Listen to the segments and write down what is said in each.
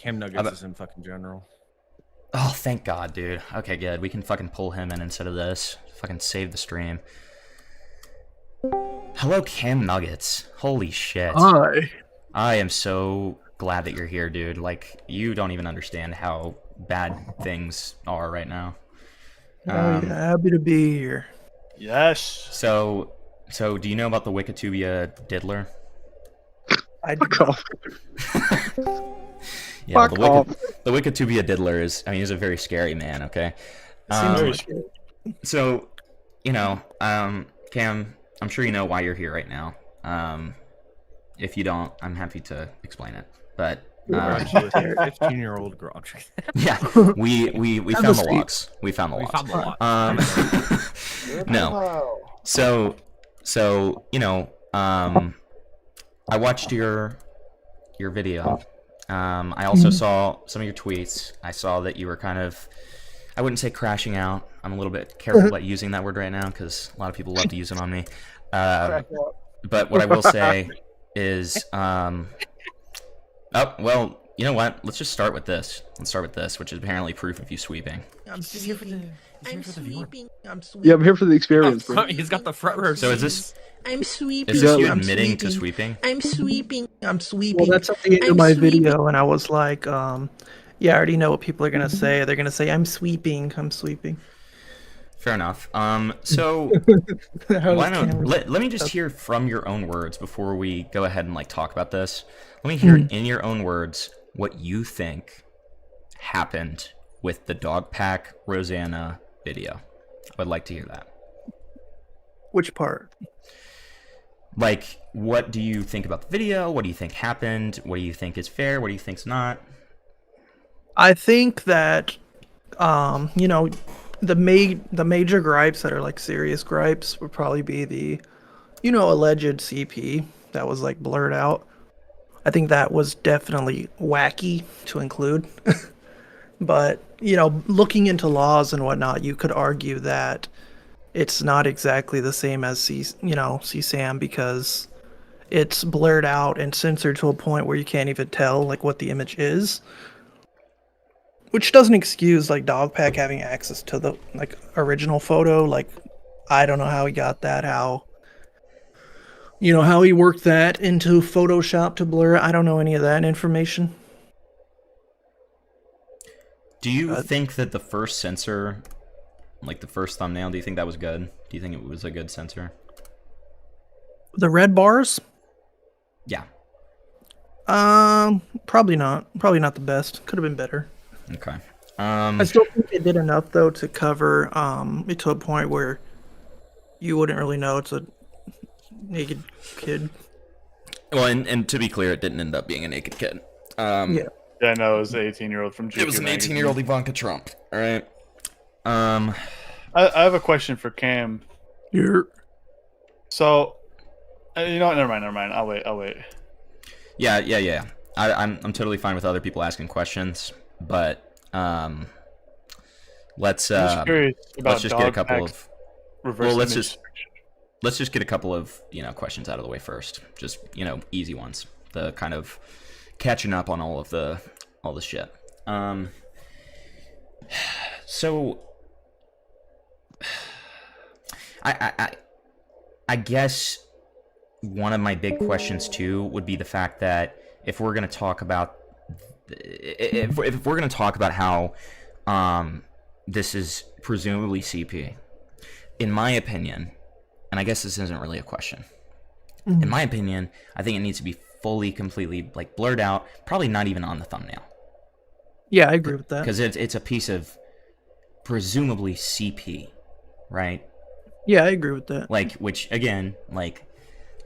Camnuggets is in fucking general. Oh, thank God, dude. Okay, good. We can fucking pull him in instead of this. Fucking save the stream. Hello, Camnuggets. Holy shit. Hi. I am so glad that you're here, dude. Like, you don't even understand how bad things are right now. Yeah, happy to be here. Yes. So do you know about the Wikitubia diddler? I do Fuck not. off. Yeah, Fuck off. the Wikitubia diddler is, I mean, he's a very scary man, okay? Seems Very like it. So, you know, Cam, I'm sure you know why you're here right now. If you don't, I'm happy to explain it. But 15-year-old girl. yeah, we found the logs. We found the logs. No. So you know, I watched your video. I also saw some of your tweets. I saw that you were kind of, I wouldn't say crashing out. I'm a little bit careful about using that word right now because a lot of people love to use it on me. But what I will say is, oh, well, you know what? Let's just start with this. Let's start with this, which is apparently proof of you sweeping. I'm just here for the. I'm sweeping. Yeah, I'm here for the experience, bro. He's got the front row. So is this I'm sweeping. is this you Yeah, admitting to sweeping? I'm sweeping. I'm sweeping. Well, that's at the end of I'm my sweeping. video, and I was like, yeah, I already know what people are gonna say. They're gonna say, I'm sweeping. Fair enough. So why don't let me just hear from your own words before we go ahead and like talk about this. Let me hear in your own words what you think happened with the dogpack Rosanna video. I would like to hear that. Which part? Like, what do you think about the video? What do you think happened? What do you think is fair? What do you think's not? I think that, you know, the major gripes that are like serious gripes would probably be the, you know, alleged CP that was like blurred out. I think that was definitely wacky to include. But, you know, looking into laws and whatnot, you could argue that it's not exactly the same as CSAM because it's blurred out and censored to a point where you can't even tell like what the image is. Which doesn't excuse like Dogpack having access to the like original photo. Like, I don't know how he got that, how he worked that into Photoshop to blur. I don't know any of that information. Do you think that the first censor, like the first thumbnail, do you think that was good? Do you think it was a good censor? The red bars? Yeah. Probably not. Probably not the best. Could have been better. Okay. I still think it did enough though to cover it to a point where you wouldn't really know it's a naked kid. Well, and to be clear, it didn't end up being a naked kid. Yeah. Yeah, no, it was an 18-year-old from GQ It was an magazine. 18-year-old Ivanka Trump. All right. I have a question for Cam. You're So, you know what? Never mind. I'll wait. Yeah. I'm totally fine with other people asking questions, but let's I'm just curious about let's just get a couple of reverse well, let's image just let's just get a couple of questions out of the way first. Just easy ones. The kind of catching up on all the shit. So I guess one of my big questions too would be the fact that if we're going to talk about how this is presumably CP, in my opinion, and I guess this isn't really a question. In my opinion, I think it needs to be fully, completely like blurred out, probably not even on the thumbnail. Yeah, I agree with that. Because it's a piece of presumably CP, right? Yeah, I agree with that. Like, which again, like,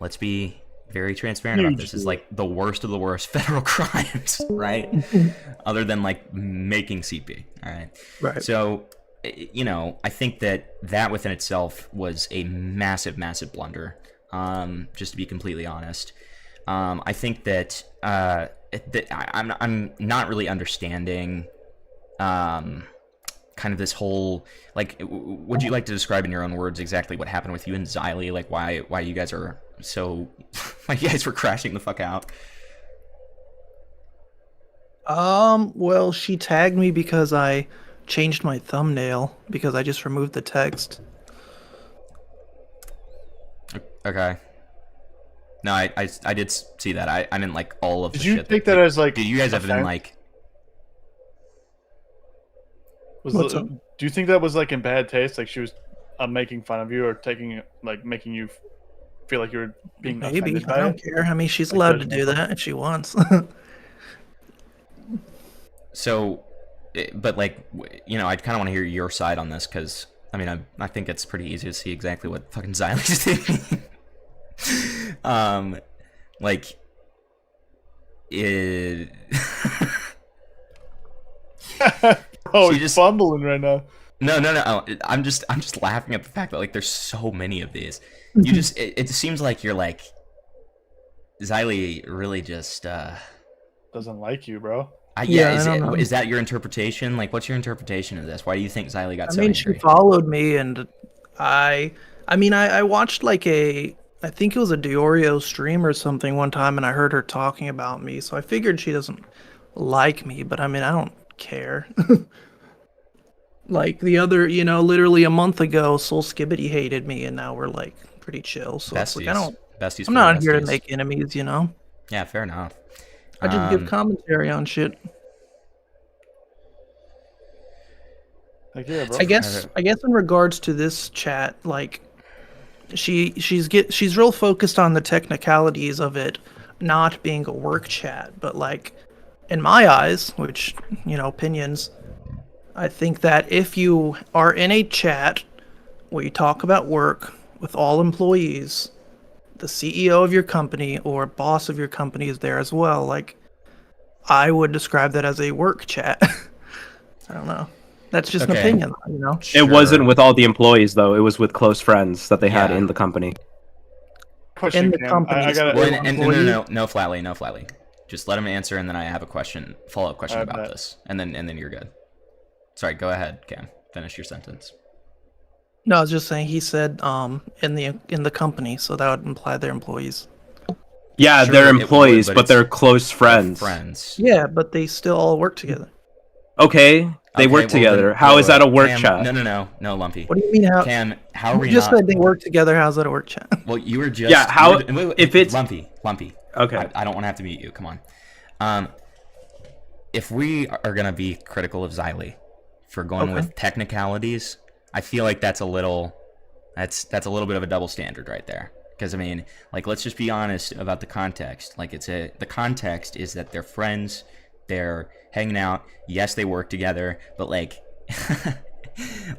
let's be very transparent about this. Is like the worst of the worst federal crimes, right? Other than like making CP, all right? Right. So, I think that within itself was a massive, massive blunder. Just to be completely honest, I think that I'm not really understanding kind of this whole, like, would you like to describe in your own words exactly what happened with you and Xylee? Like, why you guys are so, why you guys were crashing the fuck out? Well, she tagged me because I changed my thumbnail because I just removed the text. Okay. No, I did see that. I meant like all of the Did you shit. take that as like? Dude, you guys have been offense? like. What's up? Do you think that was like in bad taste? Like she was making fun of you or taking it, like making you feel like you were being Maybe. offended I by don't it? care. I mean, she's Like allowed to do judgmental? that if she wants. So, but like, you know, I kind of want to hear your side on this because I mean, I think it's pretty easy to see exactly what fucking Xyle's doing. Like, it. Oh, She he's just- fumbling right now. No. I'm just laughing at the fact that like there's so many of these. You just it seems like you're like Xyle really just Doesn't like you, bro. Yeah, I don't know. is that your interpretation? Like, what's your interpretation of this? Why do you think Xyle got I so mean, she angry? followed me, and I watched like I think it was a Diorio stream or something one time, and I heard her talking about me, so I figured she doesn't like me, but I mean, I don't care. Like the other, literally a month ago, Soul Skibbity hated me, and now we're like pretty chill. So it's like Besties. I'm for not the here to besties. make enemies, Yeah, fair enough. I just give commentary on shit. Like, yeah, bro. I guess in regards to this chat, like she's real focused on the technicalities of it not being a work chat, but like in my eyes, which opinions, I think that if you are in a chat where you talk about work with all employees, the CEO of your company or boss of your company is there as well, like I would describe that as a work chat. I don't know. That's just an Okay. opinion, It wasn't with all the employees though. It was with close friends that they had Yeah. in the company. Question, in the Cam. company, I got Well, so- and no, Flatly. Just let him answer, and then I have a follow-up question I about bet. this, and then you're good. Sorry, go ahead, Cam. Finish your sentence. No, I was just saying he said in the company, so that would imply they're employees. Yeah, Sure, they're it would, employees, but but it's- they're close friends. Friends. Yeah, but they still all work together. Okay, they Okay, work well, together. then- How wait, is that a work Cam, chat? No, Lumpy. What do you mean how? Cam, how are we You just not? said they work together. How's that a work chat? Well, you were just. Yeah, how- you were- wait, if it's- Lumpy. Okay. I don't want to have to mute you. Come on. If we are gonna be critical of Xyle for going Okay. with technicalities, I feel like that's a little bit of a double standard right there. Because I mean, like, let's just be honest about the context. Like, the context is that they're friends, they're hanging out. Yes, they work together, but like,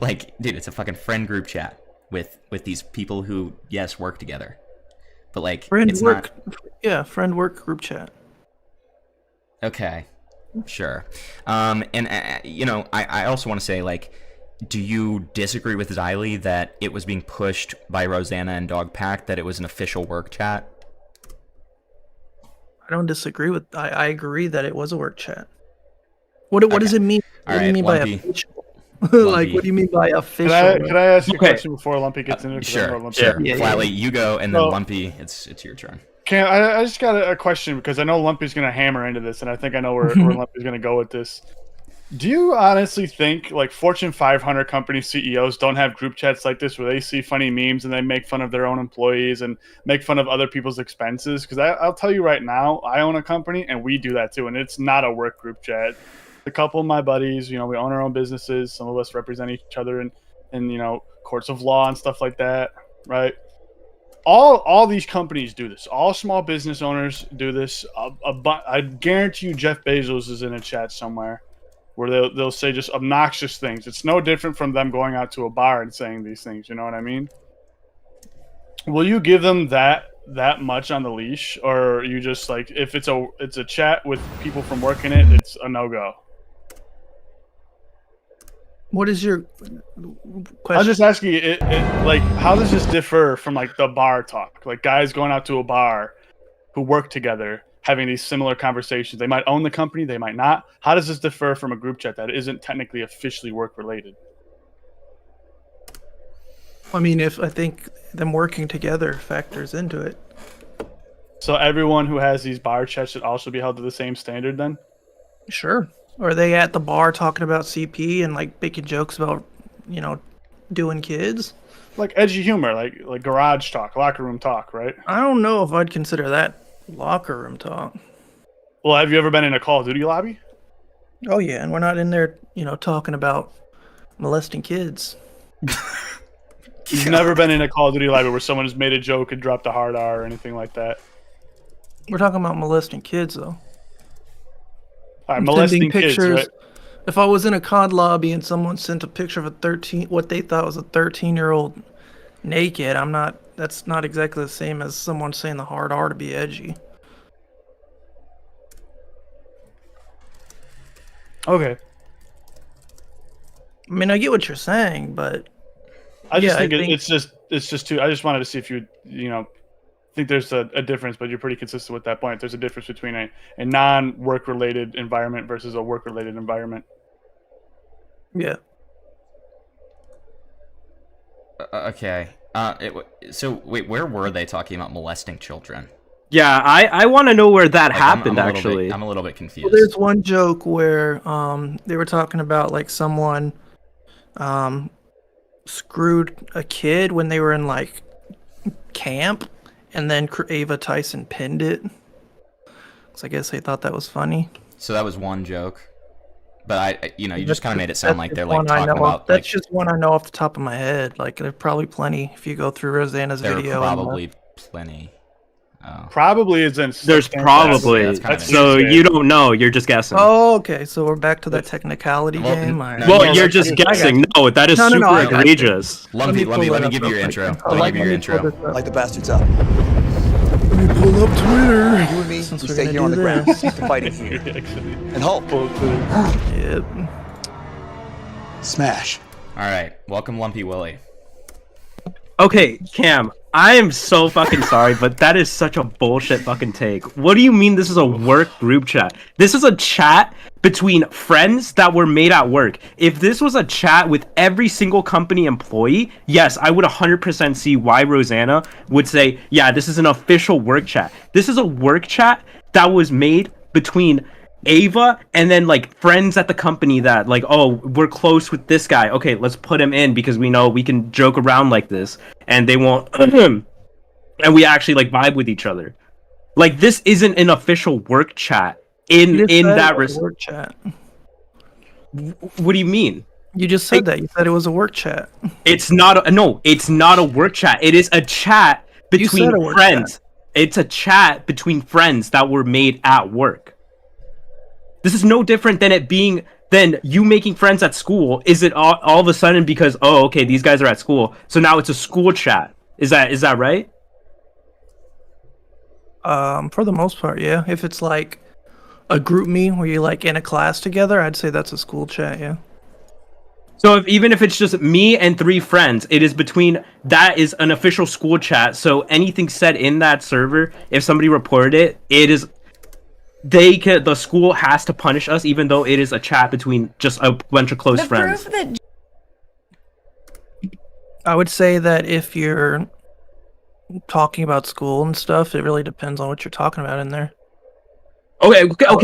like, dude, it's a fucking friend group chat with these people who work together. But like, Friend it's work. not. Yeah, friend work group chat. Okay, sure. And I also want to say, like, do you disagree with Xyle that it was being pushed by Rosanna and Dogpack that it was an official work chat? I don't disagree with. I agree that it was a work chat. What does it mean? What do you Alright, mean by Lumpy. official? Like, Lumpy. what do you mean by official? Can I ask you a Okay. question before Lumpy gets into it? 'Cause I know Sure, Lumpy- sure. Yeah, Flatly, you go, and then So- Lumpy, it's your turn. Cam, I just got a question because I know Lumpy's going to hammer into this, and I think I know where Lumpy's going to go with this. Do you honestly think like Fortune 500 company CEOs don't have group chats like this where they see funny memes and they make fun of their own employees and make fun of other people's expenses? Because I'll tell you right now, I own a company and we do that too, and it's not a work group chat. A couple of my buddies, we own our own businesses. Some of us represent each other in courts of law and stuff like that, right? All these companies do this. All small business owners do this. I guarantee you Jeff Bezos is in a chat somewhere where they'll say just obnoxious things. It's no different from them going out to a bar and saying these things. You know what I mean? Will you give them that much on the leash, or are you just like, if it's a chat with people from work in it, it's a no-go? What is your question? I was just asking you, like, how does this differ from like the bar talk? Like guys going out to a bar who work together, having these similar conversations. They might own the company, they might not. How does this differ from a group chat that isn't technically officially work related? I mean, if I think them working together factors into it. So everyone who has these bar chats should also be held to the same standard then? Sure. Or are they at the bar talking about CP and like making jokes about, doing kids? Like edgy humor, like garage talk, locker room talk, right? I don't know if I'd consider that locker room talk. Well, have you ever been in a Call of Duty lobby? Oh yeah, and we're not in there, talking about molesting kids. You've never been in a Call of Duty lobby where someone has made a joke and dropped a hard R or anything like that. We're talking about molesting kids though. All right, I'm molesting sending kids, right? If I was in a COD lobby and someone sent a picture of what they thought was a 13-year-old naked, that's not exactly the same as someone saying the hard R to be edgy. Okay. I mean, I get what you're saying, but I just Yeah, think, I think- it's just too. I just wanted to see if you think there's a difference, but you're pretty consistent with that point. There's a difference between a non-work related environment versus a work related environment. yeah. Okay. So wait, where were they talking about molesting children? Yeah, I want to know where that Like, happened. I'm a little Actually, I'm a little bit Well, confused. there's one joke where they were talking about like someone screwed a kid when they were in like camp, and then Ava Tyson pinned it. So I guess they thought that was funny. So that was one joke, but you just kind of made it That's sound like just they're like one I talking know about That's like just one I know off the top of my head. Like there's probably plenty if you go through Rosanna's there are video. and, probably plenty. Oh. Probably is in. there's probably. that's kind of So insane. you don't know. You're just guessing. Oh, okay. So we're back to that technicality Well, game. no, All right. no, well, no, you're I just I got guessing. No, that is No, super I got you. egregious. Lumpy, pull let it me up give you your real intro. quick. Let me give you your Let me intro. pull this up. Like the bastards up. Let me pull up Twitter. You and me, Since we we're stay gonna here on do the ground. this. Cease the fighting here. And Hulk, Yep. smash. All right, welcome, Lumpy Willie. Okay, Cam, I am so fucking sorry, but that is such a bullshit fucking take. What do you mean this is a work group chat? This is a chat between friends that were made at work. If this was a chat with every single company employee, yes, I would 100% see why Rosanna would say, yeah, this is an official work chat. This is a work chat that was made between Ava and then like friends at the company that like, oh, we're close with this guy, okay, let's put him in because we know we can joke around like this and they won't and we actually like vibe with each other. Like this isn't an official work chat You just in said that it was a work chat. what do you mean? You just said that. You said it was a work chat. It's not it's not a work chat. It is a chat You said between a work friends. It's a chat between friends that were made at work. This is no different than you making friends at school. Is it all of a sudden because, oh, okay, these guys are at school, so now it's a school chat? Is that right? For the most part, yeah. If it's like a group me where you're like in a class together, I'd say that's a school chat, yeah. So even if it's just me and 3 friends, it is that is an official school chat. So anything said in that server, if somebody reported it, the school has to punish us, even though it is a chat between just a bunch of close friends. Proof that I would say that if you're talking about school and stuff, it really depends on what you're talking about in there. Okay.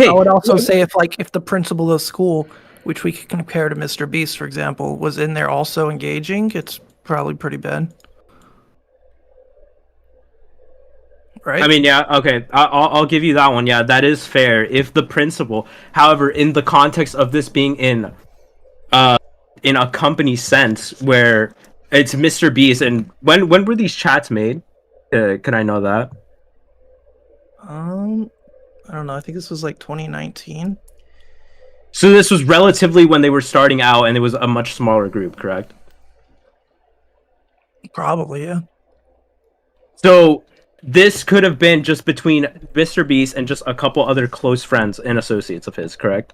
I would also say if the principal of the school, which we could compare to Mr. Beast, for example, was in there also engaging, it's probably pretty bad. Right? I mean, yeah, okay, I'll give you that one. Yeah, that is fair. If the principal, however, in the context of this being in a company sense where it's Mr. Beast, and when were these chats made? Can I know that? I don't know. I think this was like 2019. So this was relatively when they were starting out, and it was a much smaller group, correct? Probably, yeah. So this could have been just between Mr. Beast and just a couple other close friends and associates of his, correct?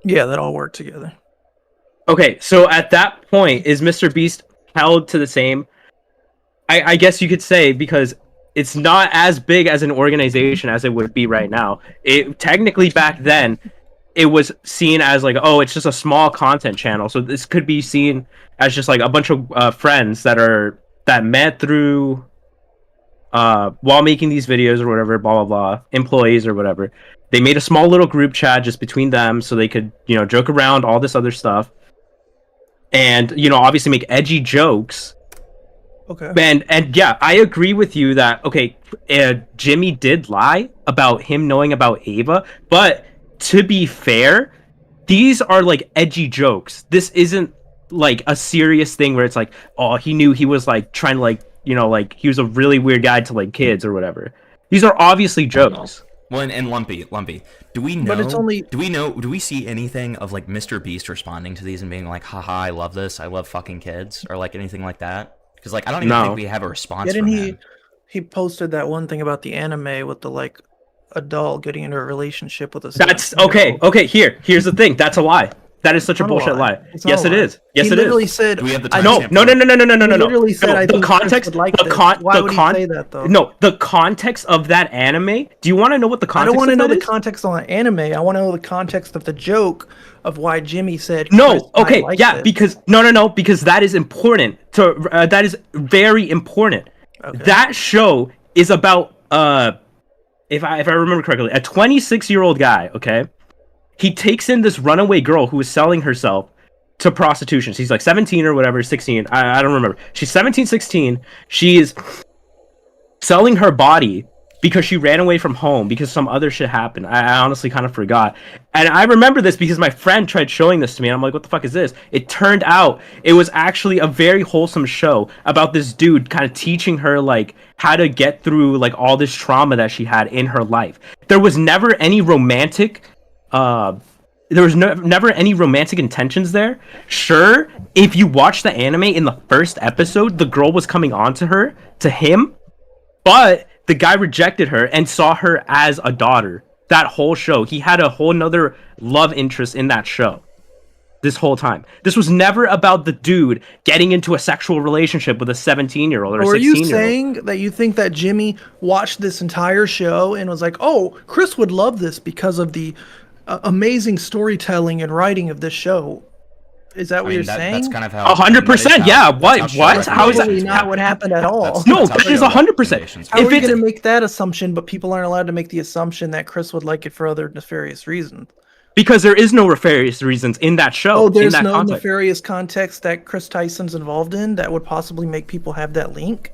Yeah, that all work together. Okay, so at that point, is Mr. Beast held to the same? I guess you could say, because it's not as big as an organization as it would be right now. It technically back then, it was seen as like, oh, it's just a small content channel. So this could be seen as just like a bunch of friends that met through while making these videos or whatever, blah blah blah, employees or whatever, They made a small little group chat just between them so they could, you know, joke around, all this other stuff. And, you know, obviously make edgy jokes. Okay. And yeah, I agree with you that, okay, Jimmy did lie about him knowing about Ava, but to be fair, these are like edgy jokes. This isn't like a serious thing where it's like, oh, he knew he was like trying to like, you know, like he was a really weird guy to like kids or whatever. These are obviously jokes. Well, and Lumpy, do we know? But it's only... Do we see anything of like Mr. Beast responding to these and being like, haha, I love this, I love fucking kids, or like anything like that? Because like I don't even think we have a response from him. He posted that one thing about the anime with the like adult getting into a relationship with a... That's okay. Okay, here's the thing. That's a lie. That is such a bullshit lie. Yes, it is. Yes, it is. He literally said... Do we have the No. He literally said, I the think context. would like this. Why would he say that though? No, the context of that anime. Do you want to know what the context? I don't want to know the is? context on the anime. I want to know the context of the joke of why Jimmy said. No. Okay. Like Yeah. this. Because no. Because that is important. That is very important. Okay. That show is about if I remember correctly, a 26-year-old guy. Okay. He takes in this runaway girl who is selling herself to prostitution. She's like 17 or whatever, 16. I don't remember. She's 17, 16. She is selling her body because she ran away from home because some other shit happened. I honestly kind of forgot. And I remember this because my friend tried showing this to me. And I'm like, what the fuck is this? It turned out it was actually a very wholesome show about this dude kind of teaching her like how to get through like all this trauma that she had in her life. There was never any romantic there was never any romantic intentions there. Sure, if you watch the anime in the first episode, the girl was coming on to him, but the guy rejected her and saw her as a daughter. That whole show, he had a whole nother love interest in that show. This whole time, this was never about the dude getting into a sexual relationship with a 17-year-old or a 16-year-old. Are you saying that you think that Jimmy watched this entire show and was like, "Oh, Chris would love this because of the amazing storytelling and writing of this show"? Is that what you're saying? That's kind of how 100%. Yeah. What? How is that? Probably not what happened at all. No, that is 100%. How are you going to make that assumption, but people aren't allowed to make the assumption that Chris would like it for other nefarious reasons? Because there is no nefarious reasons in that show. Oh, there's in that no context. nefarious context that Chris Tyson's involved in that would possibly make people have that link?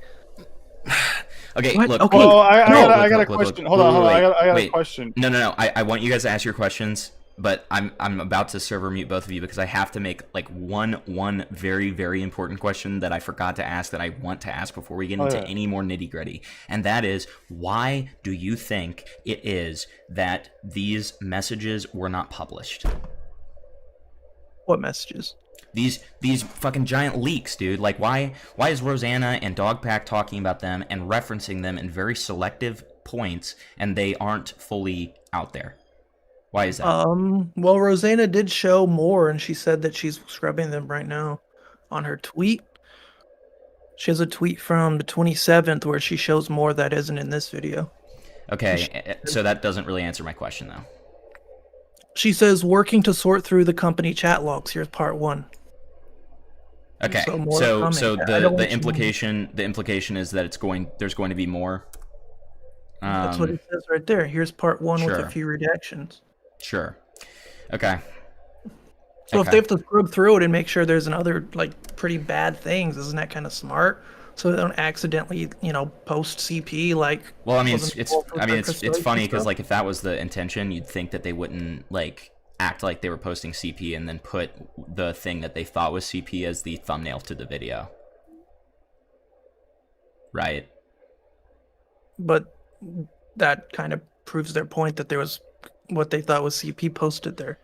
Okay, What? look. Okay. Oh, I got a look, question. look. Hold on. I got Wait. a question. No. I want you guys to ask your questions, but I'm about to server mute both of you because I have to make like one very, very important question that I forgot to ask that I want to ask before we get into any more nitty gritty. And that is, why do you think it is that these messages were not published? What messages? These fucking giant leaks, dude. Like, why is Rosanna and Dogpack talking about them and referencing them in very selective points, and they aren't fully out there? Why is that? Well, Rosanna did show more, and she said that she's scrubbing them right now on her tweet. She has a tweet from the 27th where she shows more that isn't in this video. Okay, so that doesn't really answer my question, though. She says, working to sort through the company chat logs. Here's part 1. Okay, So more so coming. I don't know what the you implication is that there's going to be more. That's what it says right there. Here's part 1 with Sure. a few redactions. Sure. Okay. So if they have to scrub through it and make sure there's another like pretty bad things, isn't that kind of smart? So they don't accidentally, post CP like. Well, I mean, wasn't involved with it's the funny stuff. because like if that was the intention, you'd think that they wouldn't like act like they were posting CP and then put the thing that they thought was CP as the thumbnail to the video. Right. But that kind of proves their point that there was what they thought was CP posted there.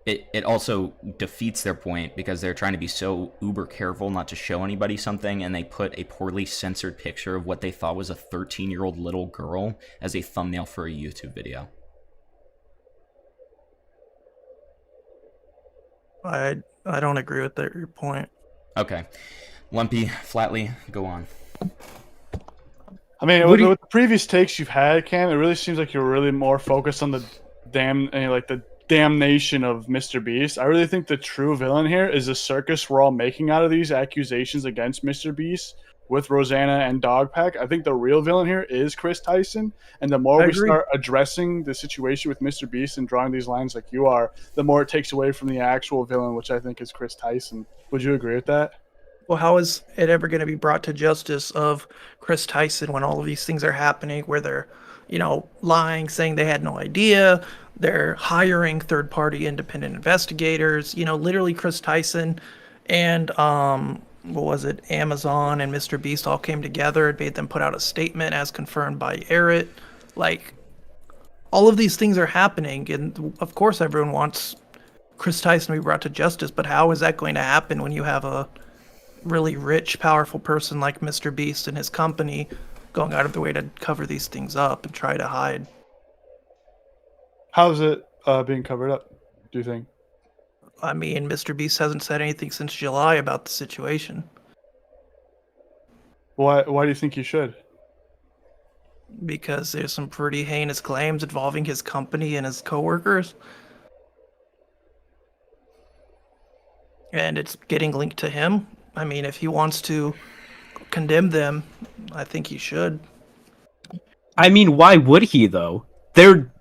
It also defeats their point because they're trying to be so uber careful not to show anybody something, and they put a poorly censored picture of what they thought was a 13-year-old little girl as a thumbnail for a YouTube video. I don't agree with your point. Okay. Lumpy, Flatley, go on. I mean, with the previous takes you've had, Cam, it really seems like you're really more focused on the damnation of Mr. Beast. I really think the true villain here is the circus we're all making out of these accusations against Mr. Beast, with Rosanna and Dogpack. I think the real villain here is Chris Tyson. And the more I we agree. start addressing the situation with Mr. Beast and drawing these lines like you are, the more it takes away from the actual villain, which I think is Chris Tyson. Would you agree with that? Well, how is it ever going to be brought to justice of Chris Tyson when all of these things are happening where they're, lying, saying they had no idea, they're hiring third-party independent investigators, literally Chris Tyson and what was it, Amazon and Mr. Beast all came together and made them put out a statement as confirmed by Eric. Like, all of these things are happening, and of course everyone wants Chris Tyson to be brought to justice, but how is that going to happen when you have a really rich, powerful person like Mr. Beast and his company going out of their way to cover these things up and try to hide? How's it being covered up, do you think? I mean, Mr. Beast hasn't said anything since July about the situation. Why do you think you should? Because there's some pretty heinous claims involving his company and his coworkers. And it's getting linked to him. I mean, if he wants to condemn them, I think he should. I mean, why would he though?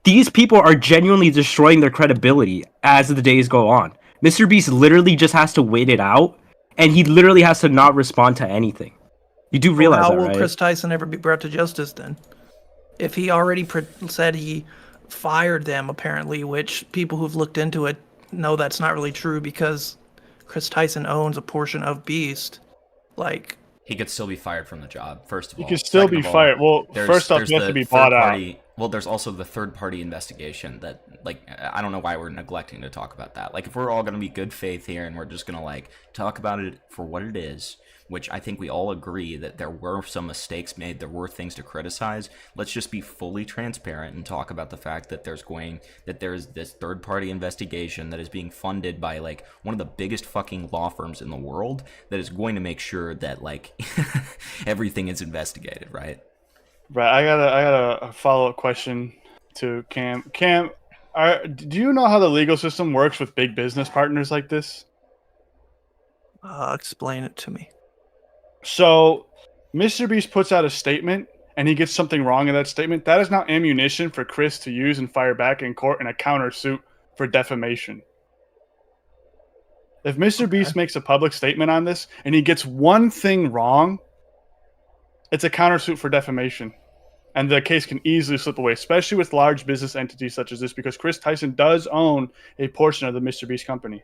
These people are genuinely destroying their credibility as the days go on. Mr. Beast literally just has to wait it out, and he literally has to not respond to anything. You do realize How that, will right? Chris Tyson ever be brought to justice then? If he already said he fired them, apparently, which people who've looked into it know that's not really true because Chris Tyson owns a portion of Beast. Like, He could still be fired from the job, first of all. He could still Second be of all, fired. Well, first off, there's he has the to be third bought out. party. Well, there's also the third-party investigation that, like, I don't know why we're neglecting to talk about that. Like, if we're all going to be good faith here and we're just going to, like, talk about it for what it is, which I think we all agree that there were some mistakes made, there were things to criticize, let's just be fully transparent and talk about the fact that there's this third-party investigation that is being funded by, like, one of the biggest fucking law firms in the world that is going to make sure that, like, everything is investigated, right? Right, I got a follow-up question to Cam. Cam, do you know how the legal system works with big business partners like this? explain it to me. So, Mr. Beast puts out a statement, and he gets something wrong in that statement. That is now ammunition for Chris to use and fire back in court in a countersuit for defamation. If Mr. Beast makes a public statement on this, and he gets one thing wrong, it's a countersuit for defamation. And the case can easily slip away, especially with large business entities such as this, because Chris Tyson does own a portion of the Mr. Beast company.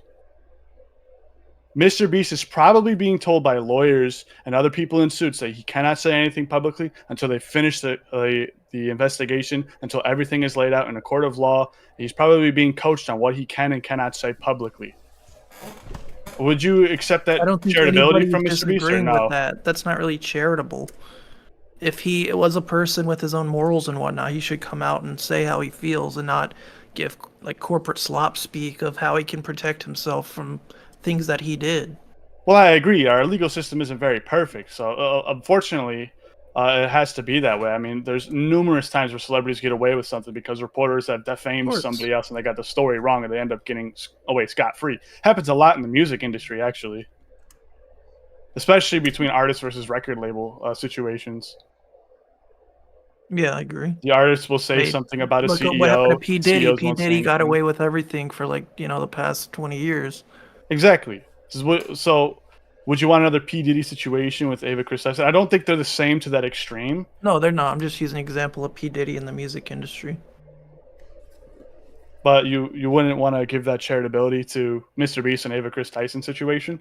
Mr. Beast is probably being told by lawyers and other people in suits that he cannot say anything publicly until they finish the investigation, until everything is laid out in a court of law. He's probably being coached on what he can and cannot say publicly. Would you accept that I don't think charitability anybody's from Mr. Beast or disagreeing no? with that. That's not really charitable. If he was a person with his own morals and whatnot, he should come out and say how he feels and not give like corporate slop speak of how he can protect himself from things that he did. Well, I agree. Our legal system isn't very perfect, so unfortunately, it has to be that way. I mean, there's numerous times where celebrities get away with something because reporters have defamed somebody else and they got the story wrong and they end up getting away scot-free. Happens a lot in the music industry, actually, especially between artist versus record label situations. Yeah, I agree. The artist will say something about a Look CEO. at what happened to P. Diddy. CEOs P. won't say Diddy got anything. away with everything for the past 20 years. Exactly. So, would you want another P. Diddy situation with Ava Chris Tyson? I don't think they're the same to that extreme. No, they're not. I'm just using an example of P. Diddy in the music industry. But you wouldn't want to give that charitability to Mr. Beast and Ava Chris Tyson situation?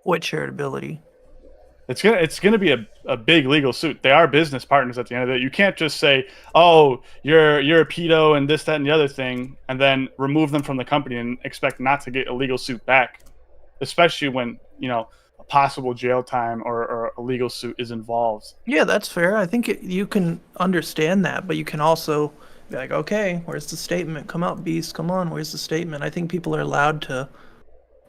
What charitability? It's gonna be a big legal suit. They are business partners at the end of it. You can't just say, "Oh, you're a pedo and this, that, and the other thing," and then remove them from the company and expect not to get a legal suit back. Especially when a possible jail time or a legal suit is involved. Yeah, that's fair. I think you can understand that, but you can also be like, okay, where's the statement? Come out, Beast. Come on, where's the statement? I think people are allowed to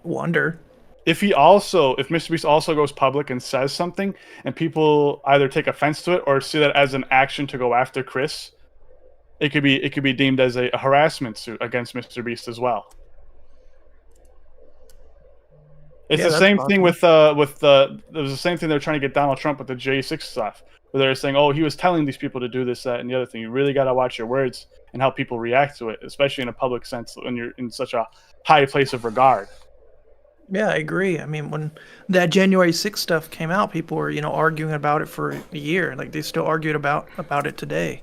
wonder. If Mr. Beast also goes public and says something, and people either take offense to it or see that as an action to go after Chris, it could be deemed as a harassment suit against Mr. Beast as well. It's Yeah, the that's same possible. thing with it was the same thing they were trying to get Donald Trump with the J6 stuff, where they were saying, oh, he was telling these people to do this, that, and the other thing. You really got to watch your words and how people react to it, especially in a public sense when you're in such a high place of regard. Yeah, I agree. I mean, when that January 6th stuff came out, people were, arguing about it for a year. Like they still argued about it today.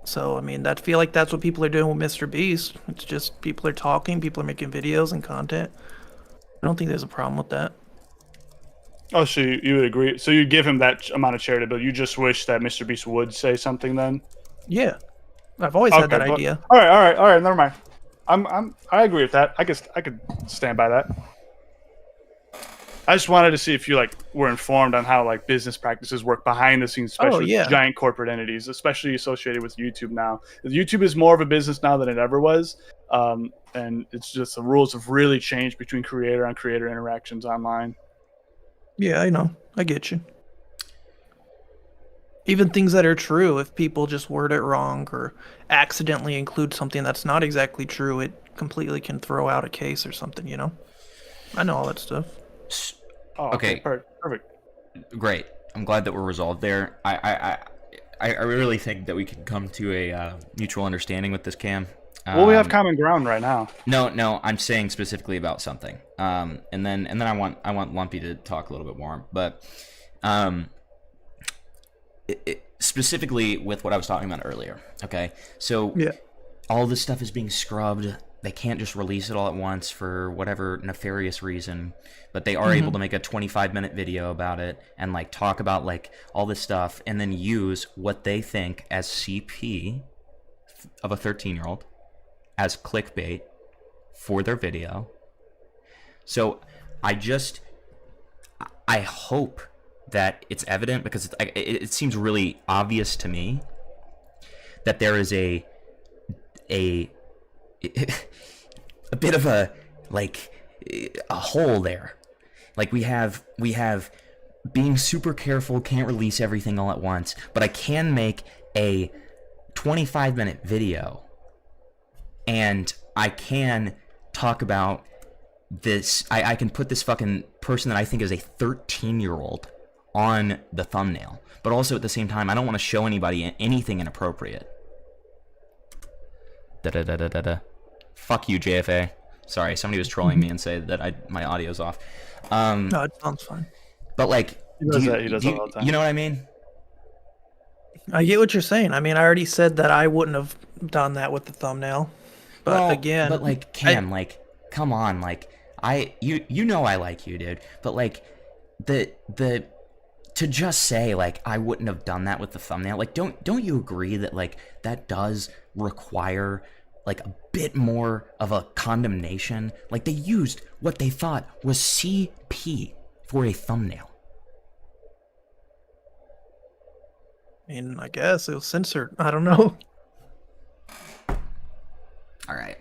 So, I mean, feel like that's what people are doing with Mr. Beast. It's just people are talking, people are making videos and content. I don't think there's a problem with that. Oh, so you would agree? So you give him that amount of charitability. You just wish that Mr. Beast would say something then? Yeah. I've always had that but- idea. All right. Never mind. I agree with that. I could stand by that. I just wanted to see if you were informed on how business practices work behind the scenes, especially with giant corporate entities, especially associated with YouTube now. YouTube is more of a business now than it ever was, and it's just the rules have really changed between creator on creator interactions online. Yeah, I know. I get you. Even things that are true, if people just word it wrong or accidentally include something that's not exactly true, it completely can throw out a case or something, I know all that stuff. Oh, Okay. Perfect. Great. I'm glad that we're resolved there. I really think that we can come to a mutual understanding with this, Cam. Well, we have common ground right now. No, I'm saying specifically about something. And then I want Lumpy to talk a little bit more, but specifically with what I was talking about earlier. Okay, so Yeah. all this stuff is being scrubbed. They can't just release it all at once for whatever nefarious reason, but they are able to make a 25-minute video about it and talk about all this stuff and then use what they think as CP of a 13-year-old as clickbait for their video. So I hope that it's evident, because it seems really obvious to me that there is a bit of a hole there. We have being super careful, can't release everything all at once, but I can make a 25-minute video and I can talk about this. I can put this fucking person that I think is a 13-year-old on the thumbnail, but also at the same time I don't want to show anybody anything inappropriate. Fuck you, JFA. Sorry, somebody was trolling me and said that my audio's off. No, it sounds fine. But He does that all the time. You know what I mean? I get what you're saying. I mean, I already said that I wouldn't have done that with the thumbnail. But Well, again, but Cam, come on, you know I like you, dude. But the to just say I wouldn't have done that with the thumbnail, don't you agree that that does require a bit more of a condemnation? They used what they thought was CP for a thumbnail. I mean, I guess it was censored. I don't know. All right.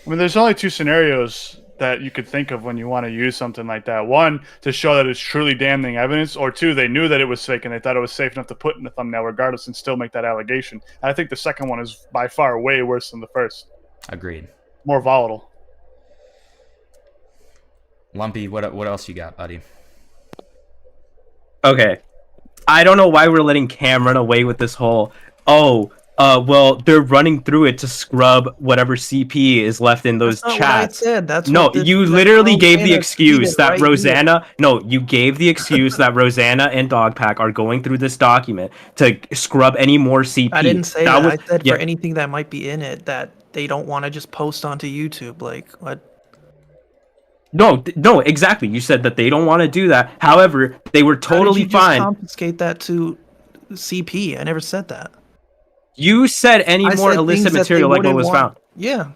I mean, there's only two scenarios that you could think of when you want to use something like that. One, to show that it's truly damning evidence, or two, they knew that it was fake and they thought it was safe enough to put in the thumbnail regardless and still make that allegation. And I think the second one is by far way worse than the first. Agreed. More volatile. Lumpy, what else you got, buddy? Okay. I don't know why we're letting Cam run away with this whole, well, they're running through it to scrub whatever CP is left in those That's not chats. what I said. That's No, what the- you that's literally what gave the Rosanna excuse tweeted that right here. Rosanna. No, you gave the excuse that Rosanna and Dogpack are going through this document to scrub any more CP. I didn't say that. Was, I said yeah, for anything that might be in it that they don't want to just post onto YouTube. What? no, exactly. You said that they don't want to do that. However, they were totally How did you fine. just confiscate that to CP? I never said that. You said any I more said illicit things that they material like what wouldn't was want- found. Yeah.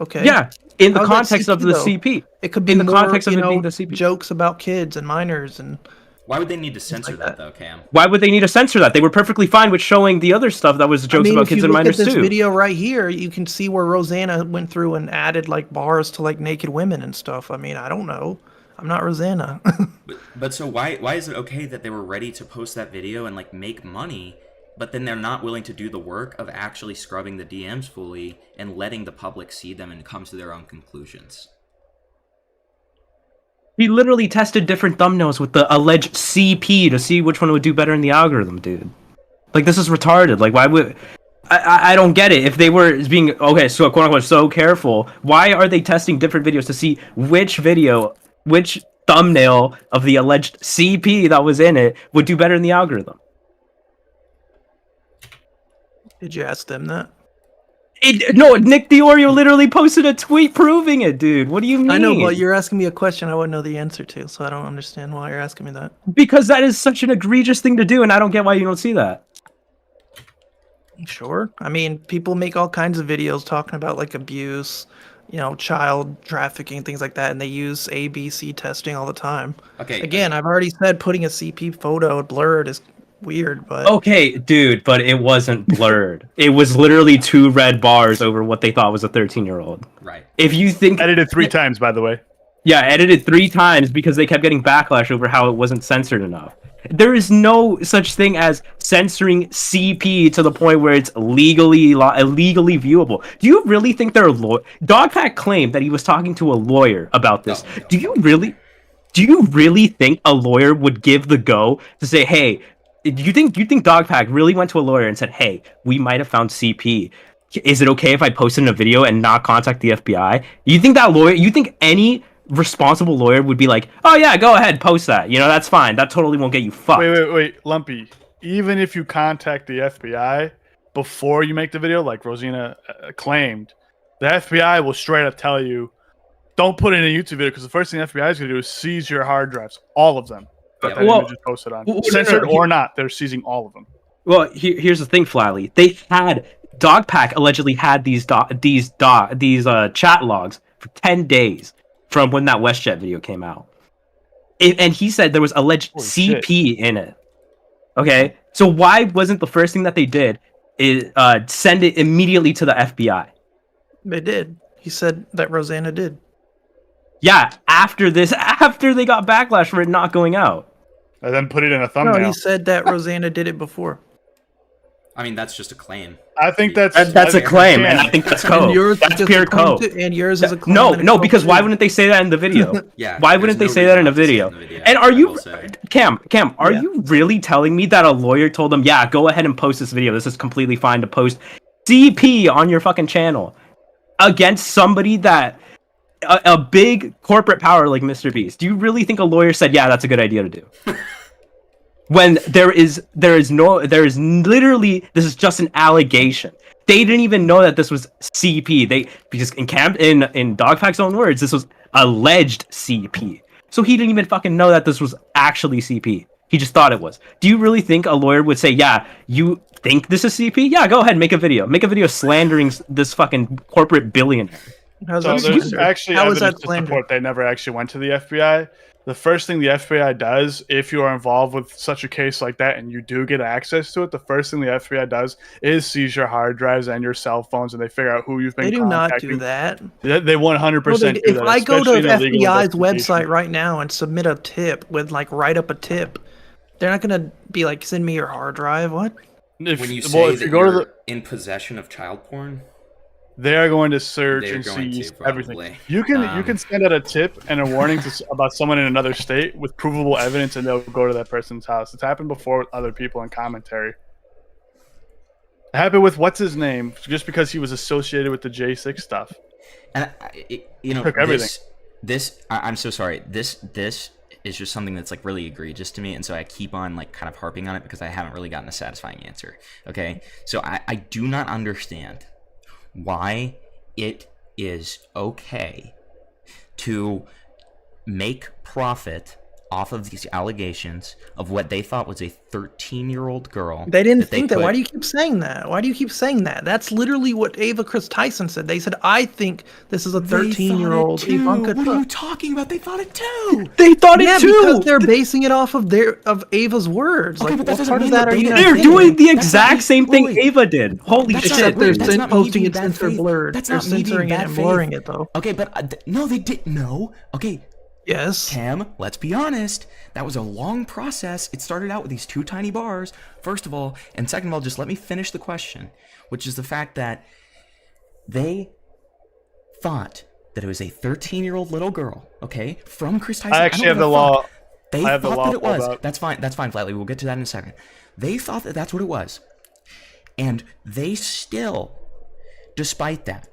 Okay. Yeah, in the How's that context of CP the though? CP. It could be in the more, context of you it know, being the CP. jokes about kids and minors and. Why would they need to censor like that that. though, Cam? Why would they need to censor that? They were perfectly fine with showing the other stuff that was jokes about if kids you and look minors at this too. video right here, you can see where Rosanna went through and added bars to naked women and stuff. I mean, I don't know. I'm not Rosanna. But so why is it okay that they were ready to post that video and make money, but then they're not willing to do the work of actually scrubbing the DMs fully and letting the public see them and come to their own conclusions? He literally tested different thumbnails with the alleged CP to see which one would do better in the algorithm, dude. Like, this is retarded. Like, why would... I don't get it. If they were being, okay, so quote-unquote so careful, why are they testing different videos to see which thumbnail of the alleged CP that was in it would do better in the algorithm? Did you ask them that? No, Nick Diorio literally posted a tweet proving it, dude. What do you mean? I know, but you're asking me a question I wouldn't know the answer to, so I don't understand why you're asking me that. Because that is such an egregious thing to do, and I don't get why you don't see that. Sure. I mean, people make all kinds of videos talking about like abuse, child trafficking, things like that, and they use ABC testing all the time. Okay. Again, I've already said putting a CP photo blurred is weird, but Okay, dude, but it wasn't blurred. It was literally 2 red bars over what they thought was a 13-year-old. Right. If you think Edited 3 times, by the way. Yeah, edited 3 times because they kept getting backlash over how it wasn't censored enough. There is no such thing as censoring CP to the point where it's illegally viewable. Do you really think they're a lawyer? Dogpack claimed that he was talking to a lawyer about this. No. Do you really think a lawyer would give the go to say, hey, do you think Dogpack really went to a lawyer and said, hey, we might have found CP. Is it okay if I post it in a video and not contact the FBI? You think any responsible lawyer would be like, oh yeah, go ahead, post that. That's fine. That totally won't get you fucked. Wait, Lumpy. Even if you contact the FBI before you make the video, like Rosina claimed, the FBI will straight up tell you, don't put it in a YouTube video because the first thing the FBI is going to do is seize your hard drives, all of them. That image is posted on, censored or not, they're seizing all of them. Well, here's the thing, Flally. Dogpack allegedly had these chat logs for 10 days from when that WestJet video came out. And he said there was alleged CP in it. Okay? So why wasn't the first thing that they did is send it immediately to the FBI? they did. He said that Rosanna did. Yeah, after they got backlash for it not going out. And then put it in a thumbnail. No, he said that Rosanna did it before. I mean, that's just a claim. I think that's a claim, and I think that's code. That's pure code. And yours is a claim. No, because why wouldn't they say that in the video? Yeah. Why wouldn't they say that in a video? And are you, Cam, are you really telling me that a lawyer told them, yeah, go ahead and post this video. This is completely fine to post CP on your fucking channel against somebody that a big corporate power like Mr. Beast? Do you really think a lawyer said, yeah, that's a good idea to do? When there is literally, this is just an allegation. They didn't even know that this was CP. Because in Dogpack's own words, this was alleged CP. So he didn't even fucking know that this was actually CP. He just thought it was. Do you really think a lawyer would say, yeah, you think this is CP? Yeah, go ahead, make a video. Make a video slandering this fucking corporate billionaire. So there's actually evidence to support they never actually went to the FBI. The first thing the FBI does, if you are involved with such a case like that and you do get access to it, the first thing the FBI does is seize your hard drives and your cell phones, and they figure out who you've been contacting. They do not do that. They 100% do if that. I go to the especially in a FBI's legal website investigation. right now and submit a tip write up a tip, they're not gonna be like, send me your hard drive. What? When you say that you're in possession of child porn, they are going to search They're and going seize to, probably. everything. You can send out a tip and a warning about someone in another state with provable evidence, and they'll go to that person's house. It's happened before with other people in commentary. It happened with what's his name, just because he was associated with the J6 stuff. and Took everything. I'm so sorry. This is just something that's like really egregious to me, and so I keep on like kind of harping on it because I haven't really gotten a satisfying answer. Okay, so I do not understand why it is okay to make profit off of these allegations of what they thought was a 13-year-old girl. They didn't think that. Why do you keep saying that? That's literally what Ava Chris Tyson said. They said, I think this is a 13-year-old Ivanka What are Trump. you talking about? They thought it too. They thought it too! Because they're basing it off of Ava's words. Okay, like, but that what doesn't part of mean that that are you they not They're thinking? doing the That's not exact me- same thing wait. Ava did. Holy That's shit. not- Except they're wait, that's not me posting being it bad since they're faith. blurred. That's They're not me being censoring it bad and faith. blurring it, though. Okay, but no, they didn't. No. Okay, Yes. Cam, let's be honest. That was a long process. It started out with these 2 tiny bars, first of all, and second of all, just let me finish the question, which is the fact that they thought that it was a 13-year-old little girl, okay, from Chris Tyson. I actually don't have the give a fuck. law. They I have the thought law that it was. pulled up. That's fine, Flatley. We'll get to that in a second. They thought that that's what it was. And they still, despite that,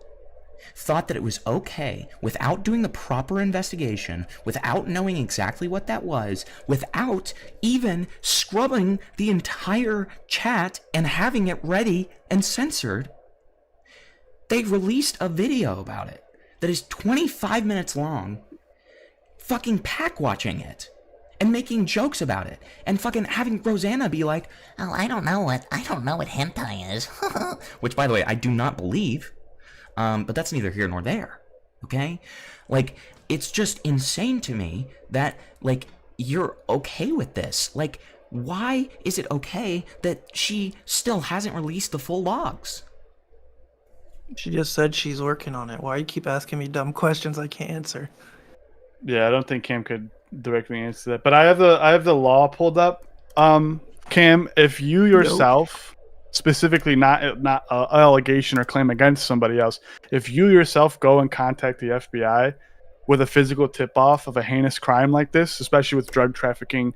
thought that it was okay, without doing the proper investigation, without knowing exactly what that was, without even scrubbing the entire chat and having it ready and censored, they released a video about it that is 25 minutes long, fucking pack watching it and making jokes about it and fucking having Rosanna be like, Oh, I don't know what hentai is. which, by the way, I do not believe, but that's neither here nor there, okay? Like, it's just insane to me that, like, you're okay with this. Like, why is it okay that she still hasn't released the full logs? She just said she's working on it. Why you keep asking me dumb questions I can't answer? Yeah, I don't think Cam could directly answer that. But I have the law pulled up. Cam, if you yourself, specifically not an allegation or claim against somebody else, if you yourself go and contact the FBI with a physical tip-off of a heinous crime like this, especially with drug trafficking,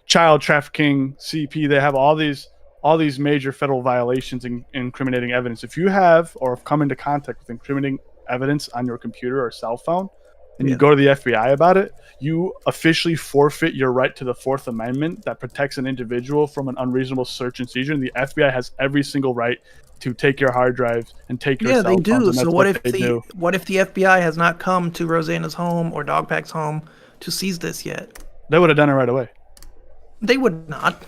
child trafficking, CP, they have all these major federal violations and incriminating evidence. If you have or have come into contact with incriminating evidence on your computer or cell phone, and you go to the FBI about it, you officially forfeit your right to the Fourth Amendment that protects an individual from an unreasonable search and seizure. And the FBI has every single right to take your hard drives and take your cell they phones. do. And So that's what if they do. what if the FBI has not come to Rosanna's home or Dogpack's home to seize this yet? They would have done it right away. They would not.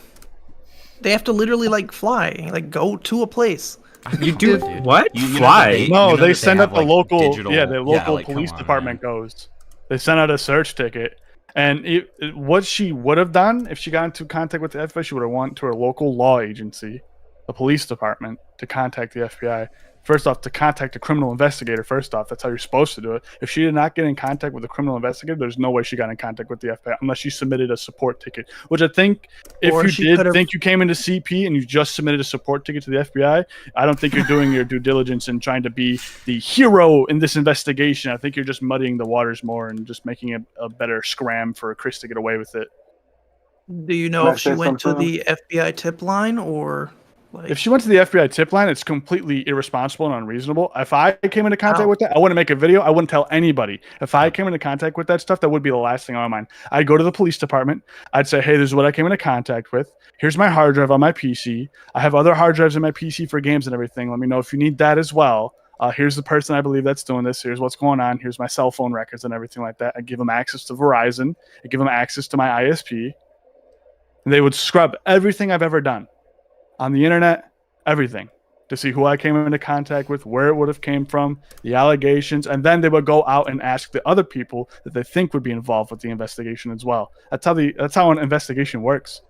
They have to literally like fly, like go to a place. You do dude. what? You know Fly? that they- No, you know they that send have, up the like, local, digital- the local like, come police on, department man. goes. They send out a search ticket, and what she would have done if she got into contact with the FBI, she would have went to her local law agency, the police department, to contact the FBI. First off, to contact a criminal investigator. First off, that's how you're supposed to do it. If she did not get in contact with a criminal investigator, there's no way she got in contact with the FBI unless she submitted a support ticket. Which I think, if Or you she did could've- think you came into CP and you just submitted a support ticket to the FBI, I don't think you're doing your due diligence and trying to be the hero in this investigation. I think you're just muddying the waters more and just making it a better scram for Chris to get away with it. Do you know Can I if she say went to something? the FBI tip line or like? If she went to the FBI tip line, it's completely irresponsible and unreasonable. If I came into contact How? with that, I wouldn't make a video. I wouldn't tell anybody. If I came into contact with that stuff, that would be the last thing on my mind. I'd go to the police department. I'd say, hey, this is what I came into contact with. Here's my hard drive on my PC. I have other hard drives in my PC for games and everything. Let me know if you need that as well. Here's the person I believe that's doing this. Here's what's going on. Here's my cell phone records and everything like that. I give them access to Verizon. I give them access to my ISP. And they would scrub everything I've ever done on the internet, everything, to see who I came into contact with, where it would have came from, the allegations, and then they would go out and ask the other people that they think would be involved with the investigation as well. That's how an investigation works.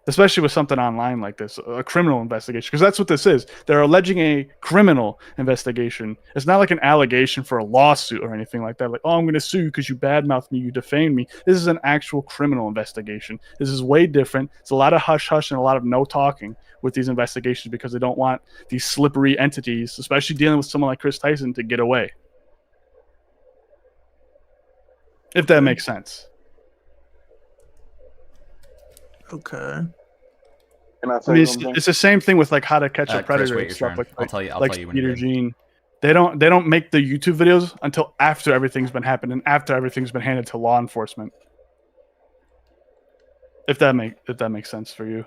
Especially with something online like this, a criminal investigation, because that's what this is. They're alleging a criminal investigation. It's not like an allegation for a lawsuit or anything like that. Like, oh, I'm going to sue you because you badmouthed me, you defamed me. This is an actual criminal investigation. This is way different. It's a lot of hush-hush and a lot of no talking with these investigations because they don't want these slippery entities, especially dealing with someone like Chris Tyson, to get away. If that makes sense. Okay. Can I I say mean, something? it's the same thing with like how to catch a Chris, predator wait and your stuff turn. like I'll tell you when Peter you're good. Jean. They don't make the YouTube videos until after everything's been happening, after everything's been handed to law enforcement. If that makes sense for you.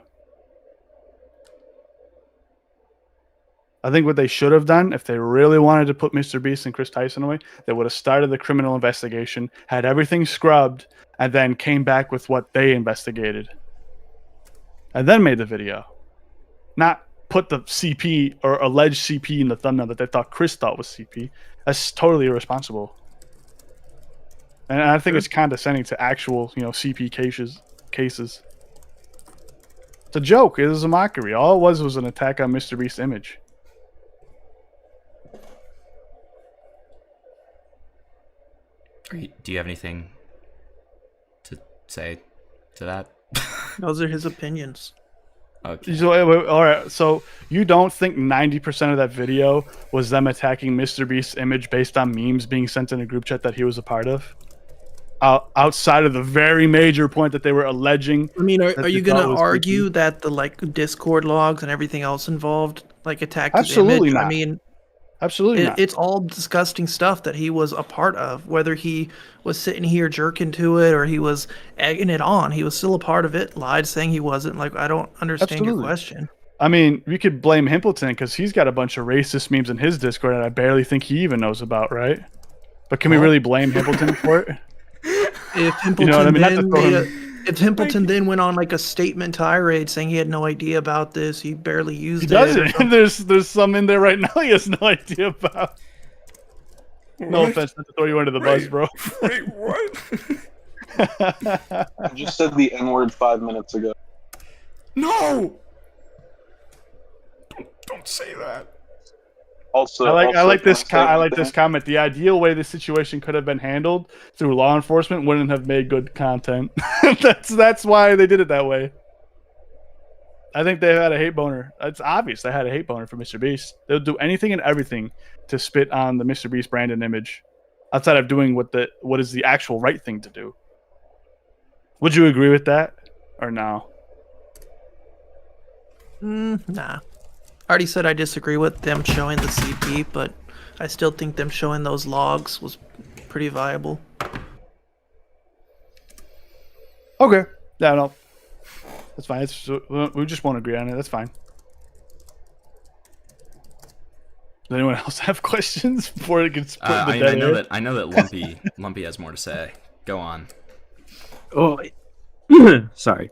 I think what they should have done, if they really wanted to put Mr. Beast and Chris Tyson away, they would have started the criminal investigation, had everything scrubbed, and then came back with what they investigated. And then made the video. Not put the CP or alleged CP in the thumbnail that they thought Chris thought was CP. That's totally irresponsible. And I think it's condescending to actual, CP cases. It's a joke. It was a mockery. All it was an attack on Mr. Beast's image. Do you have anything to say to that? Those are his opinions. Okay. So, wait, all right. So you don't think 90% of that video was them attacking Mr. Beast's image based on memes being sent in a group chat that he was a part of? Outside of the very major point that they were alleging. I mean, are that you they thought gonna was argue creepy. that the like Discord logs and everything else involved like attacked his Absolutely image? not. I mean, Absolutely not. it's all disgusting stuff that he was a part of. Whether he was sitting here jerking to it or he was egging it on, he was still a part of it. Lied saying he wasn't. Like, I don't understand your Absolutely. question. I mean, we could blame Himpleton because he's got a bunch of racist memes in his Discord that I barely think he even knows about, right? But can we really blame Himpleton for it? If Himpleton You know what I mean? Not to then throw made him- if Himpleton then went on like a statement tirade saying he had no idea about this, he barely used He it. or doesn't. something. There's some in there right now he has no idea about. No offense, not to throw you under the bus, bro. Wait, what? I just said the N word 5 minutes ago. No! Don't say that. Also, I like this can I say comment. The ideal way this situation could have been handled through law enforcement wouldn't have made good content. that's why they did it that way. I think they had a hate boner. It's obvious they had a hate boner for Mr. Beast. They'll do anything and everything to spit on the Mr. Beast brand and image, outside of doing what is the actual right thing to do. Would you agree with that, or no? Nah. I already said I disagree with them showing the CP, but I still think them showing those logs was pretty viable. Okay, yeah, no, that's fine. We just won't agree on it. That's fine. Does anyone else have questions before it gets put in the dead air? I know that Lumpy has more to say. Go on. Oh, sorry.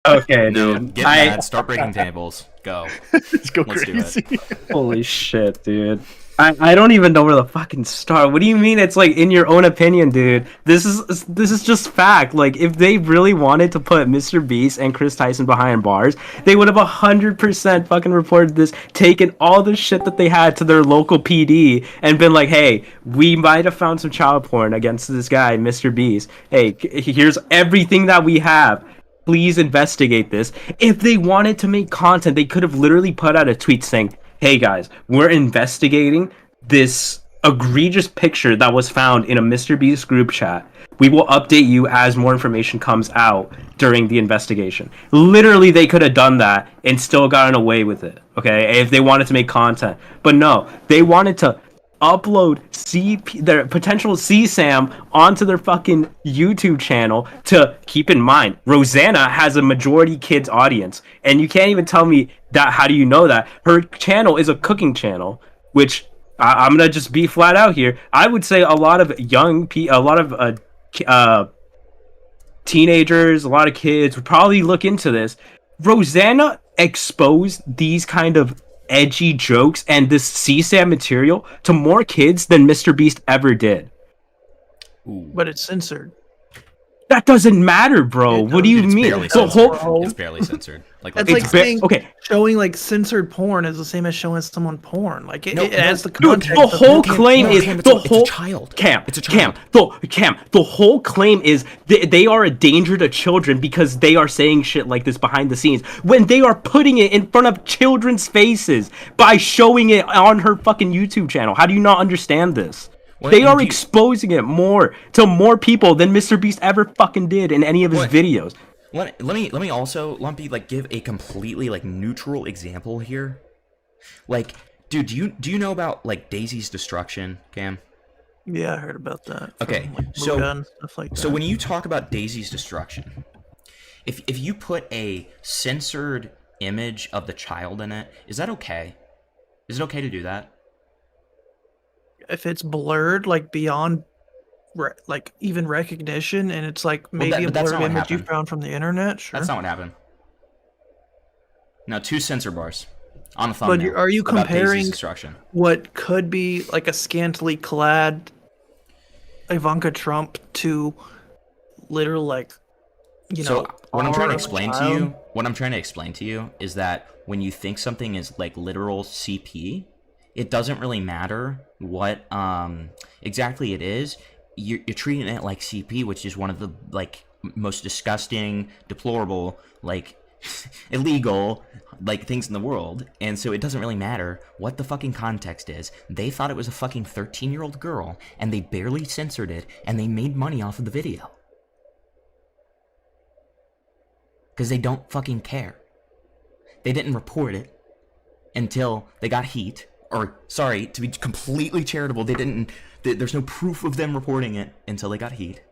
Okay, No, dude. get mad. Start breaking tables. Go. Let's go Let's do crazy. Holy shit, dude. I don't even know where to fucking start. What do you mean it's like in your own opinion, dude? This is just fact. Like, if they really wanted to put Mr. Beast and Chris Tyson behind bars, they would have 100% fucking reported this, taken all the shit that they had to their local PD and been like, hey, we might have found some child porn against this guy, Mr. Beast. Hey, here's everything that we have. Please investigate this. If they wanted to make content, they could have literally put out a tweet saying, hey guys, we're investigating this egregious picture that was found in a Mr. Beast group chat. We will update you as more information comes out during the investigation. Literally, they could have done that and still gotten away with it, okay? If they wanted to make content. But no, they wanted to upload their potential CSAM onto their fucking YouTube channel. To keep in mind, Rosanna has a majority kids audience, and you can't even tell me that. How do you know that? Her channel is a cooking channel, which I'm gonna just be flat out here. I would say a lot of teenagers, a lot of kids would probably look into this. Rosanna exposed these kind of edgy jokes and this CSAM material to more kids than Mr. Beast ever did. Ooh. But it's censored. That doesn't matter, bro. What do you It's mean? barely The censored. whole It's barely censored. Like, That's let's like be honest. saying okay. showing like censored porn is the same as showing someone porn. Like it adds the Dude, context. the of whole Cam, claim is Cam, it's the a whole child. Cam. It's a child. The whole claim is they are a danger to children because they are saying shit like this behind the scenes when they are putting it in front of children's faces by showing it on her fucking YouTube channel. How do you not understand this? What, they are exposing it more to more people than Mr. Beast ever fucking did in any of his videos. Let me also, Lumpy, like, give a completely, like, neutral example here. Like, dude, do you know about, like, Daisy's destruction, Cam? Yeah, I heard about that. Okay, like, so Muga and stuff like that. So when you talk about Daisy's destruction, if you put a censored image of the child in it, is that okay? Is it okay to do that? if it's blurred like beyond like even recognition, and it's like maybe a but that's blurred not what image you happened. found from the internet, sure. That's not what happened. No, 2 censor bars on a But thumbnail. are you about Daisy's comparing destruction. what could be like a scantily clad Ivanka Trump to literal like So what I'm trying to are explain a to child. you, is that when you think something is like literal CP, it doesn't really matter what exactly it is. You're treating it like CP, which is one of the like most disgusting, deplorable, like illegal like things in the world, and so it doesn't really matter what the fucking context is. They thought it was a fucking 13-year-old girl, and they barely censored it, and they made money off of the video. Because they don't fucking care. They didn't report it until they got heat. Or, sorry, to be completely charitable, they didn't... There's no proof of them reporting it until they got heat.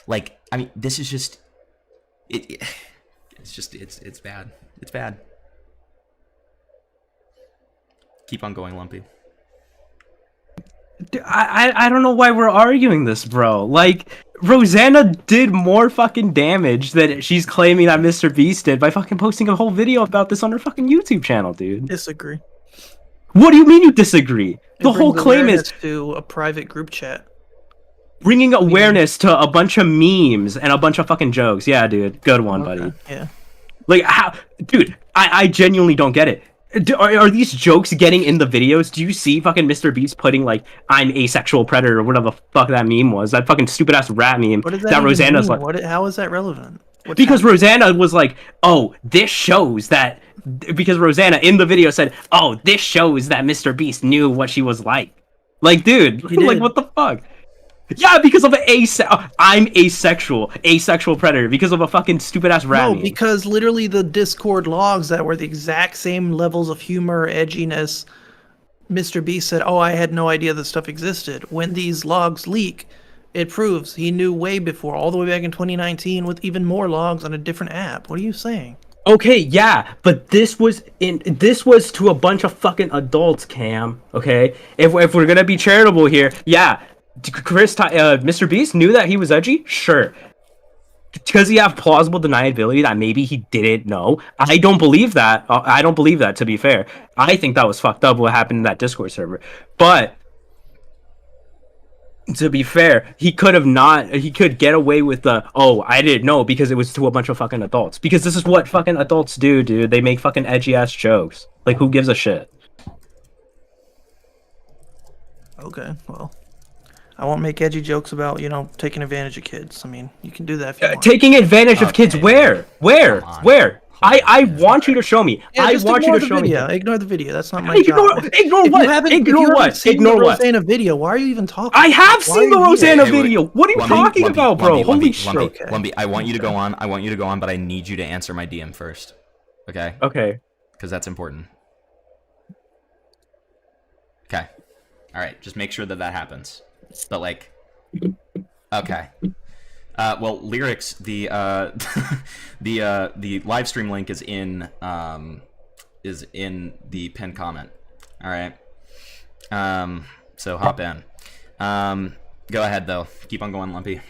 Like, I mean, this is just... It's just... It's bad. It's bad. Keep on going, Lumpy. I don't know why we're arguing this, bro. Like, Rosanna did more fucking damage than she's claiming that Mr. Beast did by fucking posting a whole video about this on her fucking YouTube channel, dude. Disagree. What do you mean you disagree? The whole brings claim awareness is to a private group chat. bringing awareness to a bunch of memes and a bunch of fucking jokes. Yeah, dude. Good one, buddy. Yeah. Like, how... Dude, I genuinely don't get it. Are these jokes getting in the videos? Do you see fucking Mr. Beast putting, like, I'm asexual predator or whatever the fuck that meme was? That fucking stupid-ass rat meme What does that even Rosanna's mean? like... How is that relevant? What's Because happening? Rosanna was like, oh, this shows that... Because Rosanna in the video said, oh, this shows that Mr. Beast knew what she was like. Like, dude, He like, did. what the fuck? Yeah, because of I'm asexual predator, because of a fucking stupid-ass rat No, meme. because literally the Discord logs that were the exact same levels of humor, edginess, Mr. Beast said, oh, I had no idea this stuff existed. When these logs leak, it proves he knew way before, all the way back in 2019 with even more logs on a different app. What are you saying? Okay, yeah, but this was to a bunch of fucking adults, Cam. Okay, if we're gonna be charitable here, yeah, Mr. Beast knew that he was edgy. Sure, does he have plausible deniability that maybe he didn't know? I don't believe that. I don't believe that. To be fair, I think that was fucked up what happened in that Discord server. But to be fair, he could get away with the, oh, I didn't know because it was to a bunch of fucking adults. Because this is what fucking adults do, dude. They make fucking edgy ass jokes. Like, who gives a shit? Okay, well, I won't make edgy jokes about, taking advantage of kids. I mean, you can do that if you want. Taking advantage of kids, Okay. Where? Come on. Where? I want you to show me. Yeah, I just want you ignore to the show me. video. Ignore the video. That's not my Ignore job. what? If you haven't seen Ignore the what? Rosanna video, why are you even talking? I have Why seen are the you Rosanna Hey, wait. video. What are you talking about, bro? Holy shit. Lumpy, I want you to go on. But I need you to answer my DM first. Okay? Okay. Because that's important. Okay. All right. Just make sure that happens. But like, okay. Well, Lerix, the the live stream link is in the pinned comment. All right. So hop in. Go ahead though. Keep on going, Lumpy.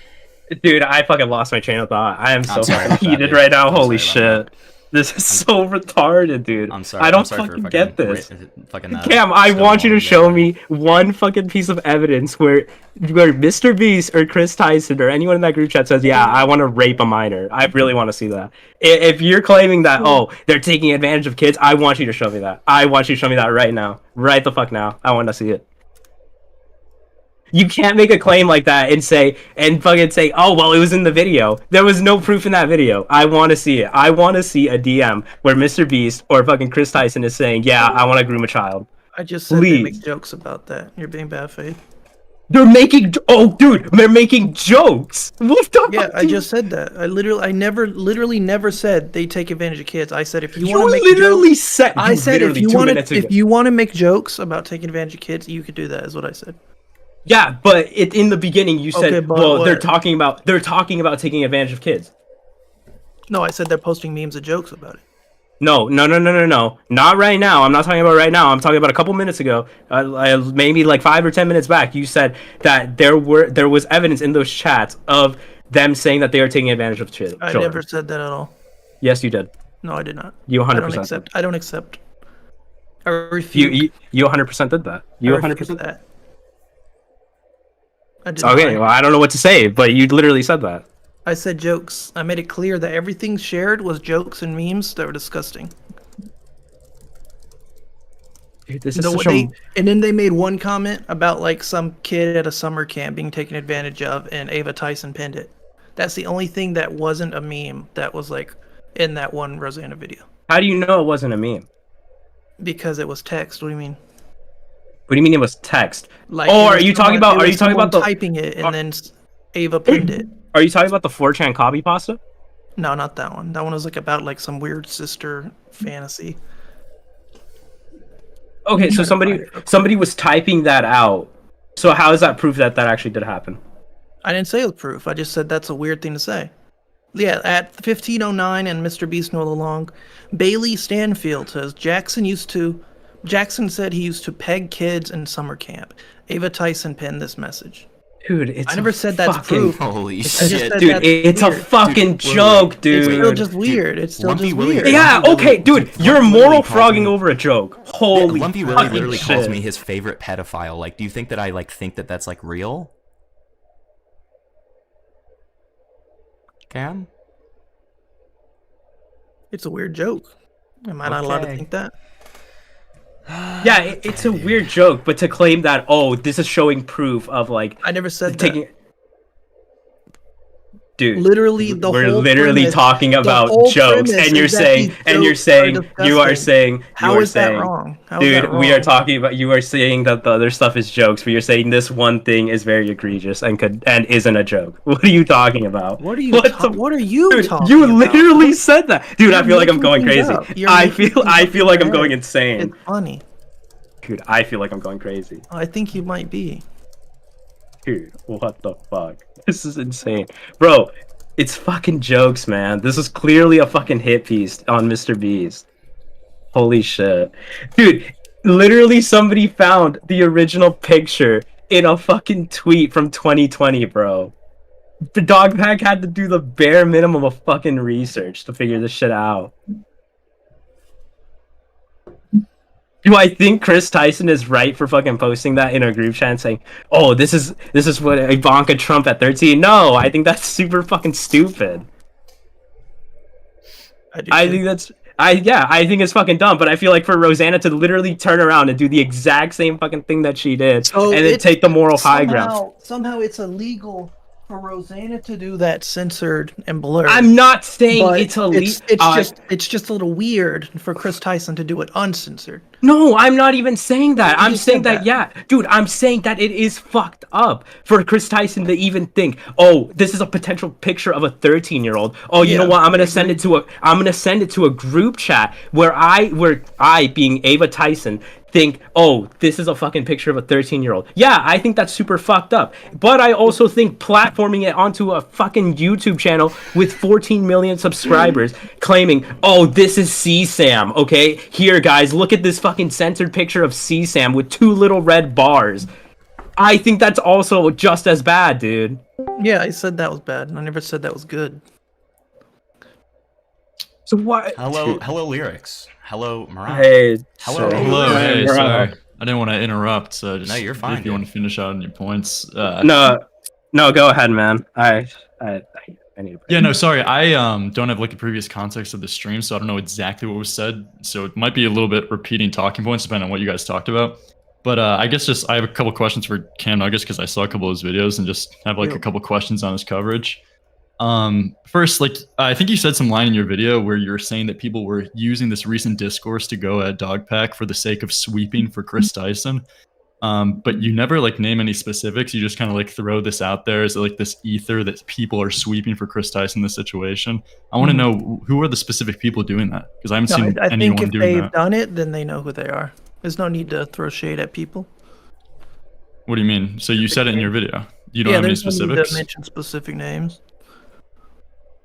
Dude, I fucking lost my train of thought. I am so sorry about fucking that, heated dude. right now. I'm Holy sorry about shit. This is so retarded, dude. I'm sorry. I don't I'm sorry fucking for get this. Fucking, Cam, I want you to show me one fucking piece of evidence where Mr. Beast or Chris Tyson or anyone in that group chat says, yeah, I want to rape a minor. I really want to see that. If you're claiming that, oh, they're taking advantage of kids, I want you to show me that. I want you to show me that right now. Right the fuck now. I want to see it. You can't make a claim like that and fucking say, oh, well, it was in the video. There was no proof in that video. I want to see it. I want to see a DM where Mr. Beast or fucking Chris Tyson is saying, yeah, I want to groom a child. I just said they Please. make jokes about that. You're being bad faith. They're making, oh, dude, they're making jokes. What the Yeah, fuck, I dude? just said that. I literally never said they take advantage of kids. I said if you You want to make literally jokes, said. I said if literally you 2 want minutes to ago. if you want to make jokes about taking advantage of kids, you could do that. Is what I said. Yeah, but in the beginning you said, Okay, but well, what? they're talking about taking advantage of kids. No, I said they're posting memes and jokes about it. No. Not right now. I'm not talking about right now. I'm talking about a couple minutes ago. Maybe like 5 or 10 minutes back. You said that there was evidence in those chats of them saying that they are taking advantage of children. I never said that at all. Yes, you did. No, I did not. You 100%. I don't accept. I don't accept. I refuse. You 100% did that. You I refuse 100%. that. I did Okay, not. well, I don't know what to say, but you literally said that. I said jokes. I made it clear that everything shared was jokes and memes that were disgusting. Dude, this You is know such what a... and then they made one comment about like some kid at a summer camp being taken advantage of, and Ava Tyson pinned it. That's the only thing that wasn't a meme that was like in that one Rosanna video. How do you know it wasn't a meme? Because it was text. What do you mean? What do you mean it was text? Like, Oh, it are was you talking someone- about? it Are was you talking about someone the? typing it and then Ava pinned it? Are you talking about the 4chan copy pasta? No, not that one. That one was like about like some weird sister fantasy. Okay, so somebody was typing that out. So how is that proof that that actually did happen? I didn't say it was proof. I just said that's a weird thing to say. Yeah, at 15:09 and Mr. Beast no along, Bailey Stanfield says Jackson said he used to peg kids in summer camp. Ava Tyson penned this message. Dude, it's I never said that's fucking... proof. Holy I just said shit. Dude, that's it's a weird. fucking joke, dude. It's still just weird. It's still Lumpy just Willie- weird. Yeah, Lumpy okay, Willie- dude, you're Lumpy moral Willie calls frogging me- over a joke. Holy Lumpy Willie fucking literally shit. calls me his favorite pedophile. Like, do you think that I like think that that's like real? Cam? It's a weird joke. Am I not allowed to Okay. think that? Yeah, it's a weird joke, but to claim that, oh, this is showing proof of like I never said taking... that. Dude, Literally, the we're whole literally premise- talking the about whole jokes, premise and you're is that saying, these and you're jokes are saying, you are disgusting. saying, How you are is that saying, wrong? How is dude, that we are wrong? talking about, you are saying that the other stuff is jokes, but you're saying this one thing is very egregious and isn't a joke. What are you talking about? What are you? What the- What are you Dude, talking you about? literally said that, dude. I You're feel like I'm making going things crazy. up. You're I making feel things up in like your I'm going head. insane, It's funny. dude. I feel like I'm going crazy, I think you might be. dude. What the fuck? This is insane, bro. It's fucking jokes, man. This is clearly a fucking hit piece on Mr. Beast. Holy shit, dude. Literally, somebody found the original picture in a fucking tweet from 2020, bro. The dogpack had to do the bare minimum of fucking research to figure this shit out. Do I think Chris Tyson is right for fucking posting that in a group chat and saying, "Oh, this is what Ivanka Trump at 13"? No, I think that's super fucking stupid. I think it's fucking dumb. But I feel like for Rosanna to literally turn around and do the exact same fucking thing that she did, So and then it's take the moral high ground. Somehow it's illegal for Rosanna to do that, censored and blurred. I'm not saying but it's illegal. it's just a little weird for Chris Tyson to do it uncensored. No, I'm not even saying that. You I'm saying said that, yeah. Dude, I'm saying that it is fucked up for Chris Tyson to even think, oh, this is a potential picture of a 13-year-old. Oh, you know what? I'm gonna send it to a group chat where I, being Ava Tyson, think, oh, this is a fucking picture of a 13-year-old. Yeah, I think that's super fucked up. But I also think platforming it onto a fucking YouTube channel with 14 million subscribers claiming, oh, this is CSAM, okay? Here, guys, look at this fucking censored picture of CSAM with 2 little red bars. I think that's also just as bad, dude. Yeah, I said that was bad. I never said that was good. So what? Hello, Lerix. Hello, Mrow. Hey, Hello. so- Hello, hey, Mrow. sorry. I didn't want to interrupt, so just No, you're fine, if you dude. want to finish out on your points. No, go ahead, man. I need a break. Yeah, no, sorry. I don't have like a previous context of the stream, so I don't know exactly what was said. So it might be a little bit repeating talking points depending on what you guys talked about. But I guess just I have a couple questions for Camnuggets because I saw a couple of his videos and just have like a couple questions on his coverage. First, like I think you said some line in your video where you're saying that people were using this recent discourse to go at dogpack for the sake of sweeping for Chris Tyson. But you never like name any specifics. You just kind of like throw this out there as like this ether that people are sweeping for Chris Tyson in this situation. I want to know who are the specific people doing that because I haven't seen I think anyone if doing they've that. done it, then they know who they are. There's no need to throw shade at people. What do you mean? So you said it in your video. You don't have any there's no need specifics. to mention specific names.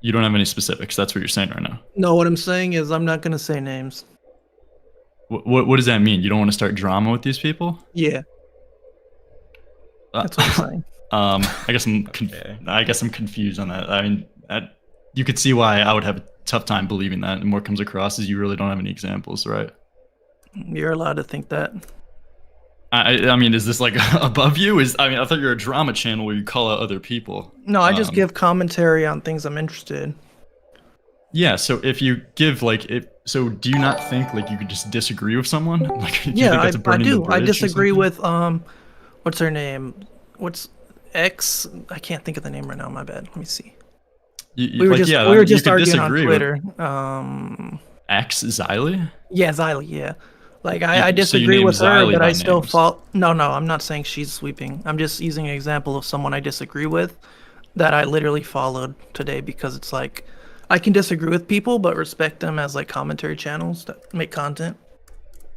You don't have any specifics. That's what you're saying right now. No, what I'm saying is I'm not gonna say names. What does that mean? You don't want to start drama with these people? Yeah, that's what I'm saying. I guess I'm confused on that. I mean, you could see why I would have a tough time believing that. And what comes across is you really don't have any examples, right? You're allowed to think that. I mean, is this like above you? I thought you're a drama channel where you call out other people. No, I just give commentary on things I'm interested in. Yeah, so if you give so do you not think like you could just disagree with someone? Like, do you Yeah, think that's a I burning the do. I bridge or disagree something? with what's her name? What's X? I can't think of the name right now. My bad. Let me see. We were just you could arguing on disagree with Twitter. X Xylee? Yeah, Xylee. Yeah, like I So you disagree named with her, Xylee but by I still names. fall. No, I'm not saying she's sweeping. I'm just using an example of someone I disagree with that I literally followed today because it's like I can disagree with people but respect them as like commentary channels that make content.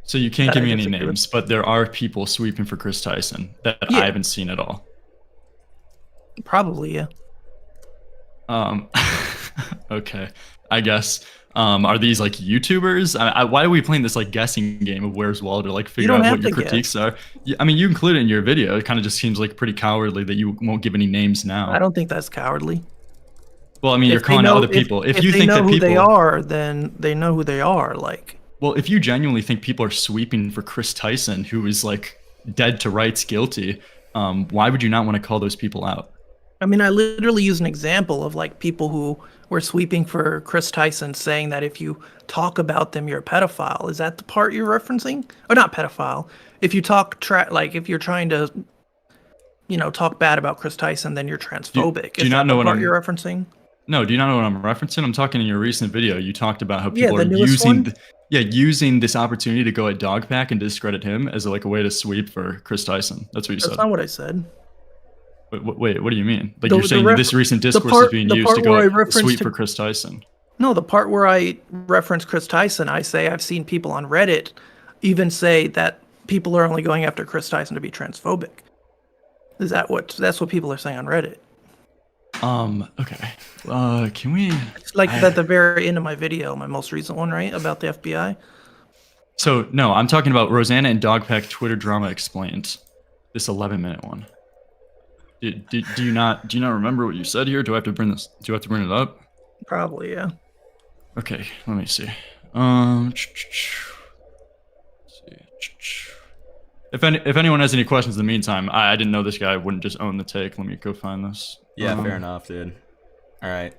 So you can't That give I me any disagree with. names, but there are people sweeping for Chris Tyson that Yeah. I haven't seen at all. Probably, yeah. Okay, I guess. Are these like YouTubers? Why are we playing this like guessing game of Where's Waldo to like figure don't out have what your to critiques are? I mean, you include it in your video. It kind of just seems like pretty cowardly that you won't give any names now. I don't think that's cowardly. Well, I mean, you're If they calling out know- other people. If if you they think know that who people, they are, then they know who they are. Like, well, if you genuinely think people are sweeping for Chris Tyson, who is like dead to rights guilty, why would you not want to call those people out? I mean, I literally use an example of like people who were sweeping for Chris Tyson, saying that if you talk about them, you're a pedophile. Is that the part you're referencing? Or not pedophile? If you talk like if you're trying to, talk bad about Chris Tyson, then you're transphobic. do you Is not that know the what part I'm- you're referencing? No, do you not know what I'm referencing? I'm talking in your recent video. You talked about how Yeah, people the are newest one? using this opportunity to go at dogpack and discredit him as like a way to sweep for Chris Tyson. That's what you That's said. not what I said. Wait, what do you mean? Like The- you're the saying ref- this recent the discourse part- is being the used part to go where I at referenced sweep to- for Chris Tyson. No, the part where I reference Chris Tyson, I say I've seen people on Reddit even say that people are only going after Chris Tyson to be transphobic. That's what people are saying on Reddit? Okay. Can we? It's like at the very end of my video, my most recent one, right, about the FBI. So no, I'm talking about Rosanna and Dogpack Twitter drama explained. This 11-minute one. Do you not remember what you said here? Do I have to bring this? Do I have to bring it up? Probably, yeah. Okay, let me see. If anyone has any questions in the meantime, I didn't know this guy wouldn't just own the take. Let me go find this. Yeah, fair enough, dude. All right.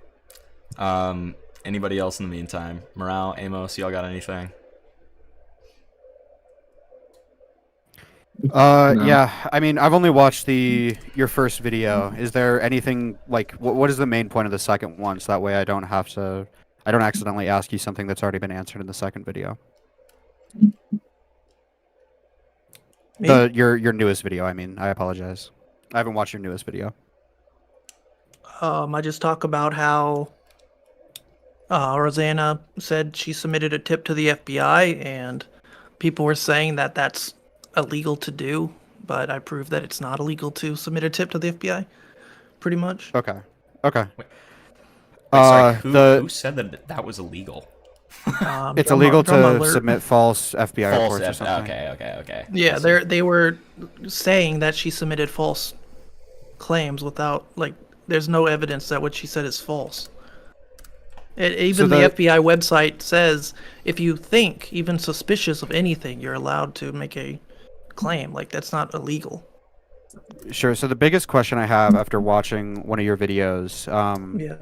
Anybody else in the meantime? Mrow, Amos, y'all got anything? Yeah. I mean, I've only watched your first video. Is there anything like what is the main point of the second one? So that way I don't accidentally ask you something that's already been answered in the second video. Me? Your newest video. I mean, I apologize. I haven't watched your newest video. I just talk about how Rosanna said she submitted a tip to the FBI, and people were saying that that's illegal to do, but I proved that it's not illegal to submit a tip to the FBI, pretty much. Okay. Okay. Wait, sorry, the who said that was illegal? it's Gama- illegal Gama to alert. submit false FBI False. reports or something. Okay. Yeah, I see. they were saying that she submitted false claims without, like, there's no evidence that what she said is false. Even So the FBI website says if you think even suspicious of anything, you're allowed to make a claim. Like, that's not illegal. Sure. So the biggest question I have after watching one of your videos, Yeah.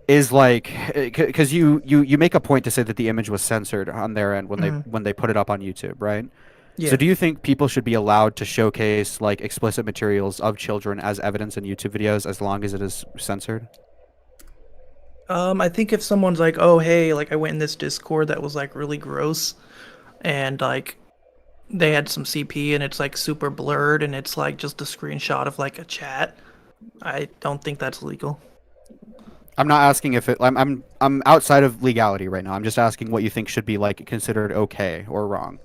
is like, because you make a point to say that the image was censored on their end when they put it up on YouTube, right? Yeah. So do you think people should be allowed to showcase like explicit materials of children as evidence in YouTube videos as long as it is censored? I think if someone's like, oh, hey, like I went in this Discord that was like really gross and like they had some CP and it's like super blurred and it's like just a screenshot of like a chat, I don't think that's legal. I'm not asking if it. I'm outside of legality right now. I'm just asking what you think should be like considered okay or wrong.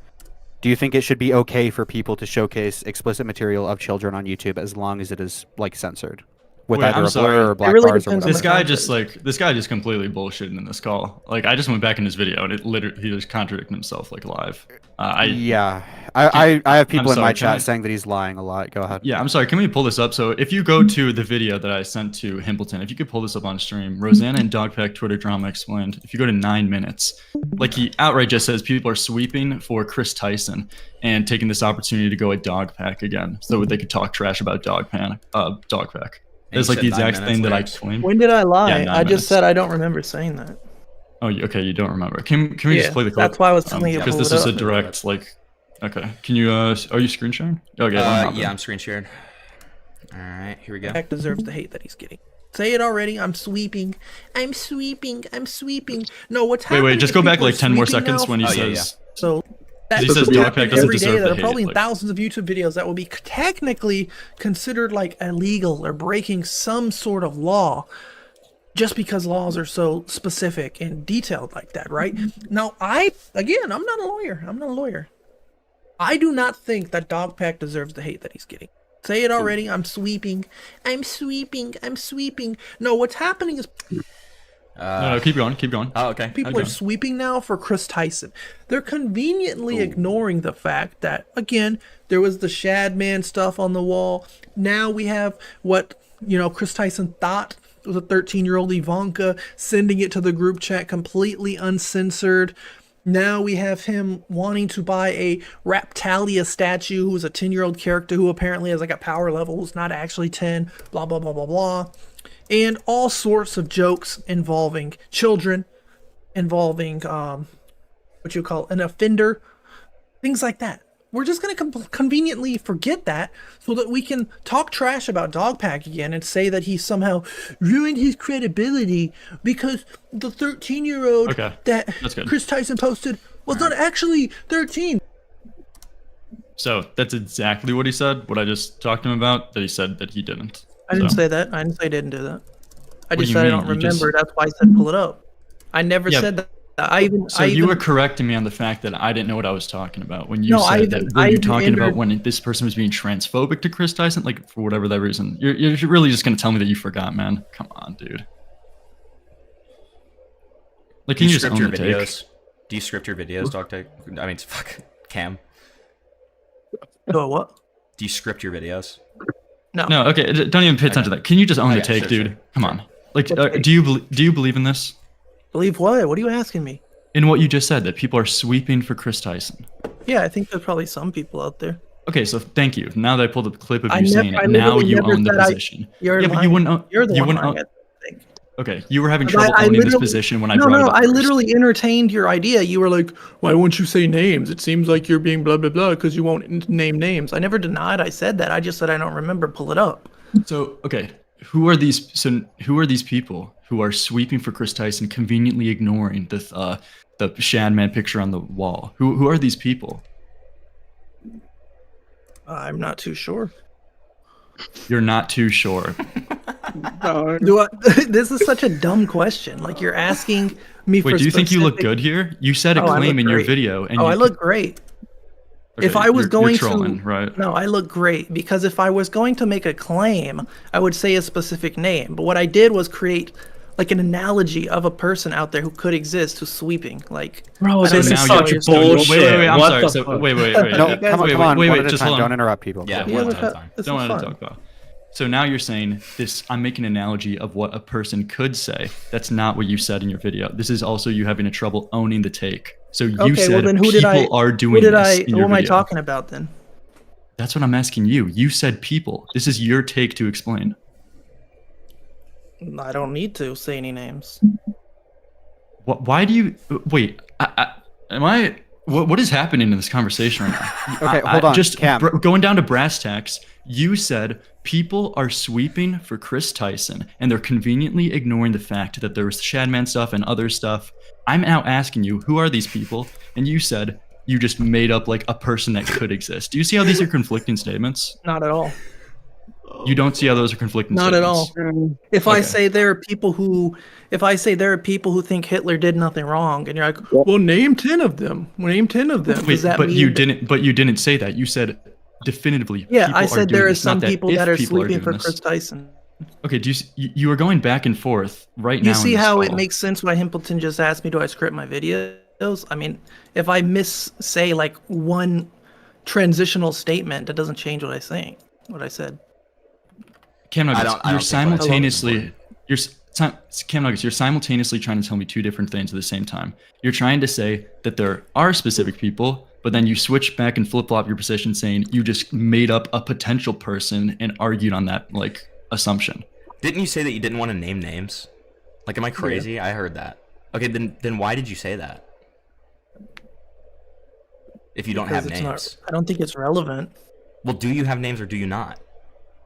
Do you think it should be okay for people to showcase explicit material of children on YouTube as long as it is like censored? with Wait, either I'm a sorry. blur or black really bars or depends on whatever. This guy just completely bullshitted in this call. Like I just went back in his video and it literally he just contradicted himself like live. Yeah, I have people in sorry, my can I- chat saying that he's lying a lot. Go ahead. Yeah, I'm sorry. Can we pull this up? So if you go to the video that I sent to Himpleton, if you could pull this up on stream, Rosanna and Dogpack Twitter drama explained. If you go to 9 minutes, like he outright just says people are sweeping for Chris Tyson and taking this opportunity to go at Dogpack again, so they could talk trash about Dogpack. And It's you like said the 9 exact minutes, thing that I Lerix. claimed. When did I lie? Yeah, 9 I just minutes. said I don't remember saying that. Oh, okay. You don't remember. Can we Yeah, just play the clip? that's why I was telling you to because pull this it is a up. direct like. Okay. Can you? Are you screen sharing? Okay. Yeah, I'm screen shared. All right, here we go. Dogpack deserves the hate that he's getting. Say it already. I'm sweeping. I'm sweeping. I'm sweeping. No, what's happening? Wait. Just is go back people are like 10 more sweeping seconds now. when he Oh, yeah, says. So He that's says what's Dogpack happening doesn't every day. deserve There the are hate, probably like- thousands of YouTube videos that will be technically considered like illegal or breaking some sort of law, just because laws are so specific and detailed like that, right? Now, I'm not a lawyer. I'm not a lawyer. I do not think that Dogpack deserves the hate that he's getting. Say it already. I'm sweeping. I'm sweeping. I'm sweeping. No, what's happening is No, keep going. Keep going. Oh, okay. people are sweeping now for Chris Tyson. They're conveniently ignoring the fact that, again, there was the Shadman stuff on the wall. Now we have what, Chris Tyson thought was a 13-year-old Ivanka, sending it to the group chat completely uncensored. Now we have him wanting to buy a Raptalia statue, who's a 10-year-old character who apparently has like a power level who's not actually 10, blah, blah, blah, blah, blah. And all sorts of jokes involving children, involving an offender, things like that. We're just going to conveniently forget that so that we can talk trash about Dogpack again and say that he somehow ruined his credibility because the 13-year-old Okay, that that's good. Chris Tyson posted was not actually 13. So that's exactly what he said. What I just talked to him about. That he said that he didn't. I didn't So- say that. I didn't say I didn't do that. I What do just you said I mean? don't You just- remember. That's why I said pull it up. I never Yeah, said that. So you were correcting me on the fact that I didn't know what I was talking about when you No, said that. Were I you even talking about entered- when this person was being transphobic to Chris Tyson, like for whatever that reason? You're really just gonna tell me that you forgot, man? Come on, dude. Like, Do can you you just script own your the take? videos? Do you script your videos, Dogpack? I mean, fuck, Cam. Do what? Do you script your videos? No. No, okay. Don't even pay attention to that. Can you just own the Okay, take, sure, dude? sure. Come on. Like, What take? do you believe in this? Believe what? What are you asking me? In what you just said, that people are sweeping for Chris Tyson. Yeah, I think there's probably some people out there. Okay, so thank you. Now that I pulled up the clip of I you never- saying I it, now literally you never own the said I- position. You're Yeah, but you lying. wouldn't own. You're the you one wouldn't lying, own. I think. Okay, you were having But trouble I owning this literally- position when I No, brought it no, up I first. literally entertained your idea. You were like, why won't you say names? It seems like you're being blah, blah, blah because you won't name names. I never denied I said that. I just said I don't remember. Pull it up. So okay, who are these? So who are these people who are sweeping for Chris Tyson, conveniently ignoring the Shadman picture on the wall? Who are these people? I'm not too sure. You're not too sure. Do I, this is such a dumb question. Like you're asking me for Wait, do you think you look specific- good here? You said a Oh, I claim look in your great. video, and Oh, you, I look great. okay, If I was you're going trolling, to, right? no, I look great because if I was going to make a claim, I would say a specific name. But what I did was create like an analogy of a person out there who could exist who's sweeping. Like, Bro, I don't this know is how such you're- bullshit. Wait, I'm What sorry. the So, fuck? wait. No, guys- come on, wait, one at a just time. hold on. Don't interrupt people. Yeah, Yeah, one but at a that- time. this Don't is want to fun. talk about. So now you're saying this. I'm making an analogy of what a person could say. That's not what you said in your video. This is also you having a trouble owning the take. So you Okay, said well then who people did I? are doing Who did this I? in Who your am I video. talking about then? That's what I'm asking you. You said people. This is your take to explain. I don't need to say any names. Why do you wait? What is happening in this conversation right now? Okay, hold on, Just Cam. Going down to brass tacks. You said people are sweeping for Chris Tyson, and they're conveniently ignoring the fact that there was Shadman stuff and other stuff. I'm now asking you, who are these people? And you said you just made up like a person that could exist. Do you see how these are conflicting statements? Not at all. You don't see how those are conflicting Not at statements? all. If I Okay. say there are people who think Hitler did nothing wrong, and you're like, well, name 10 of them. Name 10 of them. Wait, Does that but mean you that- didn't. But you didn't say that. You said definitively. Yeah, people I are said doing there are this, not some that people if that are people sleeping for doing this. Chris Tyson. Okay, you are going back and forth right now. You see in this how it call. makes sense why Himpleton just asked me, do I script my videos? I mean, if I say like one transitional statement, that doesn't change what I said. I Camnuggets, don't you're think simultaneously Camnuggets, you're simultaneously trying to tell me two different things at the same time. You're trying to say that there are specific people, but then you switch back and flip-flop your position saying you just made up a potential person and argued on that like assumption. Didn't you say that you didn't want to name names? Like, am I crazy? Yeah. I heard that. Okay, then why did you say that? If you don't have names. I don't think it's relevant. Well, do you have names or do you not?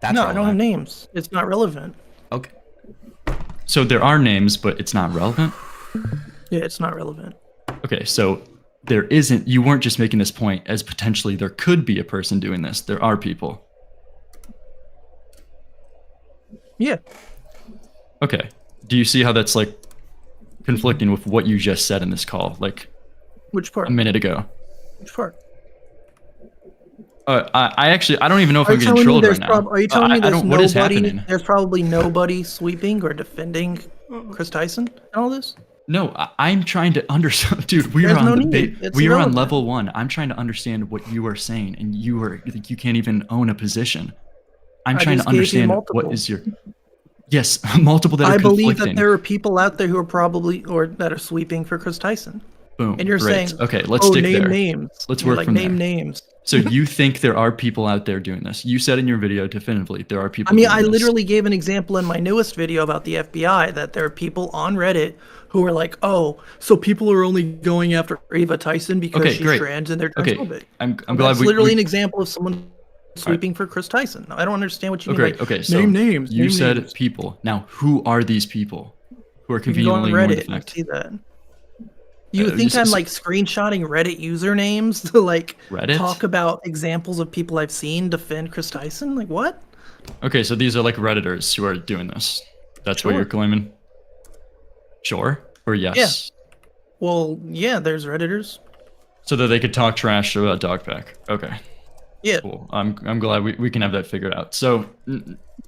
That's no, relevant. I don't have names. It's not relevant. Okay. So there are names, but it's not relevant? Yeah, it's not relevant. Okay, so there isn't, you weren't just making this point as potentially there could be a person doing this. There are people. Yeah. Okay. Do you see how that's like conflicting with what you just said in this call, like Which part? a minute ago? Which part? I don't even know if Are I'm you getting telling me trolled there's right now. are you telling me there's what is nobody? happening? There's probably nobody sweeping or defending Chris Tyson and all this. No, I'm trying to understand, dude. We There's are on no the need. It's we are on irrelevant. level 1. I'm trying to understand what you are saying, and you can't even own a position. I'm I trying to just gave you understand multiple. what is your yes multiple that are I believe conflicting. that there are people out there who are probably or that are sweeping for Chris Tyson. Boom. And you're Great. saying, okay, let's oh, stick name there. names. Let's And you're work like, from name there. names. So you think there are people out there doing this? You said in your video definitively there are people. I mean, doing I this. literally gave an example in my newest video about the FBI that there are people on Reddit who are like, oh, so people are only going after Eva Tyson because Okay, she's great. trans and they're Okay, transphobic. I'm glad That's we literally we- an example of someone sweeping for Chris Tyson. I don't understand what you mean. Okay, Like, okay. So name names. you name said names. people. Now, who are these people who are You can go on conveniently ignoring the Reddit and fact? see that. You would think just- I'm like screenshotting Reddit usernames to like Reddit? talk about examples of people I've seen defend Chris Tyson? Like what? Okay, so these are like Redditors who are doing this. That's what Sure. you're claiming? Sure? Or yes? Yeah. Well, yeah, there's Redditors. So that they could talk trash about dogpack. Okay. Yeah. Cool. I'm glad we can have that figured out. So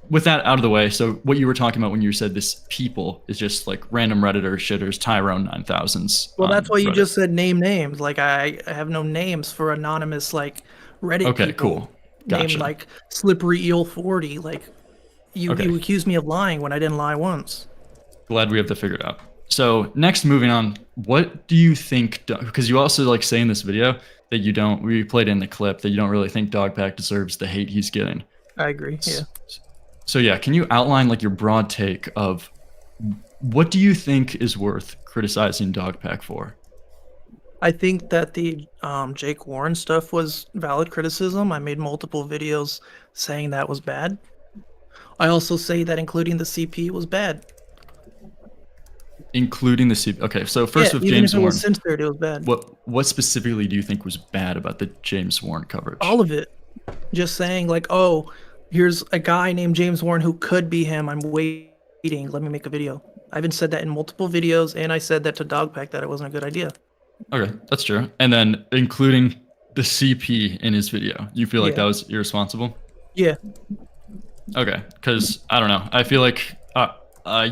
with that out of the way, so what you were talking about when you said this people is just like random Redditor shitters, Tyrone 9000s. Well, on that's why you Reddit. just said name names. Like I have no names for anonymous like Reddit Okay, people. cool. Gotcha. Named like Slippery Eel 40. Like you Okay. accused me of lying when I didn't lie once. Glad we have that figured out. So next, moving on, what do you think, because you also like say in this video that you don't, we played in the clip that you don't really think Dogpack deserves the hate he's getting. I agree. Yeah. So yeah, can you outline like your broad take of what do you think is worth criticizing Dogpack for? I think that the Jake Warren stuff was valid criticism. I made multiple videos saying that was bad. I also say that including the CP was bad. Including the CP. Okay, so first Yeah, with even James if it Warren, was censored, it was bad. what specifically do you think was bad about the James Warren coverage? All of it. Just saying like, oh, here's a guy named James Warren who could be him. I'm waiting. Let me make a video. I even said that in multiple videos, and I said that to Dogpack that it wasn't a good idea. Okay, that's true. And then including the CP in his video, you feel like Yeah. that was irresponsible? Yeah. Okay, because I don't know. I feel like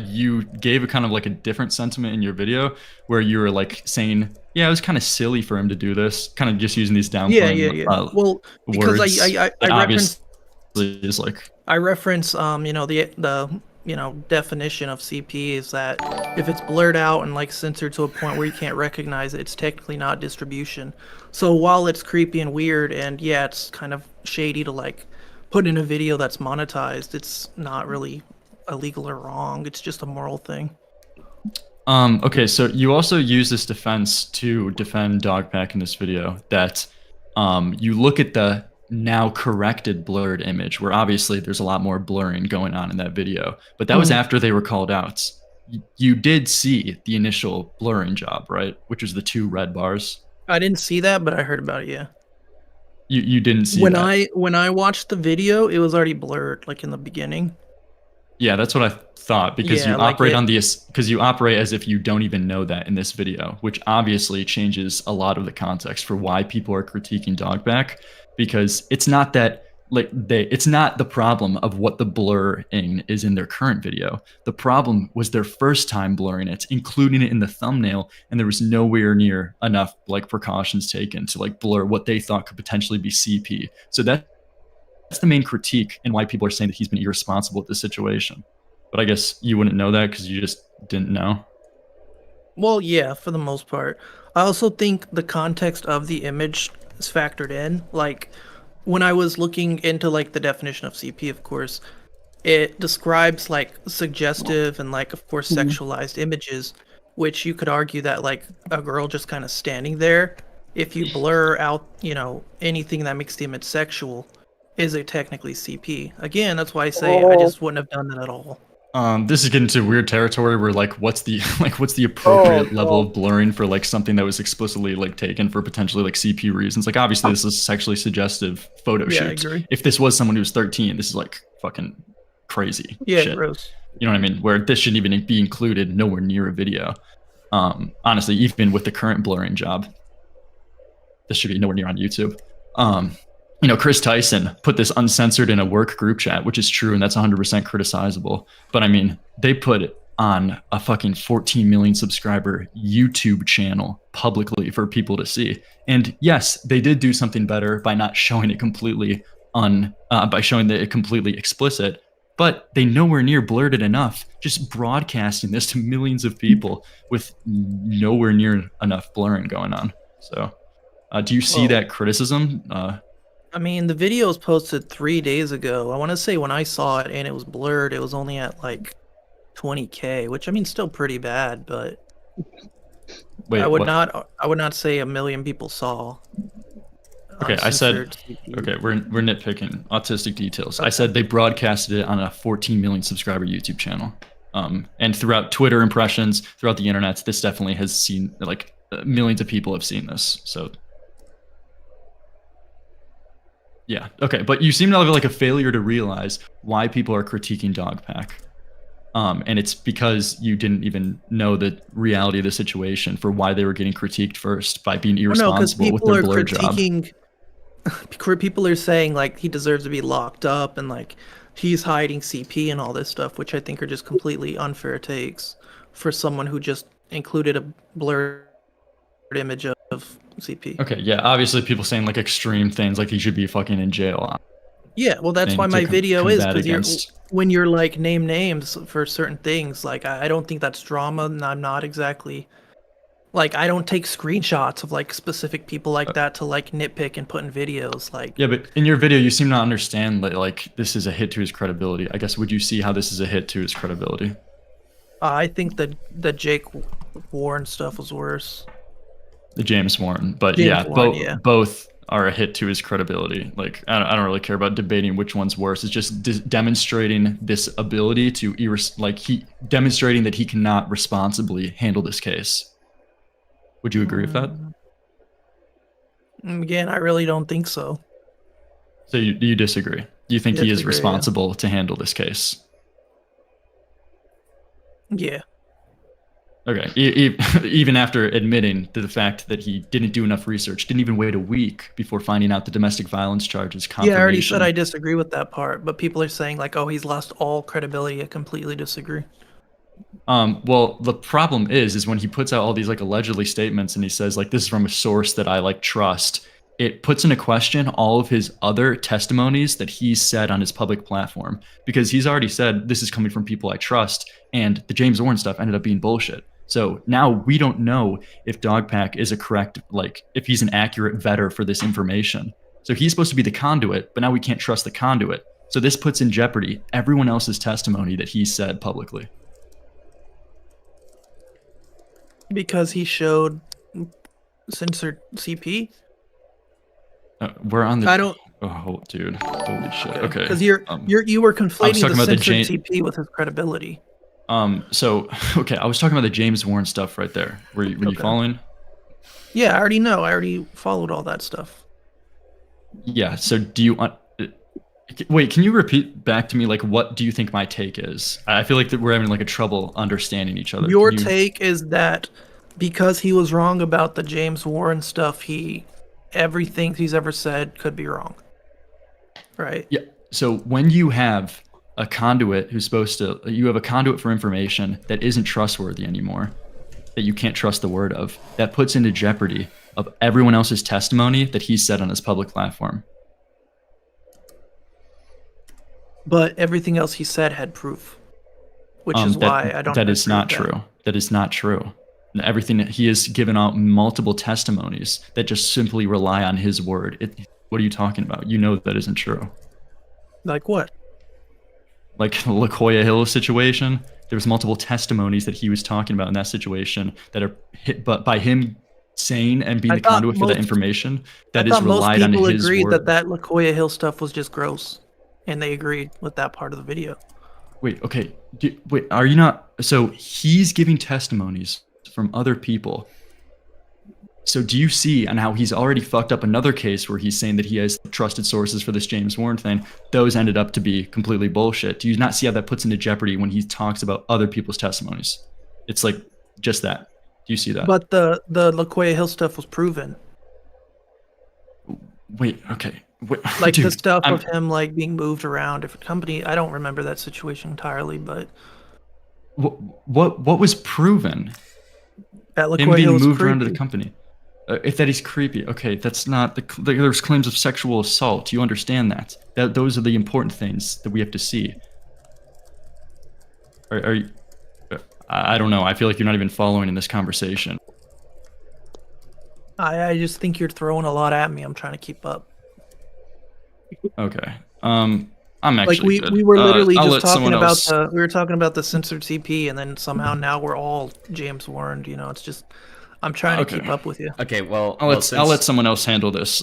you gave a kind of like a different sentiment in your video where you were like saying, yeah, it was kind of silly for him to do this, kind of just using these downplaying Yeah. Well, because words. I that referenced obviously is like, I reference the definition of CP is that if it's blurred out and like censored to a point where you can't recognize it, it's technically not distribution. So while it's creepy and weird and yeah, it's kind of shady to like put in a video that's monetized, it's not really illegal or wrong. It's just a moral thing. okay, so you also use this defense to defend Dogpack in this video that you look at the now corrected blurred image where obviously there's a lot more blurring going on in that video, but that was after they were called out. You did see the initial blurring job, right? Which was the 2 red bars. I didn't see that, but I heard about it. Yeah. You didn't see When that. when I watched the video, it was already blurred, like in the beginning. Yeah, that's what I thought because Yeah, you like operate it- on because you operate as if you don't even know that in this video, which obviously changes a lot of the context for why people are critiquing Dogback, because it's not that it's not the problem of what the blurring is in their current video. The problem was their first time blurring it, including it in the thumbnail, and there was nowhere near enough like precautions taken to like blur what they thought could potentially be CP. So that's the main critique and why people are saying that he's been irresponsible with the situation. But I guess you wouldn't know that because you just didn't know. Well, yeah, for the most part. I also think the context of the image is factored in. Like, when I was looking into like the definition of CP, of course, it describes like suggestive and like of course sexualized images, which you could argue that like a girl just kind of standing there, if you blur out, you know, anything that makes the image sexual, is it technically CP? Again, that's why I say I just wouldn't have done that at all. This is getting into weird territory where like what's the appropriate level of blurring for like something that was explicitly like taken for potentially like CP reasons. Like obviously this is sexually suggestive photo Yeah, I shoot. agree. If this was someone who was 13, this is like fucking crazy Yeah, shit. gross. You know what I mean? Where this shouldn't even be included nowhere near a video. Honestly, even with the current blurring job, this should be nowhere near on YouTube. You know, Chris Tyson put this uncensored in a work group chat, which is true, and that's 100% criticizable. But I mean, they put it on a fucking 14 million subscriber YouTube channel publicly for people to see. And yes, they did do something better by not showing it completely by showing that it completely explicit. But they nowhere near blurred it enough, just broadcasting this to millions of people with nowhere near enough blurring going on. So, do you see that criticism? I mean, the video was posted 3 days ago. I want to say when I saw it and it was blurred, it was only at like 20K, which I mean, still pretty bad, but Wait, I would what? not say a million people saw. Okay, I said, uncensored CP. okay, we're nitpicking autistic details. I said they broadcasted it on a 14 million subscriber YouTube channel. And throughout Twitter impressions, throughout the internet, this definitely has seen, like, millions of people have seen this. So, yeah, okay, but you seem to have like a failure to realize why people are critiquing dogpack. And it's because you didn't even know the reality of the situation for why they were getting critiqued first by being irresponsible with their blur job. People are saying like he deserves to be locked up and like he's hiding CP and all this stuff, which I think are just completely unfair takes for someone who just included a blurred image of CP. Okay, yeah, obviously people saying like extreme things like he should be fucking in jail. Yeah, well, that's And why to my video is combat because against- when you're like name names for certain things, like I don't think that's drama, and I'm not exactly like I don't take screenshots of like specific people like that to like nitpick and put in videos. Like Yeah, but in your video you seem to understand that like this is a hit to his credibility. I guess would you see how this is a hit to his credibility? I think that the Jake Warren stuff was worse. The James Warren, but James yeah, Warren, yeah. both are a hit to his credibility. Like I don't really care about debating which one's worse. It's just demonstrating this ability to demonstrating that he cannot responsibly handle this case. Would you agree with that? Again, I really don't think so. So you disagree? Do you think he is Disagree, yeah. responsible to handle this case? Yeah. Okay, even after admitting to the fact that he didn't do enough research, didn't even wait a week before finding out the domestic violence charges. Yeah, I already said I disagree with that part, but people are saying like, oh, he's lost all credibility. I completely disagree. Well, the problem is when he puts out all these like allegedly statements and he says like this is from a source that I like trust, it puts into question all of his other testimonies that he's said on his public platform, because he's already said this is coming from people I trust, and the James Warren stuff ended up being bullshit. So now we don't know if Dogpack is a correct, like if he's an accurate vetter for this information. So he's supposed to be the conduit, but now we can't trust the conduit. So this puts in jeopardy everyone else's testimony that he said publicly. Because he showed censored CP? We're on the. I don't. Oh, dude! Holy shit! Okay. Because you were conflating talking the about the censored CP with his credibility. So okay, I was talking about the James Warren stuff right there. Were you following? Yeah, I already know. I already followed all that stuff. Yeah. So do you wait? Can you repeat back to me like what do you think my take is? I feel like that we're having like a trouble understanding each other. Your take is that because he was wrong about the James Warren stuff, everything he's ever said could be wrong. right? Yeah. So when you have a conduit you have a conduit for information that isn't trustworthy anymore, that you can't trust the word of, that puts into jeopardy of everyone else's testimony that he said on his public platform. But everything else he said had proof, which is why I don't. That is not agree with true. That is not true. Everything that he has given out multiple testimonies that just simply rely on his word. What are you talking about? You know that isn't true. Like what? Like the LaCoya Hill situation. There was multiple testimonies that he was talking about in that situation that are hit, but by him saying and being the conduit for that information, that is relied on his word. Most people agreed that LaCoya Hill stuff was just gross, and they agreed with that part of the video. Wait, okay. Wait, are you not? So he's giving testimonies from other people. So do you see on how he's already fucked up another case where he's saying that he has trusted sources for this James Warren thing? Those ended up to be completely bullshit. Do you not see how that puts into jeopardy when he talks about other people's testimonies? It's like just that. Do you see that? But the LaCoya Hill stuff was proven. Wait, okay. Wait, like dude, the stuff of him like being moved around different company. I don't remember that situation entirely, but what was proven? At LaCoya him being Hill was moved creepy. around to the company. If that is creepy, okay, that's not there's claims of sexual assault. You understand that? Those are the important things that we have to see. Are you? I don't know. I feel like you're not even following in this conversation. I just think you're throwing a lot at me. I'm trying to keep up. Okay. I'm actually like we were literally I'll just let talking about else... we were talking about the censored CP, and then somehow now we're all James Warren. You know, it's just I'm trying to keep up with you. Okay, well, I'll let someone else handle this.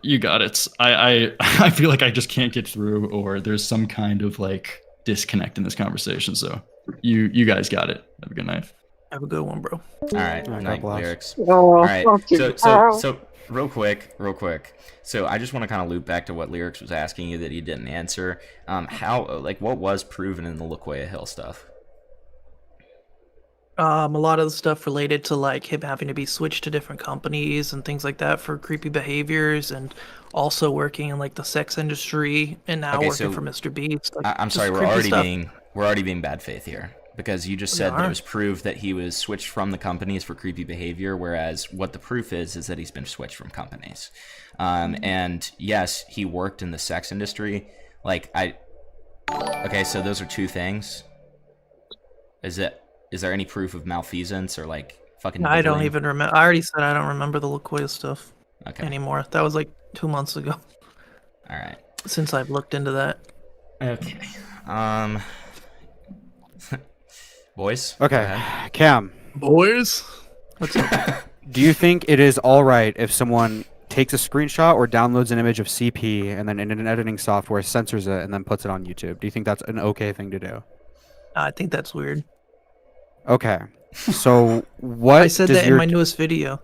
You got it. I feel like I just can't get through, or there's some kind of like disconnect in this conversation. So you guys got it. Have a good night. Have a good one, bro. All right, night, Lerix. Oh, all right, so real quick. So I just want to kind of loop back to what Lerix was asking you that he didn't answer. What was proven in the LaCoya Hill stuff? A lot of the stuff related to like him having to be switched to different companies and things like that for creepy behaviors, and also working in like the sex industry, and now working for Mr. Beast. Like, I'm sorry, we're already being bad faith here, because you just said that it was proved that he was switched from the companies for creepy behavior, whereas what the proof is that he's been switched from companies. And yes, he worked in the sex industry. Okay, so those are two things. Is there any proof of malfeasance or like fucking? I don't even remember. I already said I don't remember the LaCoya stuff anymore. That was like 2 months ago. All right. Since I've looked into that. Okay. Boys. Okay, Cam. Boys. What's up? Do you think it is all right if someone takes a screenshot or downloads an image of CP and then in an editing software censors it and then puts it on YouTube? Do you think that's an okay thing to do? I think that's weird. Okay, so what? I said that in my newest video.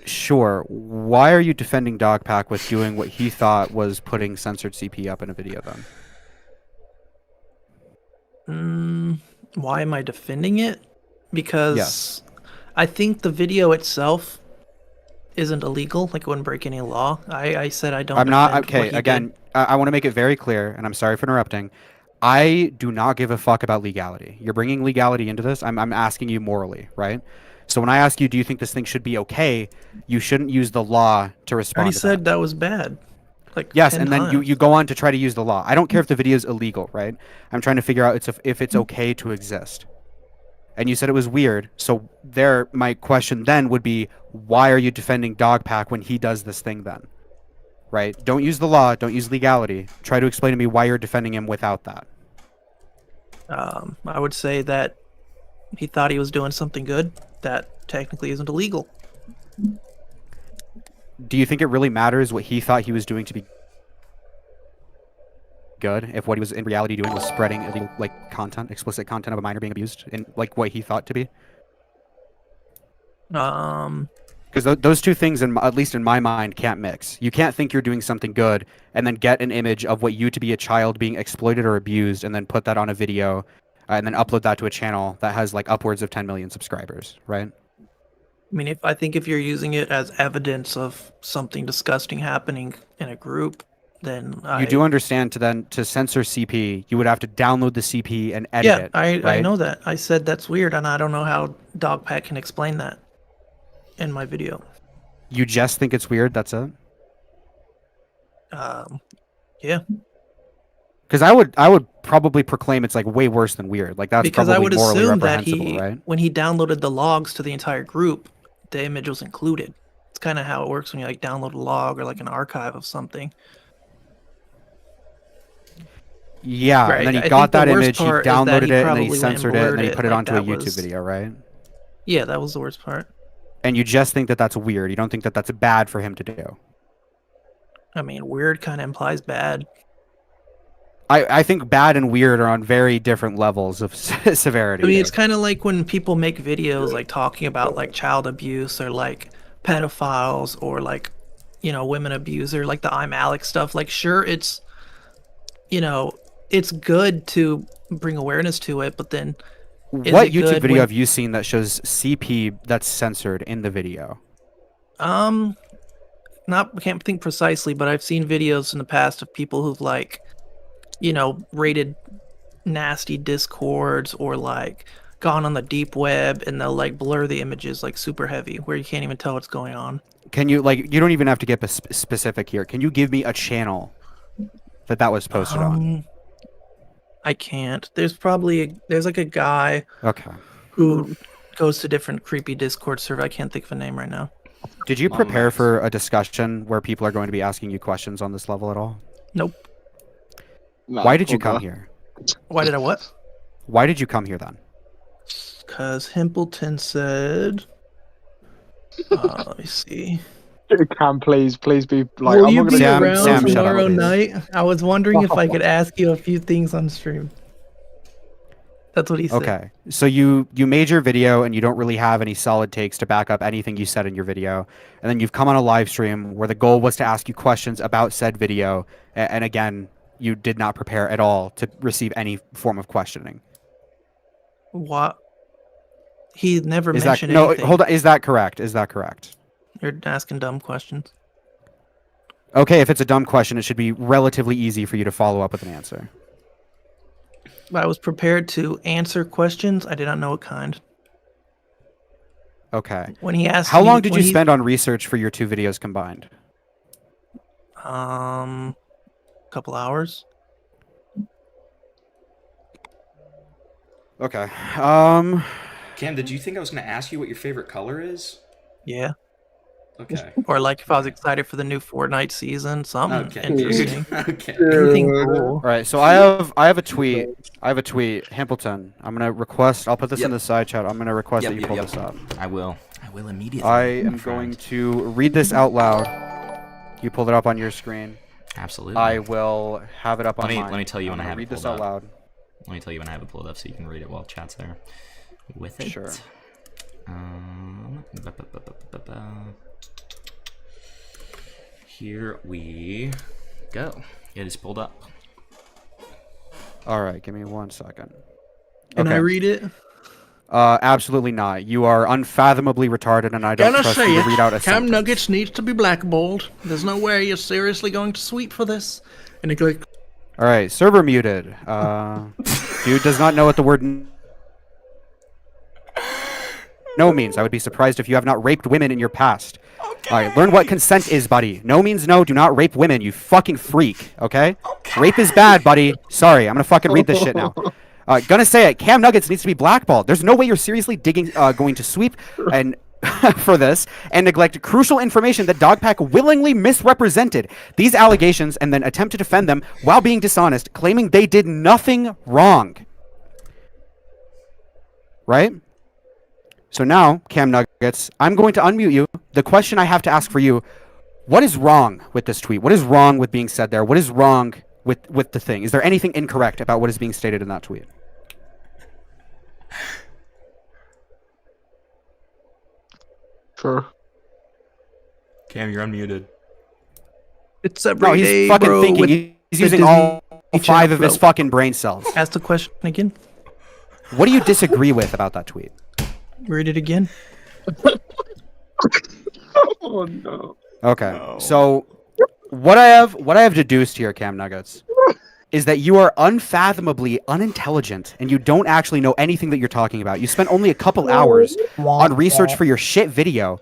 Sure. Why are you defending Dogpack with doing what he thought was putting censored CP up in a video then? Why am I defending it? Because I think the video itself isn't illegal. Like, it wouldn't break any law. I said I don't. I'm not. Okay, again, I want to make it very clear, and I'm sorry for interrupting. I do not give a fuck about legality. You're bringing legality into this. I'm asking you morally, right? So when I ask you, do you think this thing should be okay? You shouldn't use the law to respond. I already said that was bad. Like, yes, and then you go on to try to use the law. I don't care if the video is illegal, right? I'm trying to figure out if it's okay to exist. And you said it was weird. So my question then would be, why are you defending Dogpack when he does this thing then? Right? Don't use the law. Don't use legality. Try to explain to me why you're defending him without that. I would say that he thought he was doing something good that technically isn't illegal. Do you think it really matters what he thought he was doing to be good if what he was in reality doing was spreading illegal, like, content, explicit content of a minor being abused in like what he thought to be? Because those two things, at least in my mind, can't mix. You can't think you're doing something good and then get an image of what you to be a child being exploited or abused and then put that on a video and then upload that to a channel that has like upwards of 10 million subscribers, right? I mean, if you're using it as evidence of something disgusting happening in a group, then You do understand to censor CP, you would have to download the CP and edit Yeah, it. I right? know that. I said that's weird, and I don't know how Dogpack can explain that in my video. You just think it's weird. That's it. Yeah, Because I would probably proclaim it's like way worse than weird. Like that's because I probably would morally assume that reprehensible, right? when he downloaded the logs to the entire group, the image was included. It's kind of how it works when you like download a log or like an archive of something. Yeah, Right, and then he I got think the that worst image, he part is that downloaded he it, and then he probably went and censored it, and then he blurred put it it, like onto a that YouTube was- video, right? Yeah, that was the worst part. And you just think that that's weird. You don't think that that's bad for him to do. I mean, weird kind of implies bad. I think bad and weird are on very different levels of severity. I mean, it's kind of like when people make videos like talking about like child abuse or like pedophiles or like, you know, women abuser, like the I'm Alex stuff. Like, sure, it's, you know, it's good to bring awareness to it, but then is What it YouTube good video when- have you seen that shows CP that's censored in the video? Not I can't think precisely, but I've seen videos in the past of people who've like, you know, rated nasty discords or like gone on the deep web and they'll like blur the images like super heavy where you can't even tell what's going on. Can you like? You don't even have to get specific here. Can you give me a channel that was posted on? I can't. There's like a guy Okay. who goes to different creepy Discord server. I can't think of a name right now. Did you prepare for a discussion where people are going to be asking you questions on this level at all? Nope. Why did you come here? Why did I what? Why did you come here then? Because Himpleton said. Let me see. Cam, please be like. Will I'm you not be gonna Sam, around shut up, tomorrow please. night? I was wondering if I could ask you a few things on stream. That's what he said. Okay. So you made your video and you don't really have any solid takes to back up anything you said in your video. And then you've come on a live stream where the goal was to ask you questions about said video. And again, you did not prepare at all to receive any form of questioning. What? He never Is that mentioned no? anything. Hold on. Is that correct? Is that correct? You're asking dumb questions. Okay. If it's a dumb question, it should be relatively easy for you to follow up with an answer. I was prepared to answer questions. I did not know what kind. Okay. When he asked How me- long did when you he- spend on research for your two videos combined? Couple hours. Okay. Cam, did you think I was going to ask you what your favorite color is? Yeah. Okay. Or like if I was excited for the new Fortnite season, something Okay. interesting. Okay. Anything cool. All right, so I have a tweet. Himpleton. I'm gonna request. I'll put this in the side chat. I'm gonna request that you pull this up. I will immediately. I am going to read this out loud. You pulled it up on your screen. Absolutely. I will have it up on mine. Let me tell you when I have it read this pulled out up. loud. Let me tell you when I have it pulled up so you can read it while chat's there. With it. Sure. Here we go. It is pulled up. All right, give me 1 second. Can I read it? Absolutely not. You are unfathomably retarded, and I don't Gonna trust say you to it. read out a sentence. Camnuggets needs to be blackballed. There's no way you're seriously going to sweep for this. And he click. All right, server muted. Dude does not know what the word no means. I would be surprised if you have not raped women in your past. All right, learn what consent is, buddy. No means no. Do not rape women, you fucking freak. Okay? Rape is bad, buddy. Sorry, I'm gonna fucking read this shit now. Gonna say it. Camnuggets needs to be blackballed. There's no way you're seriously going to sweep and for this and neglect crucial information that Dogpack willingly misrepresented these allegations and then attempt to defend them while being dishonest, claiming they did nothing wrong. Right? So now, Camnuggets, I'm going to unmute you. The question I have to ask for you, what is wrong with this tweet? What is wrong with being said there? What is wrong with the thing? Is there anything incorrect about what is being stated in that tweet? Sure. Cam, you're unmuted. It's every No, he's day, fucking bro, thinking. with He's the using Disney all Channel, 5 of his bro. fucking brain cells. Ask the question again. What do you disagree with about that tweet? Read it again. Oh no. Okay, so what I have deduced here, Camnuggets, is that you are unfathomably unintelligent and you don't actually know anything that you're talking about. You spent only a couple hours on research for your shit video,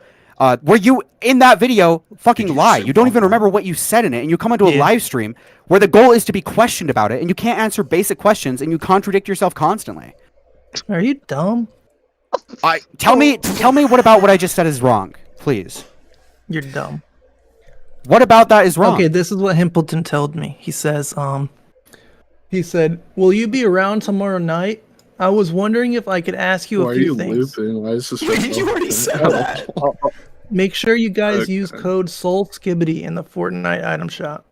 where you, in that video, fucking lie. You don't even remember what you said in it, and you come into a live stream where the goal is to be questioned about it, and you can't answer basic questions, and you contradict yourself constantly. Are you dumb? Tell me what about what I just said is wrong, please. You're dumb. What about that is wrong? Okay, this is what Himpleton told me. He says, he said, "Will you be around tomorrow night? I was wondering if I could ask you a few things." Why are you looping? Why is this? Wait, did you already say that? Make sure you guys use code SoulSkibbity in the Fortnite item shop.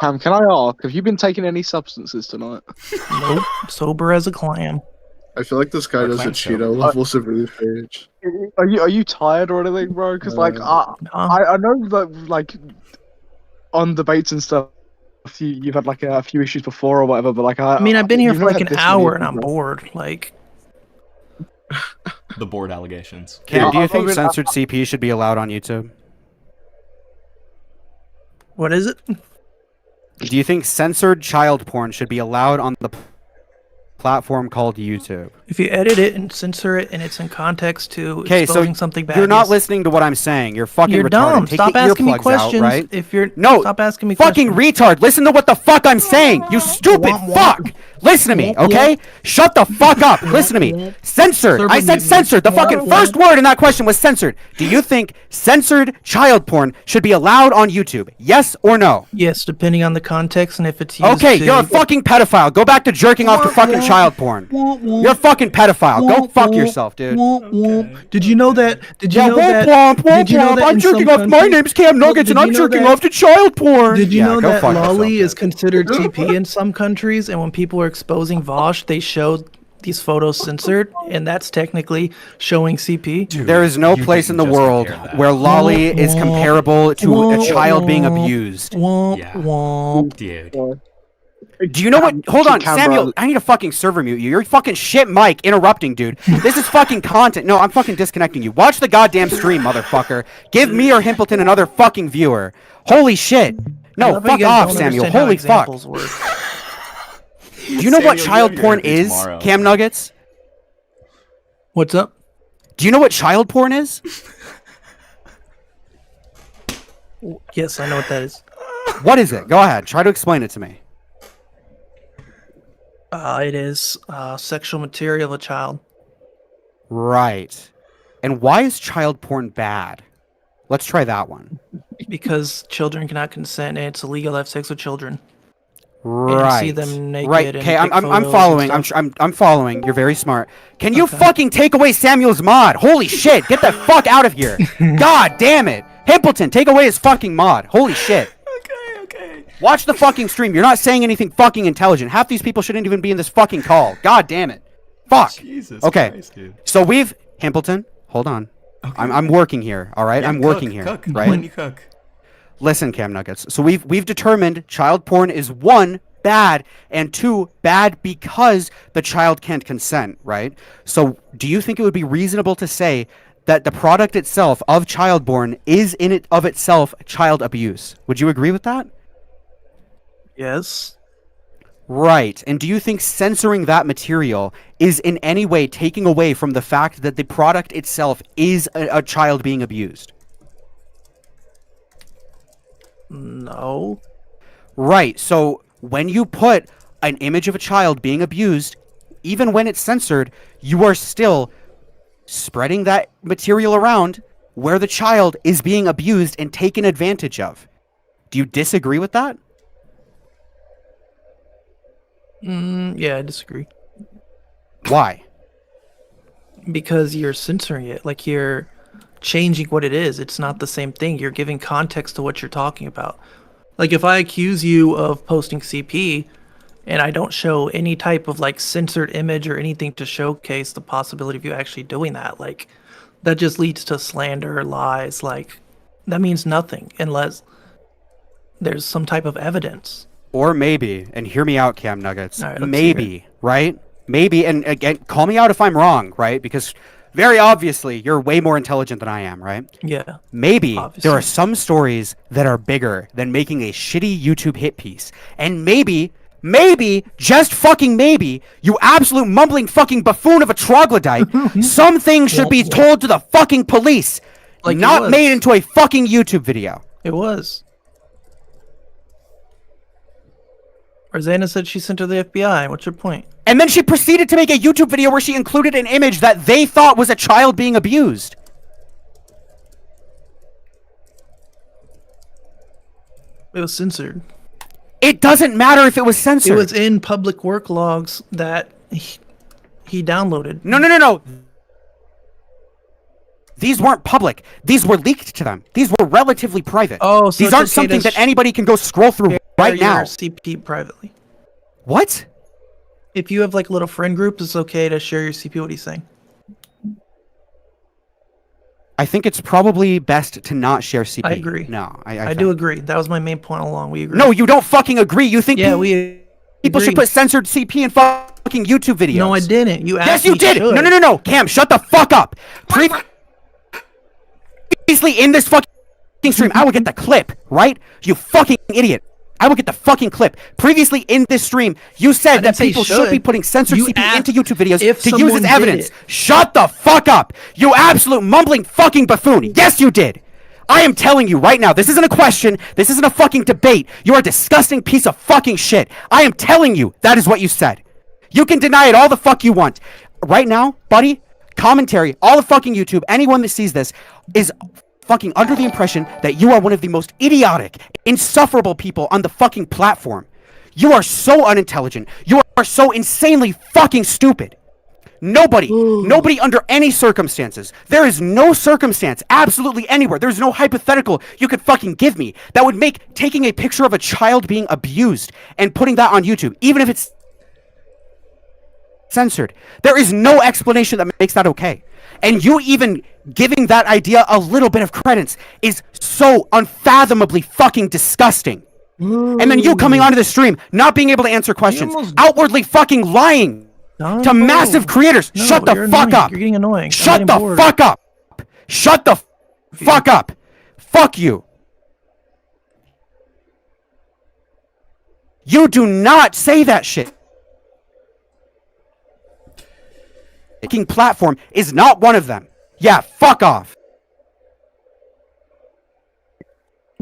Cam, can I ask, have you been taking any substances tonight? Nope, sober as a clam. I feel like this guy does a Cheeto level severely page. Are you tired or anything, bro? Because like I know that like on debates and stuff, you've had like a few issues before or whatever, but like I mean, I've been here you've for never like had an this hour many and I'm people. bored. Like, The board allegations. Cam, do you think I mean, censored CP should be allowed on YouTube? what is it? Do you think censored child porn should be allowed on the platform called YouTube? If you edit it and censor it and it's in context to Okay, so exposing something bad, you're not yes. listening to what I'm saying. You're fucking You're retarded. dumb. Take Stop the asking me earplugs questions. out, right? If you're No, stop asking me fucking questions. retard. Listen to what the fuck I'm saying. You stupid fuck. Listen to me, okay? Shut the fuck up. Listen to me. Censored. I said censored. The fucking first word in that question was censored. Do you think censored child porn should be allowed on YouTube? Yes or no? Yes, depending on the context and if it's used Okay, to... you're a fucking pedophile. Go back to jerking off to fucking child porn. You're a fucking pedophile. Go fuck yourself, dude. Did you know that? Did you Yeah, know womp that? womp, womp Did you know womp. that I'm in jerking some off. My countries- name's Camnuggets, and Did I'm you know jerking that- off to child porn. Did you Yeah, know go that fuck yourself, lolly is dude. considered TP in some countries, and when people are exposing Vosh, they show these photos censored, and that's technically showing CP? There is no place in the world where lolly is comparable to a child being abused. Dude. Do you know what? Hold on, Samuel. I need to fucking server mute you. You're fucking shit, Mike. Interrupting, dude. This is fucking content. No, I'm fucking disconnecting you. Watch the goddamn stream, motherfucker. Give me or Himpleton another fucking viewer. Holy shit. No, fuck off, Samuel. Holy fuck. Do you know what child porn is, Camnuggets? What's up? Do you know what child porn is? Yes, I know what that is. What is it? Go ahead. Try to explain it to me. It is sexual material of a child. Right. And why is child porn bad? Let's try that one. Because children cannot consent, and it's illegal to have sex with children. Right. And see them naked. Right. and Okay. take I'm photos following. and I'm following. You're very smart. Can you Okay. fucking take away Samuel's mod? Holy shit! Get the fuck out of here! God damn it! Himpleton, take away his fucking mod. Holy shit! Okay. Watch the fucking stream. You're not saying anything fucking intelligent. Half these people shouldn't even be in this fucking call. God damn it! Fuck. Jesus Okay. Christ, dude. So we've Himpleton. Hold on. I'm working here. All right. Yeah, I'm working here. Cook. Right. When you cook. Listen, Camnuggets. So we've determined child porn is 1, bad, and 2, bad because the child can't consent, right? So do you think it would be reasonable to say that the product itself of child porn is in it of itself child abuse? Would you agree with that? Yes. Right. And do you think censoring that material is in any way taking away from the fact that the product itself is a child being abused? No. Right. So when you put an image of a child being abused, even when it's censored, you are still spreading that material around where the child is being abused and taken advantage of. Do you disagree with that? Yeah, I disagree. Why? Because you're censoring it. Like, you're changing what it is. It's not the same thing. You're giving context to what you're talking about. Like, if I accuse you of posting CP and I don't show any type of like censored image or anything to showcase the possibility of you actually doing that, like, that just leads to slander, lies. Like, that means nothing unless there's some type of evidence. Or maybe, and hear me out, Camnuggets. All right, let's maybe, right? Maybe, and again, call me out if I'm wrong, right? Because very obviously, you're way more intelligent than I am, right? Yeah. Maybe Obviously. there are some stories that are bigger than making a shitty YouTube hit piece. And maybe, just fucking maybe, you absolute mumbling fucking buffoon of a troglodyte, some things should be told to the fucking police, Like it not was. made into a fucking YouTube video. It was. Rosanna said she sent to the FBI. What's your point? And then she proceeded to make a YouTube video where she included an image that they thought was a child being abused. It was censored. It doesn't matter if it was censored. It was in public work logs that he downloaded. No. These weren't public. These were leaked to them. These were relatively private. Oh, so these it's aren't okay something to that anybody can go scroll through right Share now. your CP privately. What? If you have like little friend groups, it's okay to share your CP. What he's saying. I think it's probably best to not share CP. I agree. No, I do agree. That was my main point all along. We agree. No, you don't fucking agree. You think we people should agree. put censored CP in fucking YouTube videos. No, I didn't. You asked Yes, you me did. should. No. Cam, shut the fuck up. Previously in this fucking stream, I will get the clip, right? You fucking idiot. I will get the fucking clip. Previously in this stream, you said that say people should be should. putting censored You CP asked into YouTube videos if to use someone as did evidence. it. Shut the fuck up. You absolute mumbling fucking buffoon. Yes, you did. I am telling you right now, this isn't a question. This isn't a fucking debate. You're a disgusting piece of fucking shit. I am telling you that is what you said. You can deny it all the fuck you want. Right now, buddy, commentary, all of fucking YouTube, anyone that sees this is fucking under the impression that you are one of the most idiotic, insufferable people on the fucking platform. You are so unintelligent. You are so insanely fucking stupid. Nobody under any circumstances, there is no circumstance, absolutely anywhere, there's no hypothetical you could fucking give me that would make taking a picture of a child being abused and putting that on YouTube, even if it's censored, there is no explanation that makes that okay. And you even giving that idea a little bit of credence is so unfathomably fucking disgusting. And then you coming onto the stream, not being able to answer questions, outwardly fucking lying to massive creators. No, Shut the you're fuck annoying. up. You're getting annoying. I'm Shut getting the bored. fuck up. Shut the fuck up. Fuck you. You do not say that shit. Fucking platform is not one of them. Yeah, fuck off.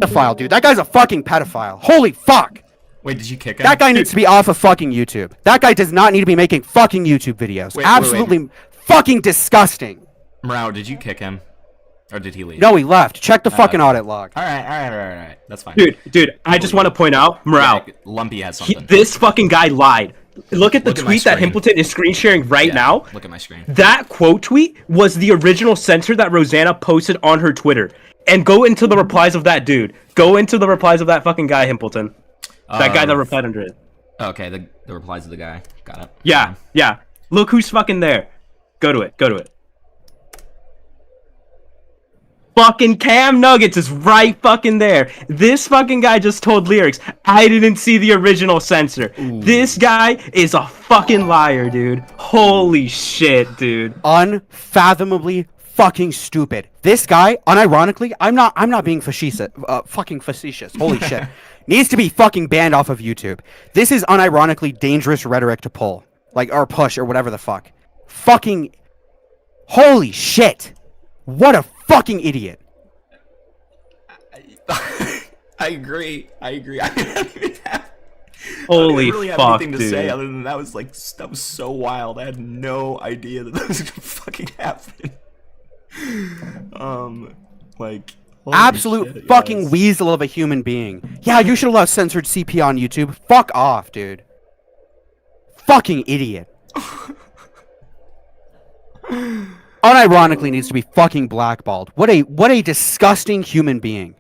Pedophile, dude. That guy's a fucking pedophile. Holy fuck. Wait, did you kick him? That guy needs to be off of fucking YouTube. That guy does not need to be making fucking YouTube videos. Wait. Absolutely fucking disgusting. Mrow, did you kick him? Or did he leave? No, he left. Check the fucking audit log. Alright. That's fine. Dude, I just want to point out, Mrow, Yeah, Lumpy has something. this fucking guy lied. Look at the Look at my tweet that screen. Himpleton is screen sharing right Yeah, now. Look at my screen. That quote tweet was the original censor that Rosanna posted on her Twitter. And go into the replies of that dude. Go into the replies of that fucking guy, Himpleton. That guy that replied under it. Okay, the replies of the guy. Got it. Yeah. Look who's fucking there. Go to it. Fucking Camnuggets is right fucking there. This fucking guy just told Lerix, I didn't see the original censor. Ooh. This guy is a fucking liar, dude. Holy shit, dude. Unfathomably fucking stupid. This guy, unironically, I'm not being facetious. Fucking facetious. Holy shit. Needs to be fucking banned off of YouTube. This is unironically dangerous rhetoric to pull. Or push, or whatever the fuck. Fucking... Holy shit. What a fucking idiot. I agree. I don't even have, Holy I don't really have fuck, anything to dude. say other than that was so wild. I had no idea that was gonna fucking happen. Holy Absolute shit, fucking guys. weasel of a human being. Yeah, you should allow censored CP on YouTube. Fuck off, dude. Fucking idiot. Unironically needs to be fucking blackballed. What a disgusting human being.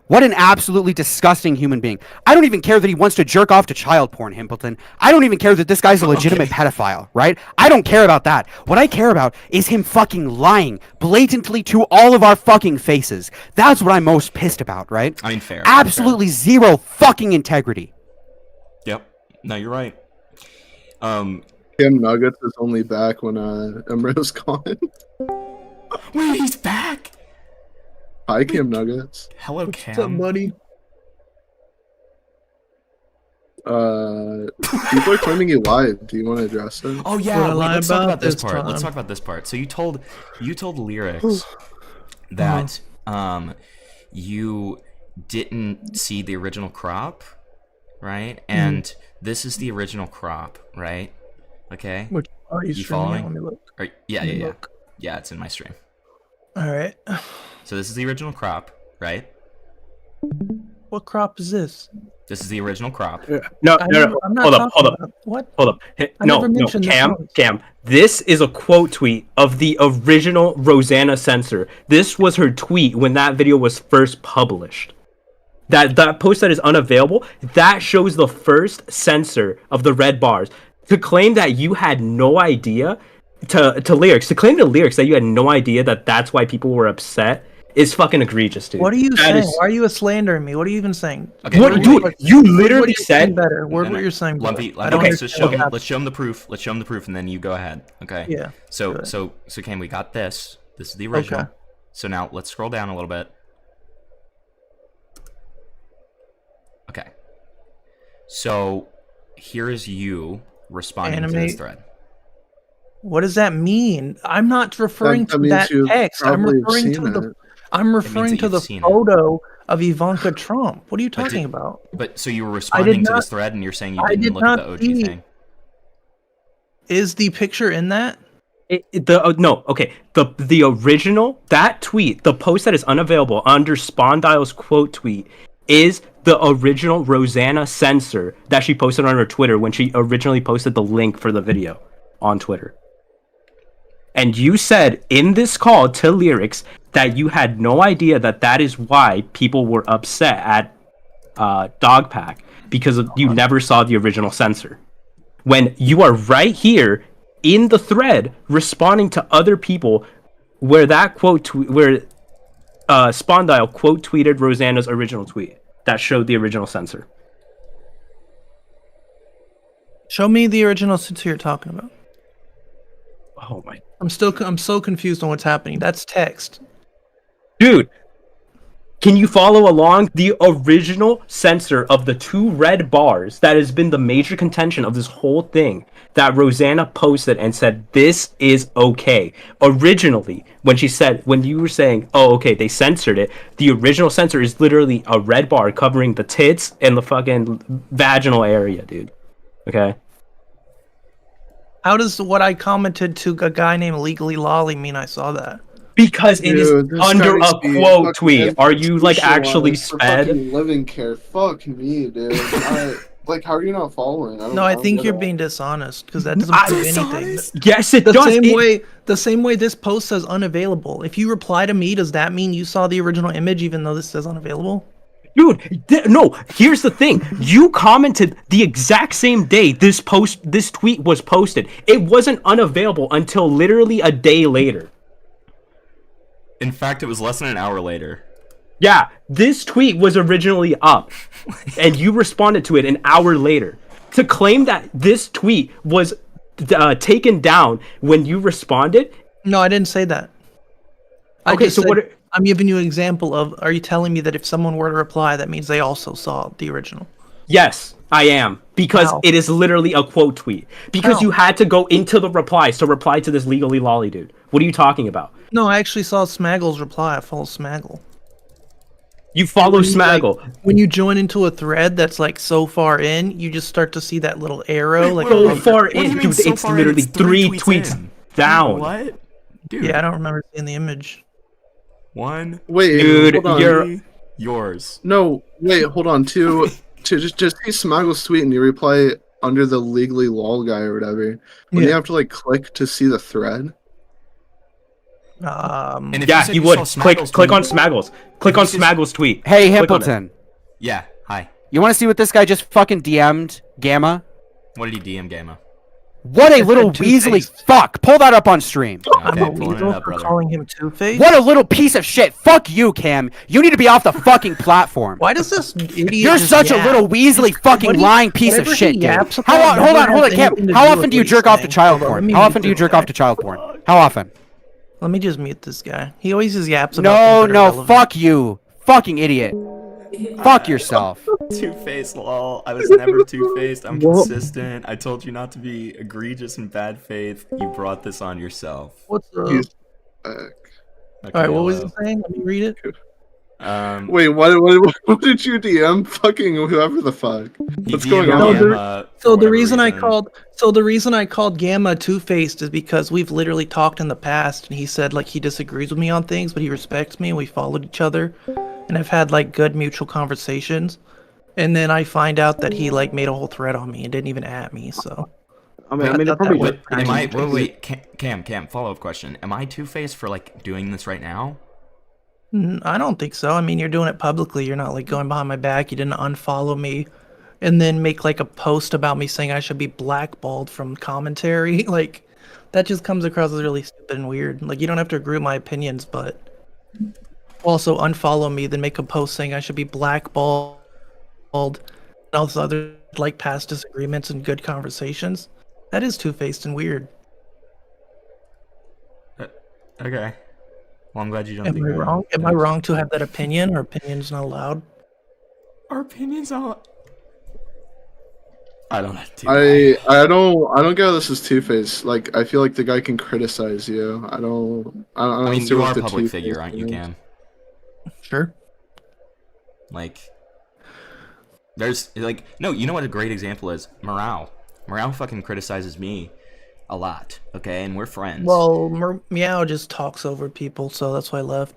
What an absolutely disgusting human being. I don't even care that he wants to jerk off to child porn, Himpleton. I don't even care that this guy's a legitimate pedophile, right? I don't care about that. What I care about is him fucking lying blatantly to all of our fucking faces. That's what I'm most pissed about, right? I mean, fair. Absolutely zero fucking integrity. Yep. No, you're right. Camnuggets is only back when Mrow's gone. Wait, he's back. Hi, Camnuggets. Hello, What's up, Cam. buddy? People are claiming you lied. Do you want to address it? Oh yeah, What I wait, lie let's talk about about this this part. Let's time? talk about this part. So you told Lerix that you didn't see the original crop, right? And this is the original crop, right? Okay. Which are you You streaming? following? Let me look. Yeah, Let me yeah, yeah. look. Yeah, it's in my stream. All right. So this is the original crop, right? What crop is this? This is the original crop. No, I'm no, no. not Hold up, talking hold up. about- What? Hold up. Hey, I no, never no, mentioned this Cam, once. Cam. This is a quote tweet of the original Rosanna censor. This was her tweet when that video was first published. That post that is unavailable, that shows the first censor of the red bars. To claim that you had no idea, to Lerix, to claim to Lerix that you had no idea that that's why people were upset is fucking egregious, dude. What are you That saying? is- Why are you slandering me? What are you even saying? Okay, What, wait, dude? wait, You Word literally what you're saying said. better. Word No, what no. you're saying. Lumpy, better. I don't let's just show understand him. what Let's show him the proof. Let's show him the proof, and then you go ahead. Okay. Yeah. So go ahead. so Cam, we got this. This is the original. Okay. So now let's scroll down a little bit. Okay. So here is you responding to this Animate. thread. What does that mean? I'm not referring That to means that you've text. I'm probably referring seen to the. it. I'm referring that to you've the seen it. photo of Ivanka Trump. What are you But talking did- about? But so you were responding to not- this thread, and you're saying you I didn't did look at the not OG see- thing. Is the picture in that? No, okay. The original, that tweet, the post that is unavailable under Spondile's quote tweet is the original Rosanna censor that she posted on her Twitter when she originally posted the link for the video on Twitter. And you said in this call to Lerix that you had no idea that that is why people were upset at Dogpack because you never saw the original censor. When you are right here in the thread responding to other people where that where Spondile quote tweeted Rosanna's original tweet that showed the original censor. Show me the original censor you're talking about. Oh my I'm so confused on what's happening. That's text. dude, can you follow along? The original censor of the two red bars that has been the major contention of this whole thing that Rosanna posted and said this is okay. Originally, when you were saying, oh okay, they censored it, the original censor is literally a red bar covering the tits and the fucking vaginal area, dude. Okay. How does what I commented to a guy named Legally Lolly mean I saw that? Because it is Dude, this under guy a needs to be quote fucking tweet. Are you like actually institutionalized for sped? fucking living care. Fuck me, dude. Like, how are you not following? No, I don't think get you're it. being dishonest because that doesn't I- prove anything. Dishonest? Yes, it The does. same It- way this post says unavailable. If you reply to me, does that mean you saw the original image even though this says unavailable? Dude, no, here's the thing. You commented the exact same day this tweet was posted. It wasn't unavailable until literally a day later. In fact, it was less than an hour later. Yeah, this tweet was originally up, and you responded to it an hour later. To claim that this tweet was taken down when you responded. No, I didn't say that. Okay, so what? I'm giving you an example of. Are you telling me that if someone were to reply, that means they also saw the original? Yes, I am. Because How? it is literally a quote tweet. Because How? you had to go into the replies to reply to this legally lolly dude. What are you talking about? No, I actually saw Smaggle's reply. I follow Smaggle. You follow When you, like, Smaggle. when you join into a thread that's like so far in, you just start to see that little arrow. Like So Wait, far what do you in, mean dude, so it's far in? literally It's three three tweets in. down. What? Dude. yeah, I don't remember seeing the image. One. Wait, Dude, hold on. you're- Yours. No, wait, hold on. To just see Smuggle's tweet and you reply under the legally lol guy or whatever. When you Yeah. have to like click to see the thread. And if Yeah, said you would. saw Click Smaggle's on tweet- Smaggle's. Click on you said- Smaggle's tweet. Hey, Click on it. Himpleton. Yeah. Hi. You want to see what this guy just fucking DM'd Gama? What did he DM Gama? What a I little said Weasley Two-Faced. fuck! Pull that up on stream. I'm Okay, a pulling it weasel up, for brother. calling him Two-Faced? What a little piece of shit! Fuck you, Cam. You need to be off the fucking platform. Why does this idiot You're just such a yap? little Weasley fucking What do you- lying piece of whatever he shit, dude. yaps How about hold never on, has Cam. anything to How do often with do you what jerk he's off to saying. child Hold on, porn? let me How mute often do you this jerk guy. off to child porn? How often? Let me just mute this guy. He always just yaps about No, things that are no, relevant. fuck you. Fucking idiot. Fuck yourself. Two-faced, lol. I was never two-faced. I'm What? consistent. I told you not to be egregious in bad faith. You brought this on yourself. What's up? He's back. Okay, Alright, what was hello. he saying? Let me read it. Wait, what did you DM? Fucking whoever the fuck. He What's going DM'd on? Gamma for So the whatever reason I called Gamma Two-Faced is because we've literally talked in the past, and he said like he disagrees with me on things, but he respects me, and we followed each other, and I've had like good mutual conversations. And then I find out that he like made a whole thread on me and didn't even at me. So I mean, I it thought probably that was just- Am I? pretty Wait, Cam. Follow-up question. Am I two-faced for like doing this right now? I don't think so. I mean, you're doing it publicly. You're not like going behind my back. You didn't unfollow me and then make like a post about me saying I should be blackballed from commentary. Like that just comes across as really stupid and weird. Like you don't have to agree with my opinions, but also unfollow me, then make a post saying I should be blackballed and all this other like past disagreements and good conversations. That is two-faced and weird. Okay. Well, I'm glad you don't Am think I wrong? Am I wrong to have that opinion, or opinion's not allowed? Our opinions on. I don't know. I don't get how this is Two-Face. Like, I feel like the guy can criticize you. I don't I mean, see you what are a the public Two-Face figure, aren't you, is. Cam? Sure. Like, there's like no. You know what a great example is? Mrow. Mrow fucking criticizes me a lot. Okay, and we're friends. Well, Meow just talks over people, so that's why I left.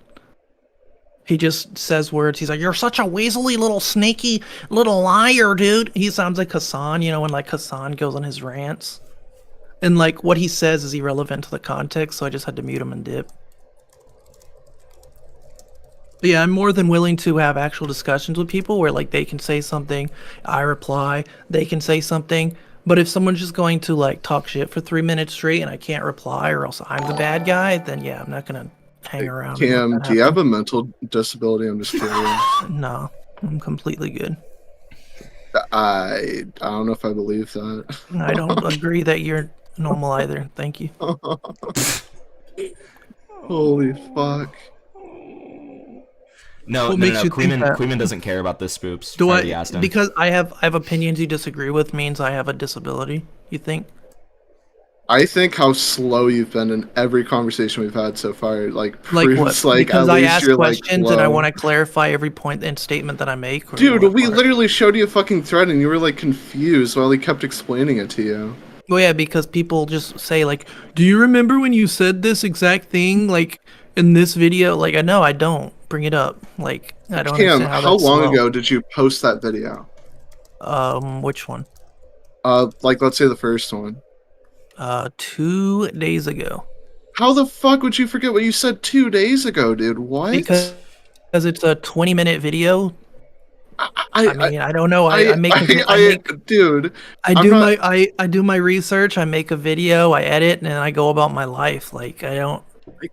He just says words. He's like, "You're such a weaselly little sneaky little liar, dude." He sounds like Hassan, you know, when like Hassan goes on his rants, and like what he says is irrelevant to the context. So I just had to mute him and dip. But yeah, I'm more than willing to have actual discussions with people where like they can say something, I reply, they can say something. But if someone's just going to like talk shit for 3 minutes straight and I can't reply, or else I'm the bad guy, then yeah, I'm not gonna hang around. and let Cam, that do you have happen. a mental disability? I'm just curious. No, I'm completely good. I don't know if I believe that. I don't agree that you're normal either. Thank you. Holy fuck. no, What no, makes no. you think that? Queeman doesn't care about this, Spoops. Do already I? asked him. Because I have opinions you disagree with means I have a disability. You think? I think how slow you've been in every conversation we've had so far, like Like proves, what? like Because at I least ask you're like questions and I low. want to clarify every point and statement that I make. Or Dude, what we part? literally showed you a fucking thread and you were like confused while he kept explaining it to you. Well, yeah, because people just say like, "Do you remember when you said this exact thing like in this video?" Like, I know I don't. Bring it up. Like, I don't Cam, understand how how that's long slow. ago did you post that video? Which one? Like let's say the first one. 2 days ago. How the fuck would you forget what you said 2 days ago, dude? What? Because it's a 20-minute video. I mean, I don't know. I make dude. I I'm do not- I do my research. I make a video. I edit, and then I go about my life. Like I don't.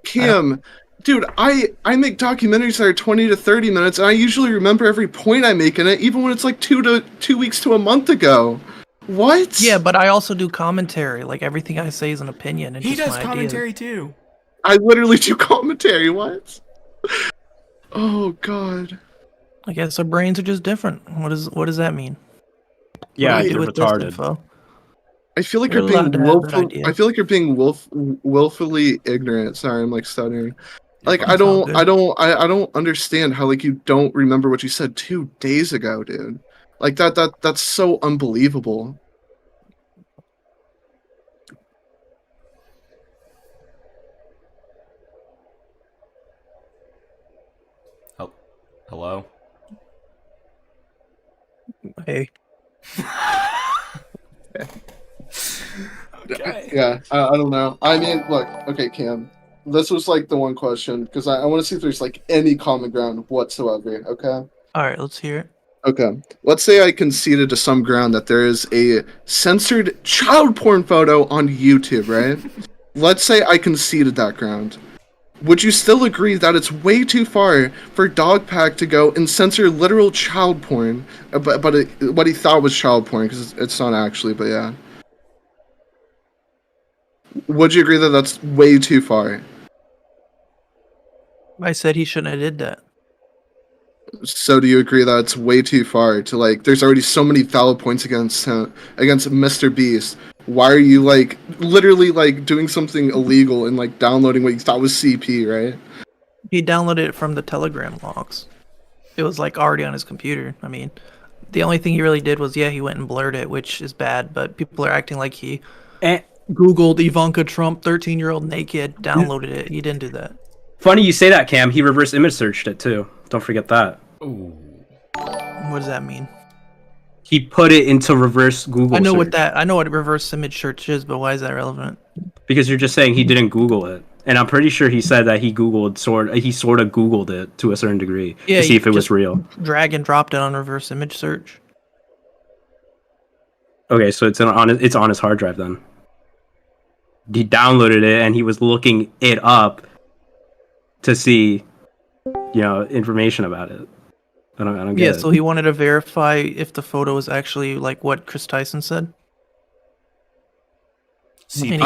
Cam, dude, I make documentaries that are 20 to 30 minutes, and I usually remember every point I make in it, even when it's like 2 weeks to a month ago. What? Yeah, but I also do commentary. Like everything I say is an opinion. And he just does my commentary ideas. too. I literally do commentary. What? Oh god. I guess our brains are just different. What does that mean? Yeah, What do I do you're with this retarded. info? I feel like You're you're being allowed to have that willful. idea. I feel like you're being willfully ignorant. Sorry, I'm like stuttering. Like It's all good. I don't understand how like you don't remember what you said 2 days ago, dude. Like that's so unbelievable. Hello. Hey. Okay. Yeah, I don't know. I mean, look, okay, Cam. This was like the one question because I want to see if there's like any common ground whatsoever. Okay. All right, let's hear it. Okay. Let's say I conceded to some ground that there is a censored child porn photo on YouTube, right? Let's say I conceded that ground. Would you still agree that it's way too far for Dogpack to go and censor literal child porn, but what he thought was child porn, because it's not actually, but yeah. Would you agree that that's way too far? I said he shouldn't have did that. So do you agree that it's way too far to, like, there's already so many valid points against Mr. Beast? Why are you, like, literally, like, doing something illegal and, like, downloading what you thought was CP, right? He downloaded it from the Telegram logs. It was, like, already on his computer. I mean, the only thing he really did was, yeah, he went and blurred it, which is bad, but people are acting like he Googled Ivanka Trump 13-year-old naked, downloaded it. He didn't do that. Funny you say that, Cam. He reverse image searched it, too. Don't forget that. Ooh. What does that mean? He put it into reverse Google I know search. I know what reverse image search is, but why is that relevant? Because you're just saying he didn't Google it. And I'm pretty sure he said that he sort of Googled it to a certain degree to see if it was real. Drag and dropped it on reverse image search. Okay, so it's on his hard drive then. He downloaded it and he was looking it up to see, information about it. I don't get it. Yeah, so he wanted to verify if the photo was actually like what Chris Tyson said. See, And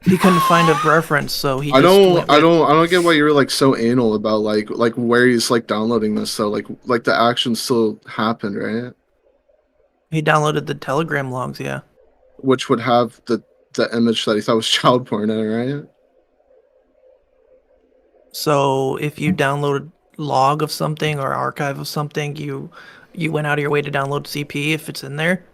he couldn't find a reference, so he. I don't get why you're like so anal about like where he's like downloading this. So like the action still happened, right? He downloaded the Telegram logs, yeah. Which would have the image that he thought was child porn in it, right? So if you download log of something or archive of something, you went out of your way to download CP if it's in there.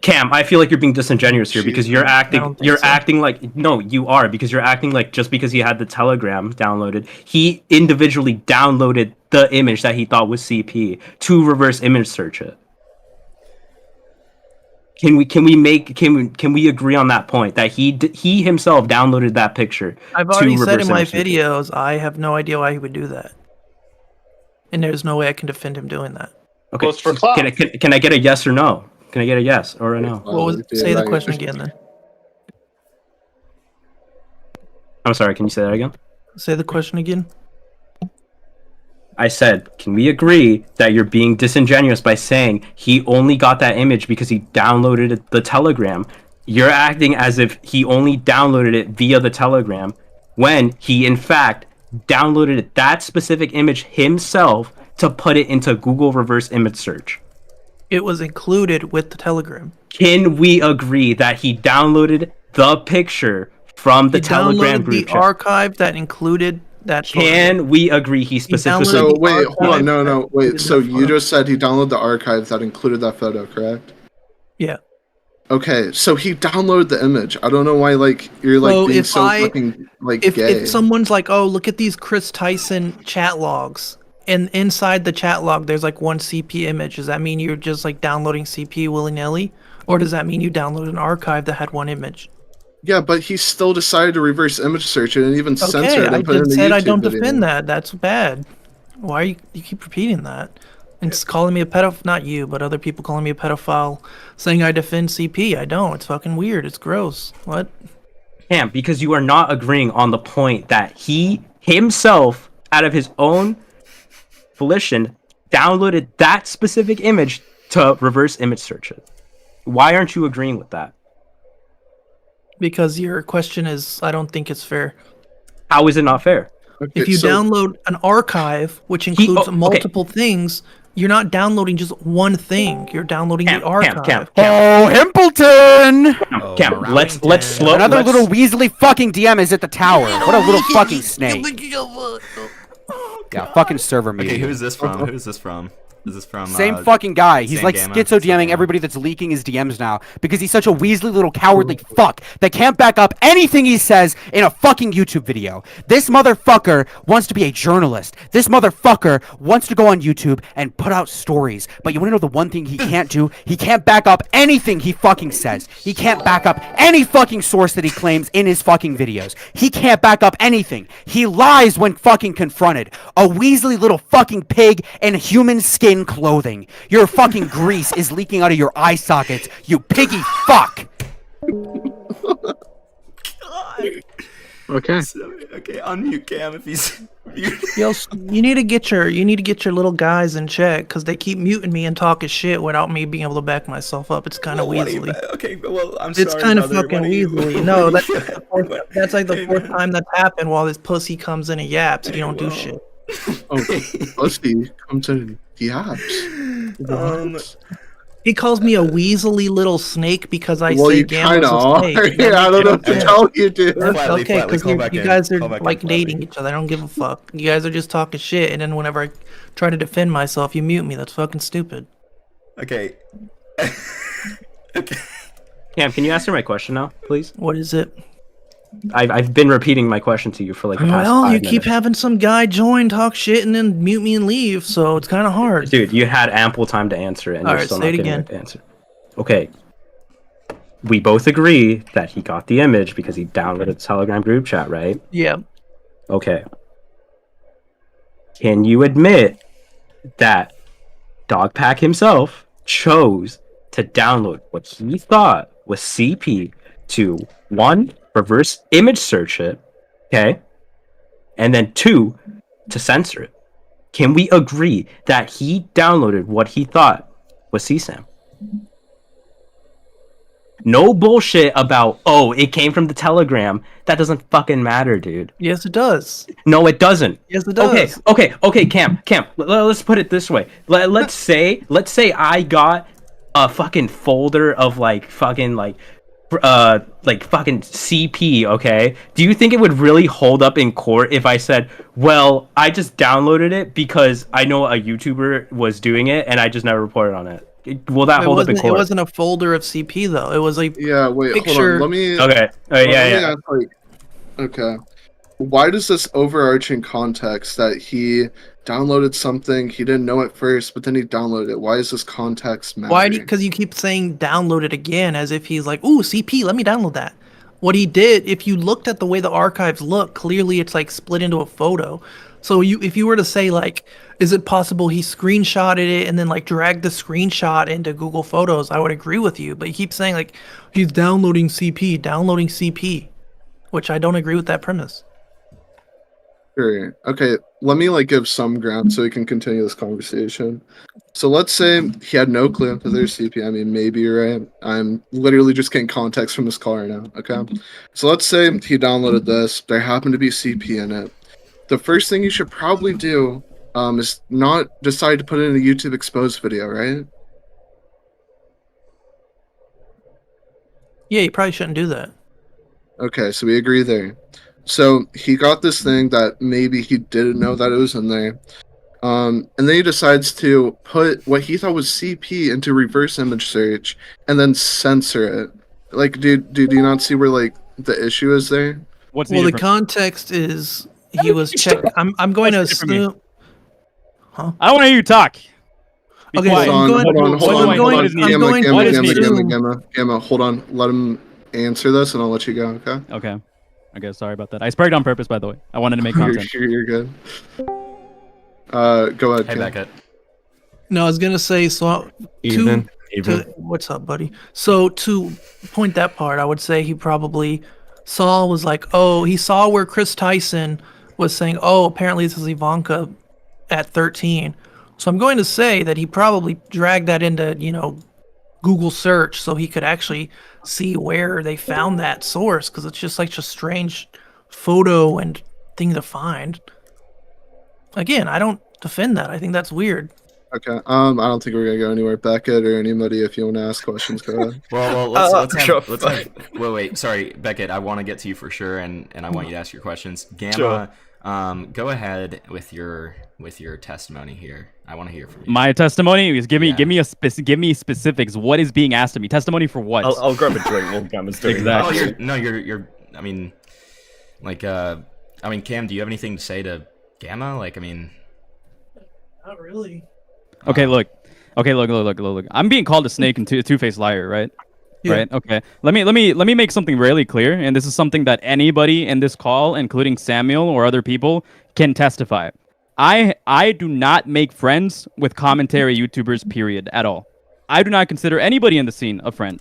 Cam, I feel like you're being disingenuous here because you're acting like no, you are, because you're acting like just because he had the Telegram downloaded, he individually downloaded the image that he thought was CP to reverse image search it. Can we agree on that point that he himself downloaded that picture? I've already said in my videos, I have no idea why he would do that, and there's no way I can defend him doing that. Okay, well, for can I get a yes or no? Can I get a yes or a no? Say the question again then. I'm sorry, can you say that again? Say the question again. I said, can we agree that you're being disingenuous by saying he only got that image because he downloaded the Telegram? You're acting as if he only downloaded it via the Telegram when he, in fact, downloaded that specific image himself to put it into Google reverse image search. It was included with the Telegram. Can we agree that he downloaded the picture from the Telegram group chat? The archive that included that. Can we agree he specifically? So wait, hold on, no, wait. So you just said he downloaded the archive that included that photo, correct? Yeah. Okay, so he downloaded the image. I don't know why, like, you're like being so fucking like gay. If someone's like, "Oh, look at these Chris Tyson chat logs," and inside the chat log there's like one CP image, does that mean you're just like downloading CP willy-nilly, or does that mean you downloaded an archive that had one image? Yeah, but he still decided to reverse image search it and even censor it and put it in the YouTube said I don't video. defend that. That's bad. Why you keep repeating that? And it's calling me a pedophile, not you, but other people calling me a pedophile, saying I defend CP. I don't. It's fucking weird. It's gross. What? Cam, because you are not agreeing on the point that he himself, out of his own volition, downloaded that specific image to reverse image search it. Why aren't you agreeing with that? Because your question is, I don't think it's fair. How is it not fair? Okay, if you download an archive, which includes multiple things, you're not downloading just one thing. You're downloading the archive. Oh, Himpleton! Cam, let's slow. Another little Weasley fucking DM is at the tower. What a little fucking snake. Yeah, fucking server meeting. Okay, who's this from? Who's this from? Is this from Same fucking guy. He's same like Gama? schizo Same DMing Gama? everybody that's leaking his DMs now because he's such a Weasley little cowardly fuck that can't back up anything he says in a fucking YouTube video. This motherfucker wants to be a journalist. This motherfucker wants to go on YouTube and put out stories. But you wanna know the one thing he can't do? He can't back up anything he fucking says. He can't back up any fucking source that he claims in his fucking videos. He can't back up anything. He lies when fucking confronted. A Weasley little fucking pig in human skin clothing. Your fucking grease is leaking out of your eye sockets, you piggy fuck! Okay. Okay, unmute Cam if he's. Yo, you need to get your little guys in check because they keep muting me and talking shit without me being able to back myself up. It's kind of Weasley. Okay, well, I'm sorry. It's kind of brother. fucking What do you- Weasley. No, what do you- that's like the fourth time that's happened while this pussy comes in and yaps and you don't do shit. Oh, pussy comes in yaps. He calls me a Weasley little snake because I Well, say you Gama's kind of a are. snake. Yeah, I don't know what to tell you, dude. Flatly, Okay, because call back you in. guys are Call back in, like flatly. dating each other. I don't give a fuck. You guys are just talking shit, and then whenever I try to defend myself, you mute me. That's fucking stupid. Okay. Cam, can you answer my question now, please? What is it? I've been repeating my question to you for like the past Well, 5 you minutes. keep having some guy join, talk shit, and then mute me and leave, so it's kind of hard. Dude, you had ample time to answer it, and All you're right, still say not it getting again. the answer. Okay. We both agree that he got the image because he downloaded the Telegram group chat, right? Yeah. Okay. Can you admit that Dogpack himself chose to download what he thought was CP to, 1, reverse image search it, okay? And then 2, to censor it? Can we agree that he downloaded what he thought was CSAM? No bullshit about, oh, it came from the Telegram. That doesn't fucking matter, dude. Yes, it does. No, it doesn't. Yes, it does. Okay, Cam, let's put it this way. Let's say I got a fucking folder of like fucking CP, okay? Do you think it would really hold up in court if I said, well, I just downloaded it because I know a YouTuber was doing it and I just never reported on it? Will that hold up in court? It wasn't a folder of CP though. It was a picture. Hold on. Let me. Okay. let me Yeah. ask, okay. Why does this overarching context that he downloaded something, he didn't know at first, but then he downloaded it? Why is this context matter? Why? Because you keep saying download it again as if he's like, ooh, CP, let me download that. What he did, if you looked at the way the archives look, clearly it's like split into a photo. So if you were to say like, is it possible he screenshotted it and then like dragged the screenshot into Google Photos, I would agree with you. But you keep saying like, he's downloading CP, which I don't agree with that premise. Sure. Okay, let me give some ground so we can continue this conversation. So let's say he had no clue that there's CP. I mean, maybe you're right. I'm literally just getting context from this call right now. Okay. So let's say he downloaded this. There happened to be CP in it. The first thing you should probably do is not decide to put it in a YouTube exposed video, right? Yeah, you probably shouldn't do that. Okay, so we agree there. So he got this thing that maybe he didn't know that it was in there. And then he decides to put what he thought was CP into reverse image search and then censor it. Do you not see where the issue is there? The context is he was checked. I'm going to assume. Huh? I don't want to hear you talk. Okay, Hold on. Gamma, Gamma, hold on. Let him answer this and I'll let you go, okay? Okay, sorry about that. I sprayed on purpose, by the way. I wanted to make content. You're good. Go ahead. Hey, Beckett. No, I was gonna say Even. What's up, buddy? So to point that part, I would say he probably was like, oh, he saw where Chris Tyson was saying, oh, apparently this is Ivanka at 13. So I'm going to say that he probably dragged that into, Google search so he could actually see where they found that source, because it's just such a strange photo and thing to find. Again, I don't defend that. I think that's weird. Okay. I don't think we're gonna go anywhere. Beckett or anybody, if you want to ask questions, go ahead. Well, let's have. Wait. Sorry, Beckett. I want to get to you for sure, and I want you to ask your questions. Gamma, Sure. Go ahead with your testimony here. I want to hear from you. My testimony is give me specifics. What is being asked of me? Testimony for what? I'll grab a drink while Gama's doing that. Exactly. You're. I mean, like, Cam, do you have anything to say to Gama? Like, I mean, not really. Okay, look. I'm being called a snake and two-faced liar, right? Yeah. Right. Okay. Let me make something really clear, and this is something that anybody in this call, including Samuel or other people, can testify. I do not make friends with commentary YouTubers, period, at all. I do not consider anybody in the scene a friend.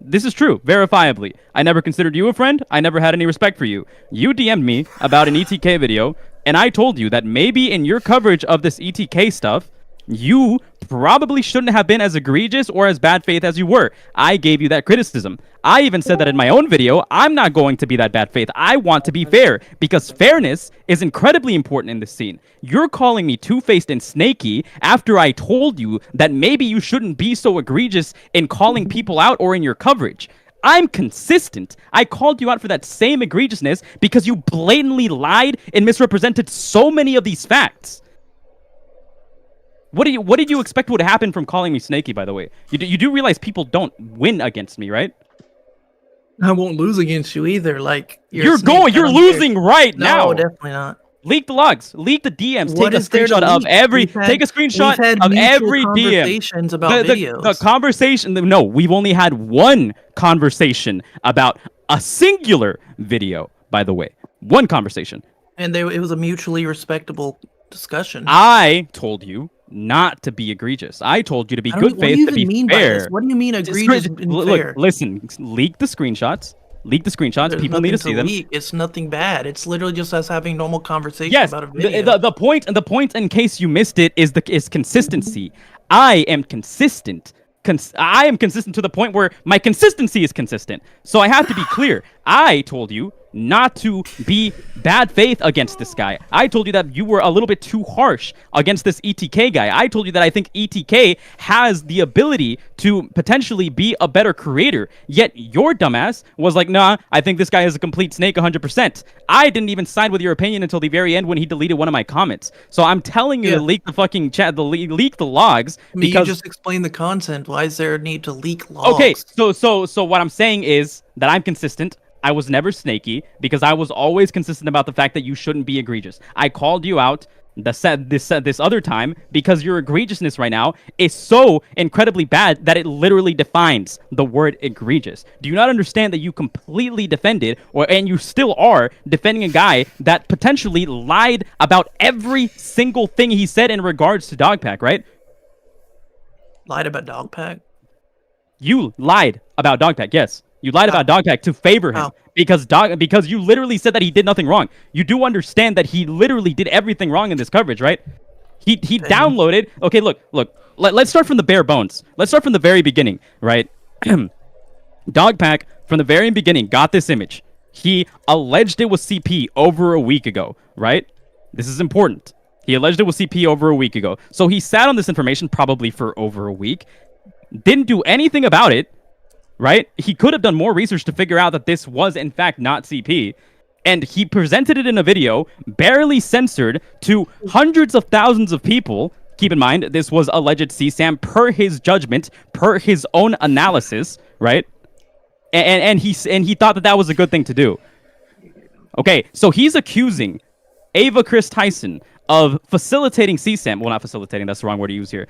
This is true, verifiably. I never considered you a friend. I never had any respect for you. You DM'd me about an ETK video, and I told you that maybe in your coverage of this ETK stuff, you probably shouldn't have been as egregious or as bad faith as you were. I gave you that criticism. I even said that in my own video, I'm not going to be that bad faith. I want to be fair, because fairness is incredibly important in this scene. You're calling me two-faced and snaky after I told you that maybe you shouldn't be so egregious in calling people out or in your coverage. I'm consistent. I called you out for that same egregiousness because you blatantly lied and misrepresented so many of these facts. What did you expect would happen from calling me snaky, by the way? You do realize people don't win against me, right? I won't lose against you either. Like you're losing right now. No, definitely not. Leak the logs, leak the DMs, What take a is there to screenshot of leak? every We've had- take a screenshot we've had of mutual every DM. conversations about videos. The conversation, no, we've only had one conversation about a singular video, by the way. One conversation. And it was a mutually respectable discussion. I told you not to be egregious. I told you to be good faith, to be fair. What do you mean egregious and fair? Look, listen, leak the screenshots. Leak the screenshots. There's People need to see them. leak. It's nothing bad. It's literally just us having normal conversation Yes, about a video. the point, in case you missed it, is consistency. I am consistent. I am consistent to the point where my consistency is consistent. So I have to be clear. I told you not to be bad faith against this guy. I told you that you were a little bit too harsh against this ETK guy. I told you that I think ETK has the ability to potentially be a better creator. Yet your dumbass was like, nah, I think this guy is a complete snake 100%. I didn't even side with your opinion until the very end when he deleted one of my comments. So I'm telling you to leak the fucking chat, leak the logs. Because you just explained the content. Why is there a need to leak logs? Okay, so what I'm saying is that I'm consistent. I was never snaky because I was always consistent about the fact that you shouldn't be egregious. I called you out this other time because your egregiousness right now is so incredibly bad that it literally defines the word egregious. Do you not understand that you completely defended, and you still are defending a guy that potentially lied about every single thing he said in regards to dogpack, right? Lied about dogpack? You lied about dogpack, yes. You lied about dogpack to favor him because you literally said that he did nothing wrong. You do understand that he literally did everything wrong in this coverage, right? He downloaded. Okay, look. Let's start from the bare bones. Let's start from the very beginning, right? Dogpack from the very beginning got this image. He alleged it was CP over a week ago, right? This is important. He alleged it was CP over a week ago. So he sat on this information probably for over a week. Didn't do anything about it. Right? He could have done more research to figure out that this was, in fact, not CP. And he presented it in a video, barely censored, to hundreds of thousands of people. Keep in mind, this was alleged CSAM per his judgment, per his own analysis, right? And he thought that was a good thing to do. Okay, so he's accusing Ava Chris Tyson of facilitating CSAM. Well, not facilitating, that's the wrong word to use here.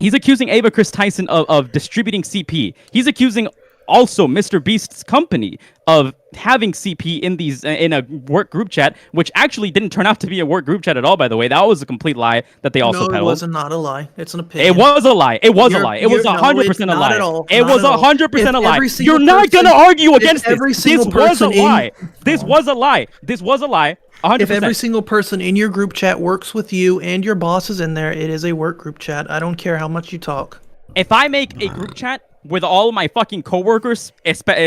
He's accusing Ava Chris Tyson of distributing CP. He's accusing also Mr. Beast's company of having CP in a work group chat, which actually didn't turn out to be a work group chat at all, by the way. That was a complete lie that they also peddled. No, it was not a lie. It's an opinion. It was a lie. It was a lie. It was 100% a lie. It was 100% a lie. You're not going to argue against this. This was a lie. This was a lie. This was a lie. 100%. If every single person in your group chat works with you and your boss is in there, it is a work group chat. I don't care how much you talk. If I make a group chat with all of my fucking coworkers,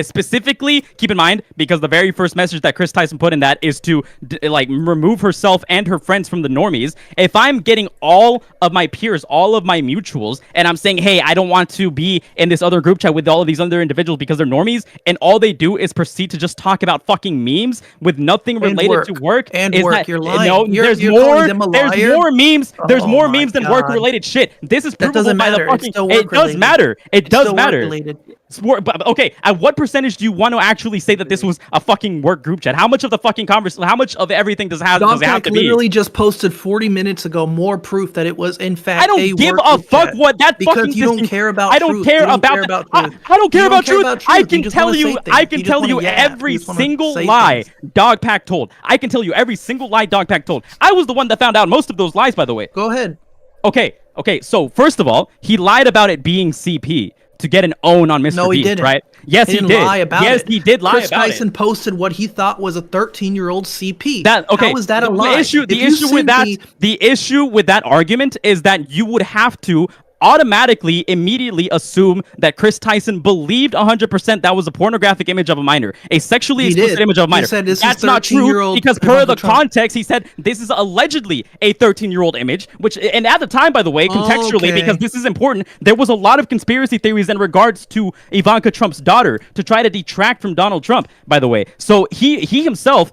specifically, keep in mind, because the very first message that Chris Tyson put in that is to like remove herself and her friends from the normies. If I'm getting all of my peers, all of my mutuals, and I'm saying, hey, I don't want to be in this other group chat with all of these other individuals because they're normies, and all they do is proceed to just talk about fucking memes with nothing related to work. And is work, that, you're lying. No, You're there's calling them a there's liar? more memes. There's Oh more my memes than God. work-related shit. This is That provable doesn't by matter. the It's fucking. still It does work-related. matter. It It's does still matter. work-related. But okay, at what percentage do you want to actually say that this was a fucking work group chat? How much of the fucking conversation? How much of everything does it have Dogpack to be? literally just posted 40 minutes ago more proof that it was in fact. I don't give a fuck what that because fucking you don't system- care about. I don't truth. care You don't about care that. about truth. I don't care You about truth. I You can just tell wanna you. say things. I can You just tell wanna you yap. every You just wanna single say lie things. Dogpack told. I can tell you every single lie Dogpack told. I was the one that found out most of those lies, by the way. Go ahead. Okay. So first of all, he lied about it being CP to get an own on Mr. No, he Beast, didn't. right? Yes, he didn't did. lie about yes, it. he did lie Chris about Tyson it. posted what he thought was a 13-year-old CP. Okay. How is that a the lie? issue, If the you issue with send that, me- the issue with that argument is that you would have to automatically, immediately assume that Chris Tyson believed 100% that was a pornographic image of a minor, a sexually He explicit did. image of a He minor. said this is That's not true 13-year-old because per Ivanka the Trump. context, he said this is allegedly a 13-year-old image, which, and at the time, by the way, contextually, Okay. because this is important, there was a lot of conspiracy theories in regards to Ivanka Trump's daughter to try to detract from Donald Trump, by the way. So he himself,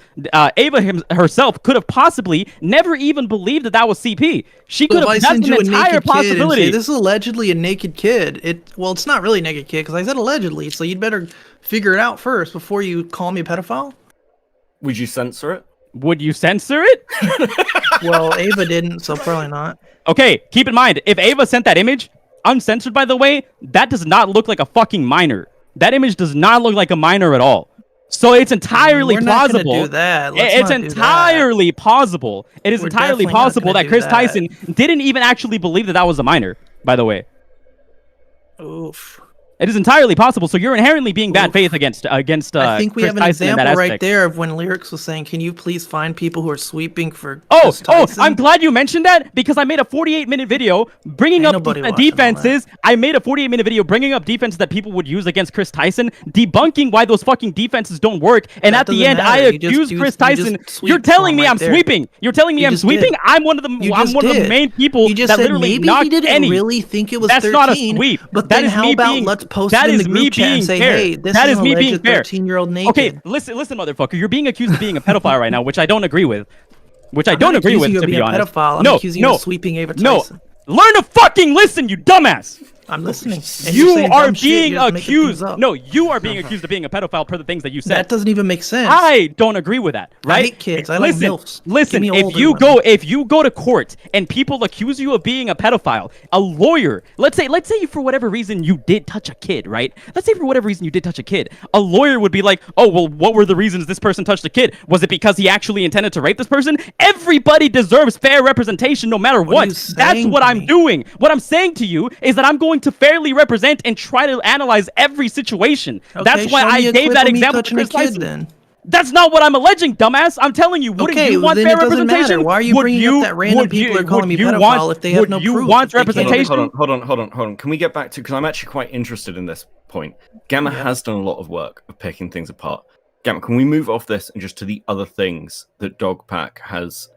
herself, could have possibly never even believed that that was CP. She So could if I have. That's send an you a entire naked kid and possibility. say this is allegedly a naked kid, it's not really a naked kid because I said allegedly, so you'd better figure it out first before you call me a pedophile. Would you censor it? Would you censor it? Well, Ava didn't, so probably not. Okay, keep in mind, if Ava sent that image, uncensored by the way, that does not look like a fucking minor. That image does not look like a minor at all. So it's entirely We're not gonna plausible. do that. Let's It's not do entirely possible. It is We're entirely definitely not possible gonna that do Chris that. Tyson didn't even actually believe that that was a minor, by the way. Oof. It is entirely possible. So you're inherently being bad faith against I think we Chris have an Tyson in that example right aspect. there of when Lerix was saying, "Can you please find people who are sweeping for?" Oh, Chris Tyson?" I'm glad you mentioned that because I made a 48-minute video bringing Ain't up nobody watching all defenses. I made a 48-minute video bringing up defenses that people would use against Chris Tyson, debunking why those fucking defenses don't work. And That at the doesn't end, I matter. You just- accused you Chris just- you Tyson. just sweep You're telling for me him I'm right there. sweeping. You're telling me You I'm just sweeping. did. I'm one of the You I'm just one of the did. main people You just that said literally maybe knocked he didn't any. really think it was That's 13. not a sweep. But That then is how me about being- let's post that it in is the me group chat being and say, fair. "Hey, this That is is an me being alleged fair. 13-year-old naked." Okay, listen, motherfucker. You're being accused of being a pedophile right now, which I don't agree with. Which I I'm don't not agree with, accusing you to of be being a honest. pedophile. I'm No, accusing you no, of sweeping Ava no. Tyson. Learn to fucking listen, you dumbass. I'm listening. And You you're saying are dumb shit, being you're just making things accused. up. No, you are being accused of being a pedophile per the things that you said. That doesn't even make sense. I don't agree with that. Right? I hate kids. I like listen, MILFs. listen. Give me If older you women. if you go to court and people accuse you of being a pedophile, a lawyer, let's say for whatever reason you did touch a kid, right? Let's say for whatever reason you did touch a kid. A lawyer would be like, oh well, what were the reasons this person touched a kid? Was it because he actually intended to rape this person? Everybody deserves fair representation, no matter What are what. you That's saying what to I'm me? doing. What I'm saying to you is that I'm going to fairly represent and try to analyze every situation. That's Okay, why show I me a gave clip that of me example to touching a Chris kid, Tyson. then. That's not what I'm alleging, dumbass. I'm telling you, wouldn't Okay, you well, want then fair it doesn't representation? matter. Why are you Would bringing up that random would people are calling me would you pedophile want- if they have would no you proof, want if they can't- representation? Hold on. Can we get back to, because I'm actually quite interested in this point. Gamma has done a lot of work of picking things apart. Gamma, can we move off this and just to the other things that Dogpack has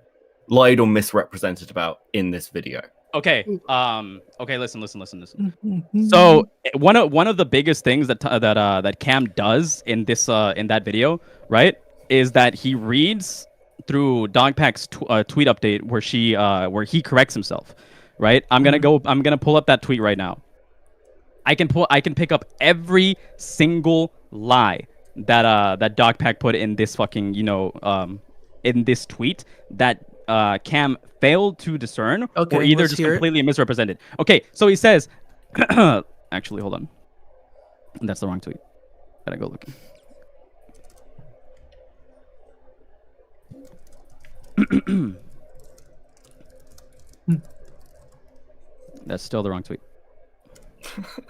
lied or misrepresented about in this video? Okay. Okay. Listen. So one of the biggest things that Cam does in this in that video, right, is that he reads through Dogpack's tweet update where he corrects himself, right? I'm gonna pull up that tweet right now. I can pick up every single lie that Dogpack put in this fucking in this tweet that Cam failed to discern or either let's just hear it. completely misrepresented. Okay, so he says, actually, hold on, that's the wrong tweet. Gotta go looking. That's still the wrong tweet.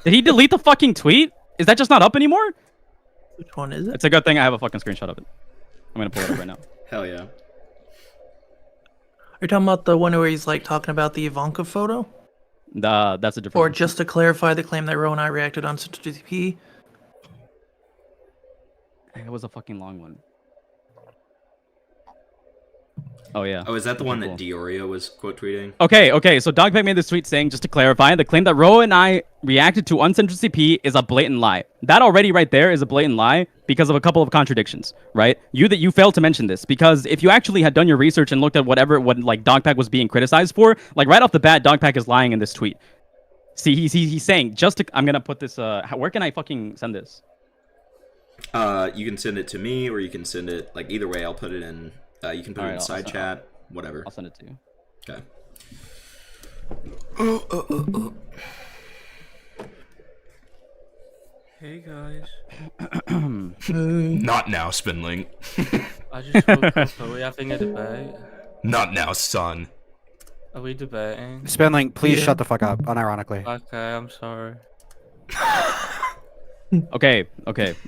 Did he delete the fucking tweet? Is that just not up anymore? Which one is it? It's a good thing I have a fucking screenshot of it. I'm gonna pull it up right now. Hell yeah. Are you talking about the one where he's like talking about the Ivanka photo? That's a different. Or just to clarify the claim that Row and I reacted on CP. It was a fucking long one. Oh yeah. Oh, is that the one cool. that Diorio was quote tweeting? Okay. So Dogpack made this tweet saying, just to clarify, the claim that Row and I reacted to uncensored CP is a blatant lie. That already right there is a blatant lie because of a couple of contradictions, right? You failed to mention this because if you actually had done your research and looked at what like Dogpack was being criticized for, like right off the bat, Dogpack is lying in this tweet. See, he's saying I'm gonna put this. Where can I fucking send this? You can send it to me, or you can send it like either way. I'll put it in. You can put it in side chat, whatever. I'll send it to you. Okay. Hey guys. Not now, Spinling. I just woke up. Are we having a debate? Not now, son. Are we debating? Spinling, please shut the fuck up, unironically. Okay, I'm sorry. Okay.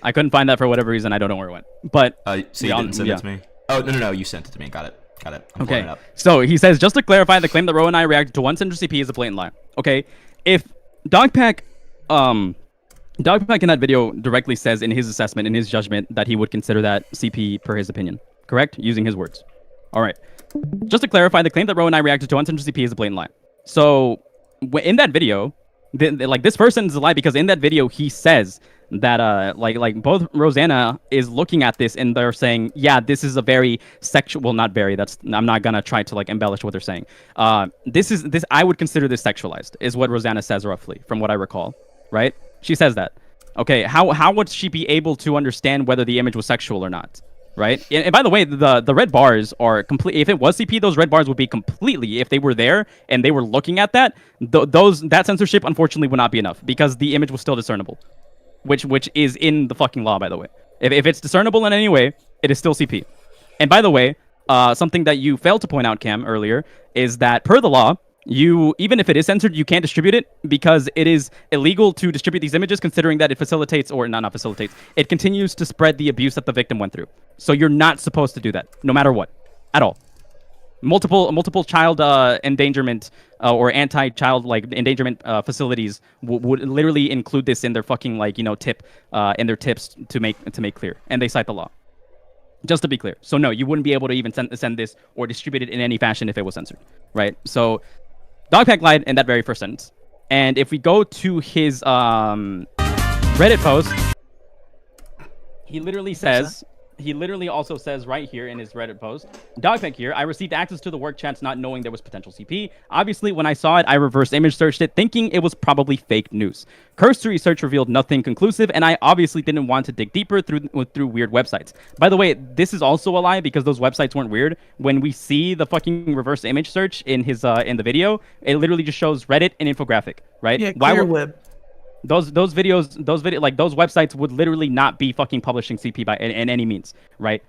I couldn't find that for whatever reason. I don't know where it went. But so you didn't send it to me? Oh no, you sent it to me. Got it. I'm pulling it up. So he says, just to clarify, the claim that Row and I reacted to one censored CP is a blatant lie. Okay, if Dogpack in that video directly says in his assessment, in his judgment, that he would consider that CP per his opinion, correct? Using his words. All right. Just to clarify, the claim that Row and I reacted to uncensored CP is a blatant lie. So in that video, this person is a lie because in that video he says that like both Rosanna is looking at this and they're saying, yeah, this is a very sexual. Well, not very. I'm not gonna try to like embellish what they're saying. This I would consider this sexualized, is what Rosanna says roughly, from what I recall. Right? She says that. Okay, how would she be able to understand whether the image was sexual or not? Right? And by the way, the red bars are complete. If it was CP, those red bars would be completely, if they were there and they were looking at that, that censorship unfortunately would not be enough because the image was still discernible, which is in the fucking law, by the way. If it's discernible in any way, it is still CP. And by the way, something that you failed to point out, Cam, earlier, is that per the law, even if it is censored, you can't distribute it because it is illegal to distribute these images, considering that it facilitates, or not facilitates, it continues to spread the abuse that the victim went through. So you're not supposed to do that, no matter what, at all. Multiple child endangerment or anti-child like endangerment facilities would literally include this in their fucking tip in their tips to make clear, and they cite the law. Just to be clear. So no, you wouldn't be able to even send this or distribute it in any fashion if it was censored, right? So Dogpack lied in that very first sentence. And if we go to his Reddit post, he literally also says right here in his Reddit post, Dogpack here, I received access to the work chats not knowing there was potential CP. Obviously, when I saw it, I reverse image searched it, thinking it was probably fake news. Cursory search revealed nothing conclusive, and I obviously didn't want to dig deeper through weird websites. By the way, this is also a lie because those websites weren't weird. When we see the fucking reverse image search in his in the video, it literally just shows Reddit and infographic, right? Yeah, clear web. Those websites would literally not be fucking publishing CP by in any means, right?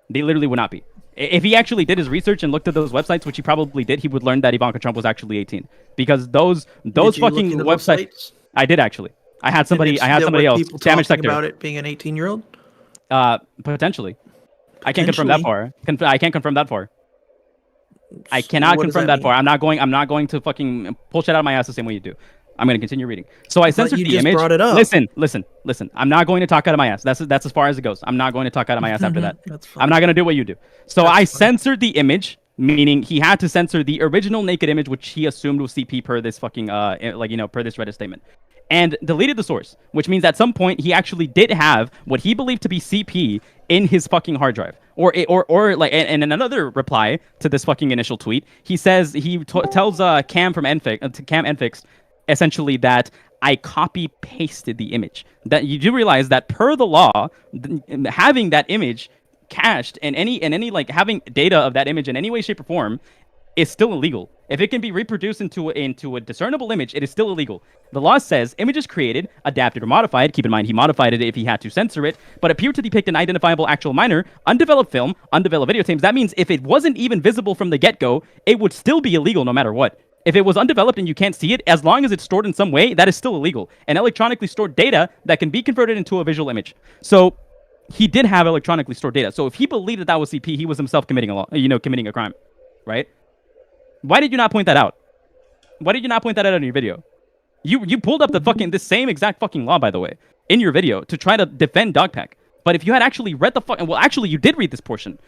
They literally would not be. If he actually did his research and looked at those websites, which he probably did, he would learn that Ivanka Trump was actually 18, because those fucking websites. I did actually. I had somebody else. Damage Sector. About it being an 18-year-old. Potentially. I can't confirm that far. I can't confirm that far. I cannot confirm that far. I'm not going to fucking pull shit out of my ass the same way you do. I'm going to continue reading. So I censored the image. Brought it up. Listen. I'm not going to talk out of my ass. That's as far as it goes. I'm not going to talk out of my ass after that. That's fine. I'm not going to do what you do. So I censored the image, meaning he had to censor the original naked image, which he assumed was CP per this fucking per this Reddit statement, and deleted the source, which means at some point he actually did have what he believed to be CP in his fucking hard drive. Or in another reply to this fucking initial tweet, he says tells Cam Enfix essentially that I copy pasted the image. That you do realize that per the law, having that image cached and any having data of that image in any way, shape, or form is still illegal. If it can be reproduced into a discernible image, it is still illegal. The law says images created, adapted, or modified, keep in mind he modified it if he had to censor it, but appear to depict an identifiable actual minor, undeveloped film, undeveloped video tapes. That means if it wasn't even visible from the get-go, it would still be illegal no matter what. If it was undeveloped and you can't see it, as long as it's stored in some way, that is still illegal. And electronically stored data that can be converted into a visual image. So he did have electronically stored data. So if he believed that was CP, he was himself committing a crime, right? Why did you not point that out? Why did you not point that out in your video? You pulled up this same exact fucking law, by the way, in your video to try to defend dogpack. But if you had actually read actually you did read this portion.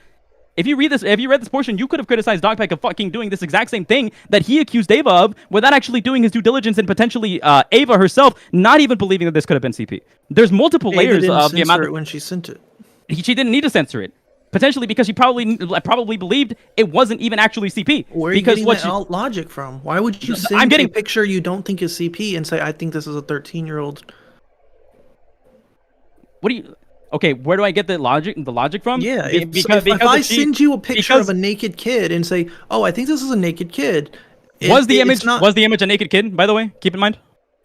If you read this portion, you could have criticized dogpack of fucking doing this exact same thing that he accused Ava of without actually doing his due diligence and potentially Ava herself not even believing that this could have been CP. There's multiple layers of the amount when she sent it. She didn't need to censor it. Potentially because she probably believed it wasn't even actually CP. Where are you getting that logic from? Why would you send a picture you don't think is CP and say, I think this is a 13-year-old? What do you... Okay, where do I get the logic from? Yeah, if I send you a picture of a naked kid and say, "Oh, I think this is a naked kid," was the image a naked kid? By the way, keep in mind,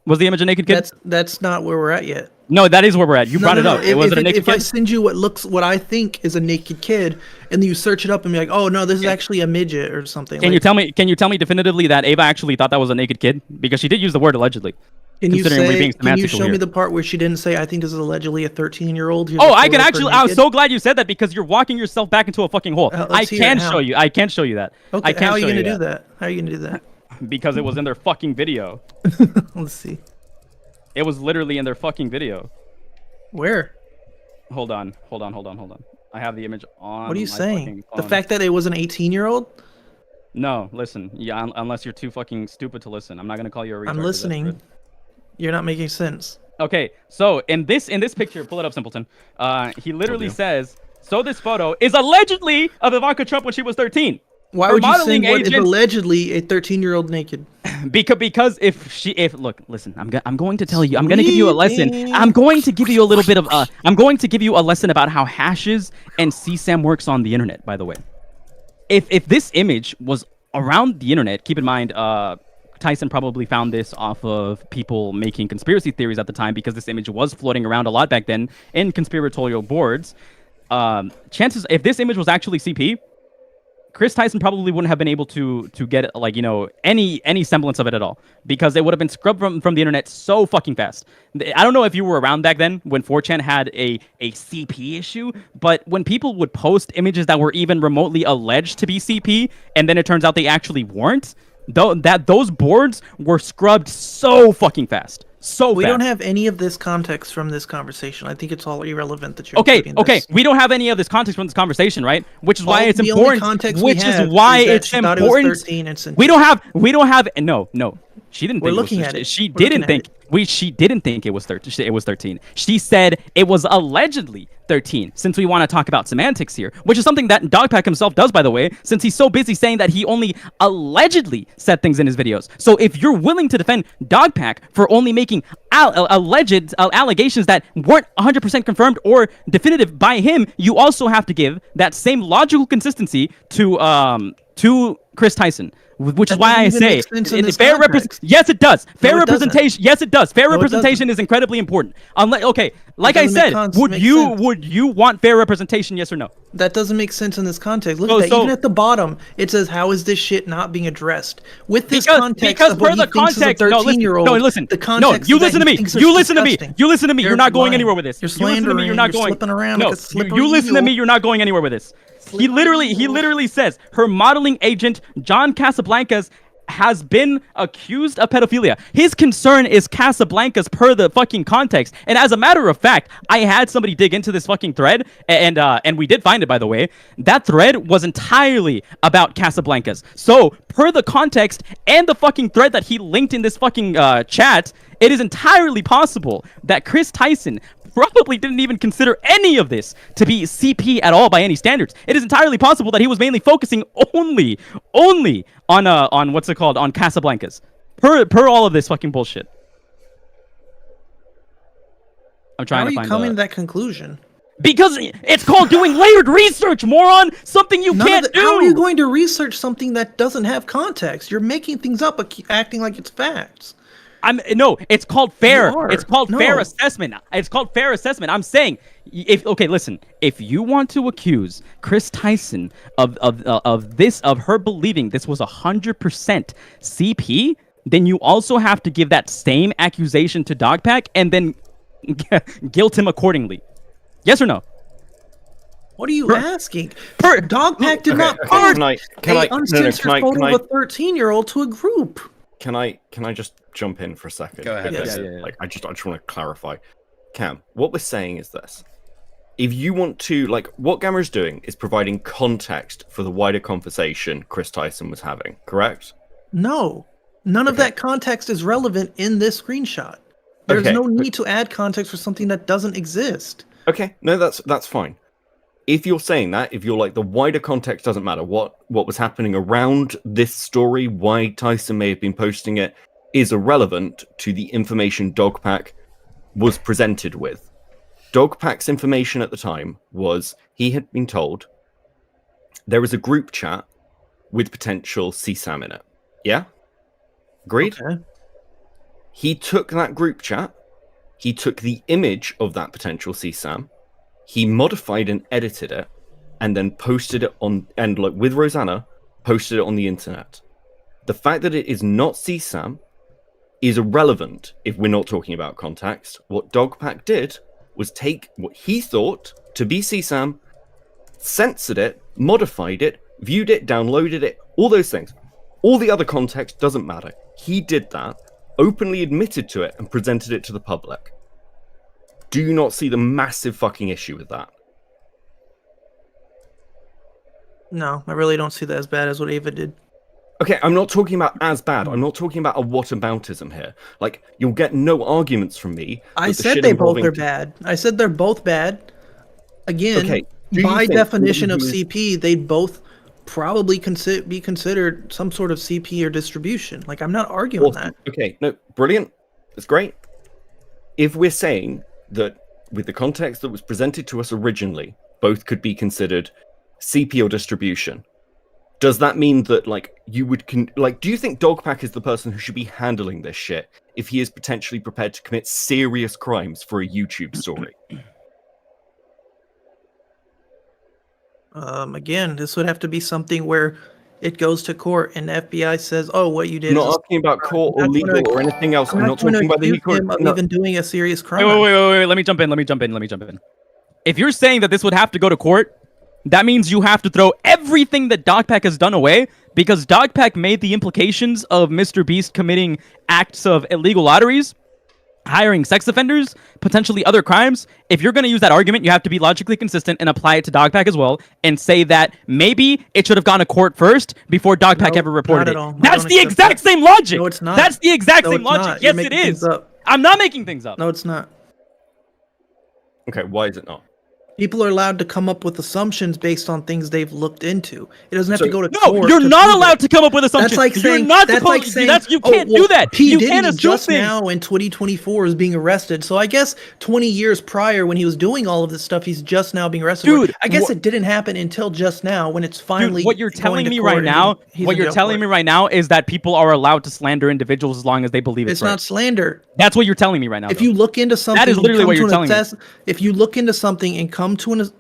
was the image a naked kid? That's not where we're at yet. No, that is where we're at. You brought it up. Was it a naked kid? If I send you what I think is a naked kid, and then you search it up and be like, "Oh no, this is actually a midget or something." Can you tell me definitively that Ava actually thought that was a naked kid? Because she did use the word allegedly. Can you show me the part where she didn't say, I think this is allegedly a 13-year-old? Oh, I can actually. I'm so glad you said that because you're walking yourself back into a fucking hole. I can show you. I can show you that. Okay, how are you gonna do that? How are you gonna do that? Because it was in their fucking video. Let's see. It was literally in their fucking video. Where? Hold on. I have the image on. What are you saying? The fact that it was an 18-year-old? No, listen. Yeah, unless you're too fucking stupid to listen. I'm not gonna call you a retard. I'm listening. You're not making sense. Okay, so in this picture, pull it up, Simpleton. He literally says, "So this photo is allegedly of Ivanka Trump when she was 13." Why would you send what is allegedly a 13-year-old naked? Because look, listen, I'm going to tell you, I'm going to give you a lesson. I'm going to give you a little bit of I'm going to give you a lesson about how hashes and CSAM works on the internet. By the way, if this image was around the internet, keep in mind, Tyson probably found this off of people making conspiracy theories at the time because this image was floating around a lot back then in conspiratorial boards. Chances, if this image was actually CP, Chris Tyson probably wouldn't have been able to get any semblance of it at all because it would have been scrubbed from the internet so fucking fast. I don't know if you were around back then when 4chan had a CP issue, but when people would post images that were even remotely alleged to be CP and then it turns out they actually weren't, those boards were scrubbed so fucking fast. We don't have any of this context from this conversation. I think it's all irrelevant that you're okay. We don't have any of this context from this conversation, right? Which is why it's important. Which is why it's important. We don't have. No. She didn't. We're looking at it. She didn't think. She didn't think it was 13. It was 13. She said it was allegedly 13. Since we want to talk about semantics here, which is something that Dogpack himself does, by the way, since he's so busy saying that he only allegedly said things in his videos. So if you're willing to defend Dogpack for only making alleged allegations that weren't 100% confirmed or definitive by him, you also have to give that same logical consistency to Chris Tyson. Which is why I say fair representation. Yes, it does. Fair representation. Yes, it does. Fair representation is incredibly important. Okay, like I said, would you want fair representation? Yes or no? That doesn't make sense in this context. Look at that. Even at the bottom, it says, "How is this shit not being addressed?" With this context of what he thinks is a 13-year-old. No, listen. The context. No, you listen to me. You listen to me. You listen to me. You're not going anywhere with this. You're slandering. You're not going. No, you listen to me. You're not going anywhere with this. He literally says her modeling agent John Casablancas has been accused of pedophilia. His concern is Casablancas per the fucking context. And as a matter of fact, I had somebody dig into this fucking thread, and we did find it, by the way. That thread was entirely about Casablancas. So per the context and the fucking thread that he linked in this fucking chat, it is entirely possible that Chris Tyson probably didn't even consider any of this to be CP at all by any standards. It is entirely possible that he was mainly focusing only on what's it called, on Casablancas. Per all of this fucking bullshit. I'm trying to find. How are you coming to that conclusion? Because it's called doing layered research, moron. Something you can't do. How are you going to research something that doesn't have context? You're making things up, but acting like it's facts. No, it's called fair. It's called fair assessment. It's called fair assessment. I'm saying, listen, if you want to accuse Chris Tyson of her believing this was 100% CP, then you also have to give that same accusation to Dogpack and then guilt him accordingly. Yes or no? What are you asking? Dogpack did not post an uncensored photo of a 13-year-old to a group. can I just jump in for a second? Go ahead. Because, like, I just want to clarify. Cam, what we're saying is this. If you want to, like, what Gama is doing is providing context for the wider conversation Chris Tyson was having, correct? No. None of that context is relevant in this screenshot. There's no need to add context for something that doesn't exist. Okay, no, that's fine. If you're saying that, if you're like, the wider context doesn't matter, what was happening around this story, why Tyson may have been posting it, is irrelevant to the information Dogpack was presented with. Dogpack's information at the time was he had been told there was a group chat with potential CSAM in it. Yeah? Agreed? Okay. He took that group chat, he took the image of that potential CSAM, he modified and edited it, and then posted it on, and like with Rosanna, posted it on the internet. The fact that it is not CSAM is irrelevant if we're not talking about context. What Dogpack did was take what he thought to be CSAM, censored it, modified it, viewed it, downloaded it, all those things. All the other context doesn't matter. He did that, openly admitted to it, and presented it to the public. Do you not see the massive fucking issue with that? No, I really don't see that as bad as what Ava did. Okay, I'm not talking about as bad. I'm not talking about a whataboutism here. Like, you'll get no arguments from me. I said they both are bad. I said they're both bad. Again, by definition of CP, they'd both probably be considered some sort of CP or distribution. Like, I'm not arguing that. Okay, no, brilliant. That's great. If we're saying that with the context that was presented to us originally, both could be considered CP or distribution, does that mean that, like, you would do you think Dogpack is the person who should be handling this shit if he is potentially prepared to commit serious crimes for a YouTube story? Again, this would have to be something where it goes to court and the FBI says, "Oh, what you did." I'm not asking about court or legal or anything else. I'm not talking about the court. Even doing a serious crime. Wait. Let me jump in. If you're saying that this would have to go to court, that means you have to throw everything that Dogpack has done away, because Dogpack made the implications of Mr. Beast committing acts of illegal lotteries, hiring sex offenders, potentially other crimes. If you're going to use that argument, you have to be logically consistent and apply it to Dogpack as well, and say that maybe it should have gone to court first before Dogpack ever reported it. That's the exact same logic. No, it's not. That's the exact same logic. Yes, it is. I'm not making things up. No, it's not. Okay, why is it not? People are allowed to come up with assumptions based on things they've looked into. It doesn't have to go to court. No, you're not allowed to come up with assumptions. That's like saying, you're not supposed to do that. You can't do that. You can't assume just now in 2024 is being arrested. So I guess 20 years prior, when he was doing all of this stuff, he's just now being arrested. Dude, I guess it didn't happen until just now when it's finally. Dude, what you're telling me right now, is that people are allowed to slander individuals as long as they believe it's right. Not slander. That's what you're telling me right now. If you look into something, that is literally what you're telling me. If you look into something and come to an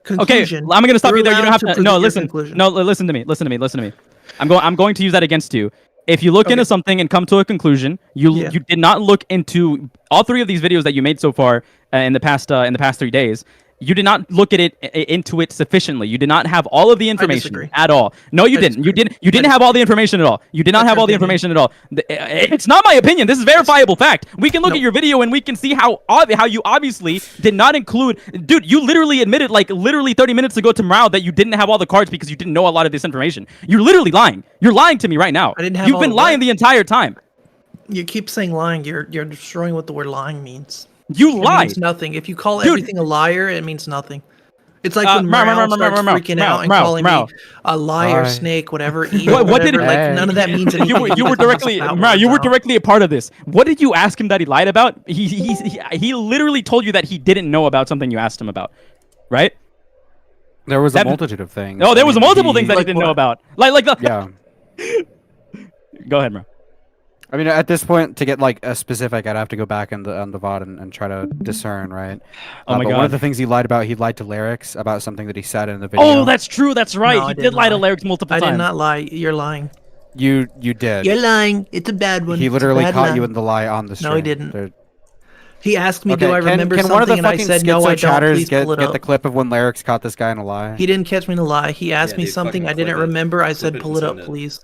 conclusion. Okay, I'm gonna stop you there. You don't have to. No, listen. No, listen to me. Listen to me. I'm going to use that against you. If you look into something and come to a conclusion, you did not look into all three of these videos that you made so far in the past 3 days. You did not look at into it sufficiently. You did not have all of the information at all. No, you didn't. You didn't have all the information at all. You did not have all the information at all. It's not my opinion. This is verifiable fact. We can look at your video and we can see how you obviously did not include. Dude, you literally admitted like literally 30 minutes ago to Mrow that you didn't have all the cards because you didn't know a lot of this information. You're literally lying. You're lying to me right now. I didn't have. You've been lying the entire time. You keep saying lying. You're destroying what the word lying means. You lie. It means nothing. If you call everything a liar, it means nothing. It's like when Mrow starts freaking out and calling me a liar, snake, whatever, evil, what did like none of that means anything. You were directly, Mrow, you were directly a part of this. What did you ask him that he lied about? He literally told you that he didn't know about something you asked him about, right? There was a multitude of things. No, there was multiple things that he didn't know about. Like the. Yeah. Go ahead, Mrow. I mean, at this point, to get like a specific, I'd have to go back on the VOD and try to discern, right? Oh my but god! One of the things he lied about to Lerix about something that he said in the video. Oh, that's true. That's right. No, he did lie to Lerix multiple times. I did not lie. You're lying. You did. You're lying. It's a bad one. He literally caught you in the lie on the stream. No, he didn't. He asked me, "Do I remember something?" And I said, "No, I don't." Please pull it up. Get the clip of when Lerix caught this guy in a lie. He didn't catch me in a lie. He asked me something I didn't remember. I said, "Pull it up, please."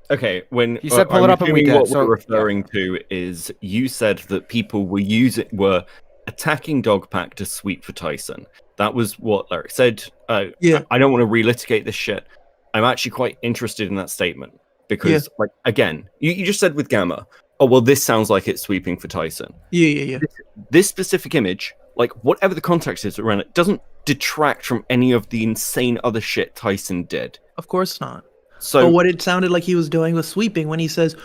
Okay, when He said pull it up and we did, What so- we're referring to is you said that people were attacking Dogpack to sweep for Tyson. That was what Lerix said. Yeah. I don't want to relitigate this shit. I'm actually quite interested in that statement because, like, again, you just said with Gama, oh well, this sounds like it's sweeping for Tyson. Yeah. This specific image, like whatever the context is around it, doesn't detract from any of the insane other shit Tyson did. Of course not. So but what it sounded like he was doing was sweeping when he says,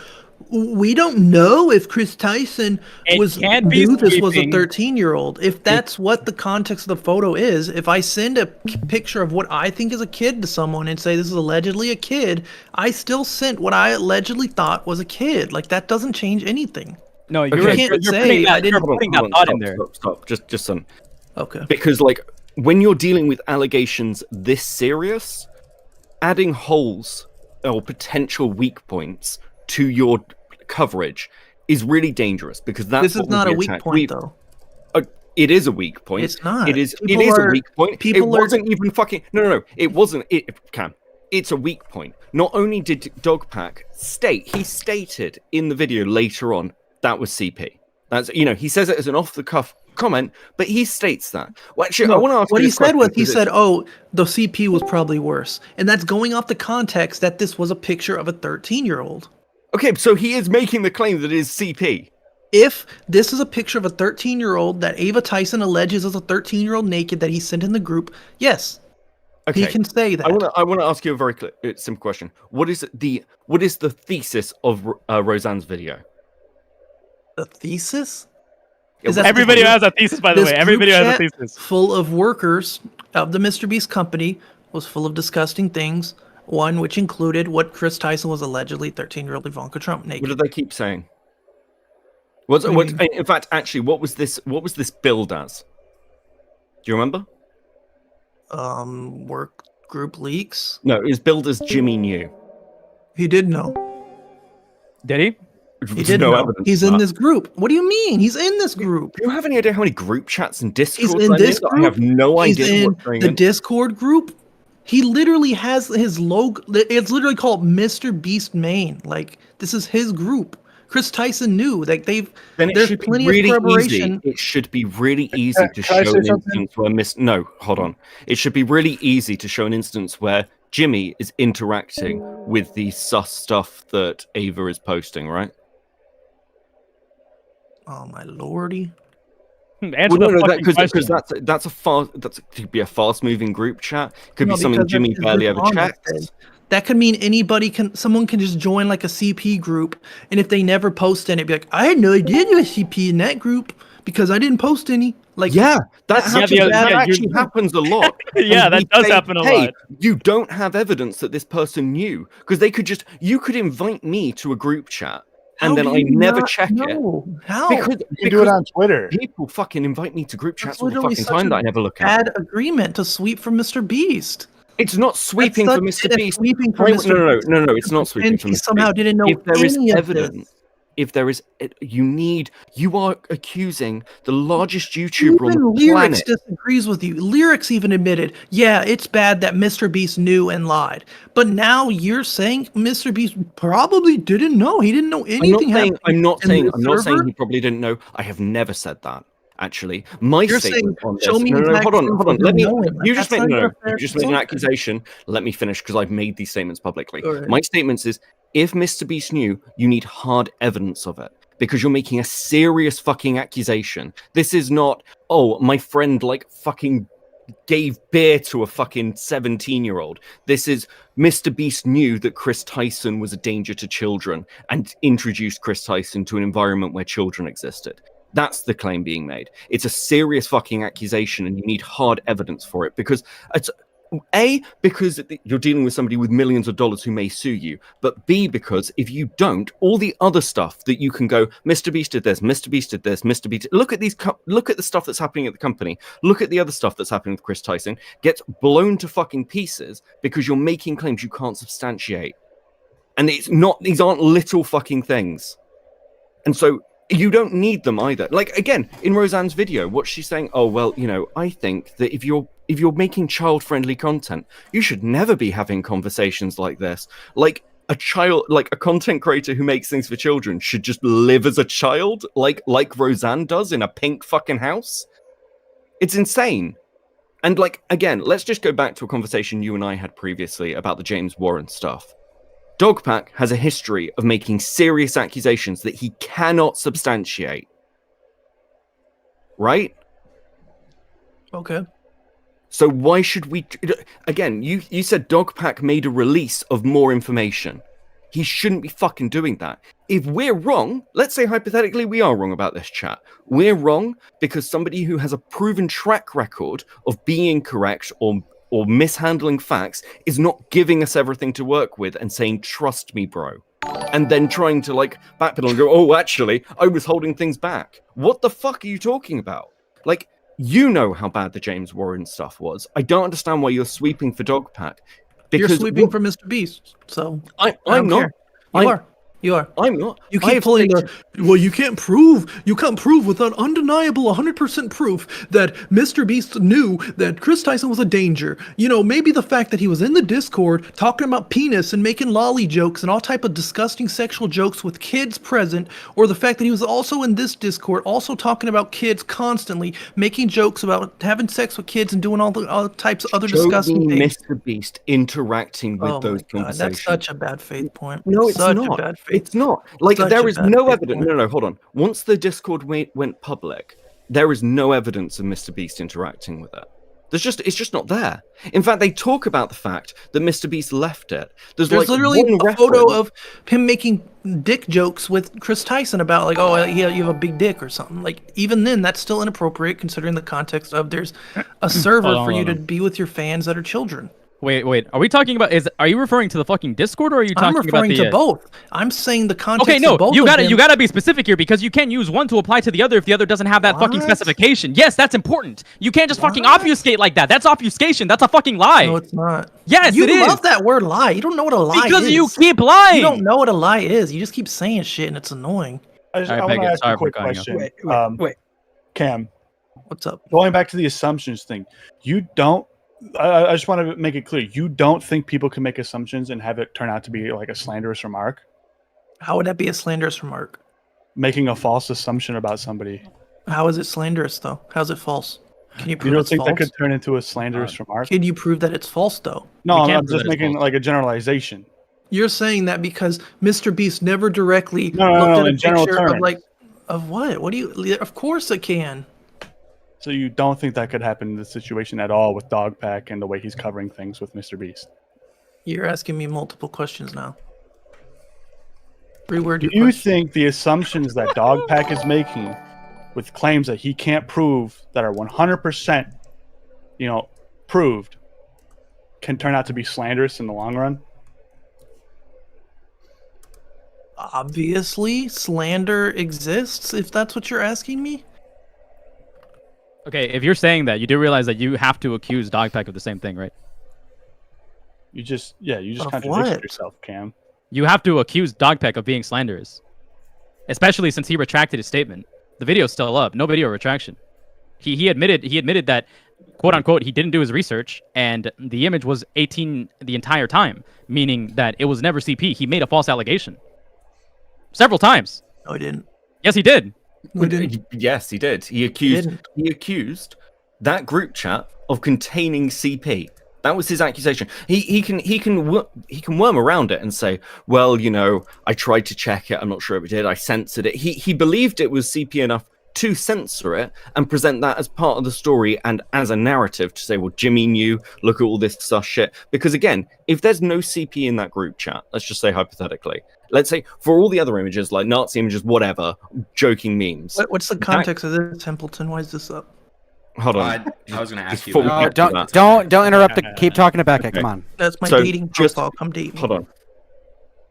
"We don't know if Chris Tyson It was can't be knew this was a sweeping. 13-year-old." If that's what the context of the photo is, if I send a picture of what I think is a kid to someone and say this is allegedly a kid, I still sent what I allegedly thought was a kid. Like that doesn't change anything. No, You can't say I didn't. putting that thought in there. Stop. Just some. Okay. Because like when you're dealing with allegations this serious, adding holes or potential weak points to your coverage is really dangerous because that's This is what will not be a weak attacked. point, though. It is a weak point. It's not. It is. People It is are- a weak point. It people are- wasn't even fucking. No. It wasn't. Cam. It's a weak point. Not only did Dogpack he stated in the video later on that was CP. That's he says it as an off the cuff comment, but he states that. Well, actually, I No, want to ask what you he this said was question he 'cause said, "Oh, the CP was probably worse," and that's going off the context that this was a picture of a 13-year-old. Okay, so he is making the claim that it is CP. If this is a picture of a 13-year-old that Ava Tyson alleges is a 13-year-old naked that he sent in the group, yes, Okay. he can say that. I want to ask you a very simple question. What is the thesis of Roseanne's video? The thesis? Every video has a thesis, by the this way. Every group video has a chat thesis. full of workers of the Mr. Beast company was full of disgusting things. One which included what Chris Tyson was allegedly 13-year-old Ivanka Trump naked. What do they keep saying? In fact, actually, what was this billed as? Do you remember? Work group leaks. No, it was billed as Jimmy knew. He did know. Did he? He There's did no know. evidence He's of in that. this group. What do you mean? He's in this group. Do you have any idea how many group chats and Discords He's in I'm this in? group. I have no He's idea in what's going the on. Discord group. He literally has his logo. It's literally called Mr. Beast Main. Like this is his group. Chris Tyson knew. Like Then it there's should be plenty really of corroboration. easy. It should be really easy to can I show say an something? instance where No, hold on. It should be really easy to show an instance where Jimmy is interacting with the sus stuff that Ava is posting, right? Oh my lordy. Answer the fucking because question. that could be a fast-moving group chat. Could No, be something because Jimmy it's barely ever on checks. that. That could mean someone can just join like a CP group, and if they never post any, be like, I had no idea there was CP in that group because I didn't post any. Like, Yeah, that that's such happens, a bad that idea. actually happens a lot. Yeah, And that we does say, happen a hey, lot. You don't have evidence that this person knew because you could invite me to a group chat and How then do I you never not check know? it. How? Because You can do it on Twitter. people fucking invite me to group That's chats all the literally fucking such time a that I never look at. bad agreement to sweep from Mr. Beast. It's not sweeping That's for such Mr. a Beast. sweeping for Wait, Mr. no, Beast. it's not sweeping And for he Mr. somehow Beast. didn't know If there is any of evidence, this. if there is, you are accusing the largest YouTuber on Even the Lerix planet. disagrees with you. Lerix even admitted, yeah, it's bad that Mr. Beast knew and lied. But now you're saying Mr. Beast probably didn't know. He didn't know anything. I'm not saying server? he probably didn't know. I have never said that. Actually, my You're statement saying, on this. show me No, exact hold on. proof of Let him me. knowing. You Like, just that's made not even no. a fair You just made an assumption. accusation. Let me finish because I've made these statements publicly. All right. My statements is if Mr. Beast knew, you need hard evidence of it because you're making a serious fucking accusation. This is not. Oh, my friend like fucking gave beer to a fucking 17-year-old. This is Mr. Beast knew that Chris Tyson was a danger to children and introduced Chris Tyson to an environment where children existed. That's the claim being made. It's a serious fucking accusation and you need hard evidence for it because it's because you're dealing with somebody with millions of dollars who may sue you, but B, because if you don't, all the other stuff that you can go, Mr. Beast did this, Mr. Beast did this, Mr. Beast. Look at the stuff that's happening at the company. Look at the other stuff that's happening with Chris Tyson. Gets blown to fucking pieces because you're making claims you can't substantiate, and these aren't little fucking things, and so. You don't need them either. Like again, in Roseanne's video, what's she saying? Oh well, I think that if you're making child-friendly content, you should never be having conversations like this. Like a child, like a content creator who makes things for children, should just live as a child, like Roseanne does in a pink fucking house. It's insane. And like, again, let's just go back to a conversation you and I had previously about the James Warren stuff. Dogpack has a history of making serious accusations that he cannot substantiate. Right? Okay. So why should we... Again, you said Dogpack made a release of more information. He shouldn't be fucking doing that. If we're wrong, let's say hypothetically we are wrong about this chat. We're wrong because somebody who has a proven track record of being correct or mishandling facts is not giving us everything to work with and saying, trust me, bro. And then trying to like backpedal and go, oh, actually, I was holding things back. What the fuck are you talking about? Like, you know how bad the James Warren stuff was. I don't understand why you're sweeping for Dogpack. You're sweeping for Mr. Beast, so I'm not. You are. I'm not. You keep pulling the. Well, you can't prove without undeniable 100% proof that Mr. Beast knew that Chris Tyson was a danger. You know, maybe the fact that he was in the Discord talking about penis and making lolly jokes and all type of disgusting sexual jokes with kids present, or the fact that he was also in this Discord also talking about kids constantly, making jokes about having sex with kids and doing all types of other disgusting things. Mr. Beast interacting with those conversations. That's such a bad faith point. No, it's such not. A bad faith. It's not. Like, Such there a is bad no faith evidence. point. No, hold on. Once the Discord went public, there is no evidence of Mr. Beast interacting with it. It's just not there. In fact, they talk about the fact that Mr. Beast left it. There's like literally one a photo reference. of him making dick jokes with Chris Tyson about like, oh, yeah, you have a big dick or something. Like, even then, that's still inappropriate considering the context of there's a server for you to be with your fans that are children. Wait. Are we talking about? Are you referring to the fucking Discord, or are you talking about the? I'm referring to both. I'm saying the context. Okay, no, of both you of them. you gotta be specific here because you can't use one to apply to the other if the other doesn't have that fucking specification. Yes, that's important. You can't just fucking obfuscate like that. That's obfuscation. That's a fucking lie. No, it's not. Yes, you it is. love that word lie. You don't know what a lie is. Because you keep lying. You don't know what a lie is. You just keep saying shit and it's annoying. I want to ask you a quick question. Wait. Cam. What's up? Going back to the assumptions thing, you don't. I just want to make it clear. You don't think people can make assumptions and have it turn out to be like a slanderous remark? How would that be a slanderous remark? Making a false assumption about somebody. How is it slanderous though? How's it false? Can you prove You don't it's think false? that could turn into a slanderous remark? Can you prove that it's false though? No, I'm just making like a generalization. You're saying that because Mr. Beast never directly No, looked at a in general picture of terms. like of what? What do you? Of course it can. So you don't think that could happen in this situation at all with Dogpack and the way he's covering things with Mr. Beast? You're asking me multiple questions now. Reword Do your you question. think the assumptions that Dogpack is making with claims that he can't prove that are 100%, proved can turn out to be slanderous in the long run? Obviously, slander exists, if that's what you're asking me. Okay, if you're saying that, you do realize that you have to accuse Dogpack of the same thing, right? You just Of contradicted what? yourself, Cam. You have to accuse Dogpack of being slanderous, especially since he retracted his statement. The video's still up. No video retraction. He admitted that, quote unquote, he didn't do his research and the image was 18 the entire time, meaning that it was never CP. He made a false allegation several times. No, he didn't. Yes, he did. No, he didn't. Yes, he did. He accused that group chat of containing CP. That was his accusation. He can worm around it and say, well, I tried to check it. I'm not sure if it did. I censored it. He believed it was CP enough to censor it and present that as part of the story and as a narrative to say, well, Jimmy knew, look at all this sus shit. Because again, if there's no CP in that group chat, let's just say hypothetically, let's say for all the other images, like Nazi images, whatever, joking memes. What's the context of this, Himpleton? Why is this up? Hold on. I was going to ask you. Before we No, get to that. don't interrupt. Keep talking to Beckett. Okay. Come on. That's my So, dating just- profile. Come date me. Hold on.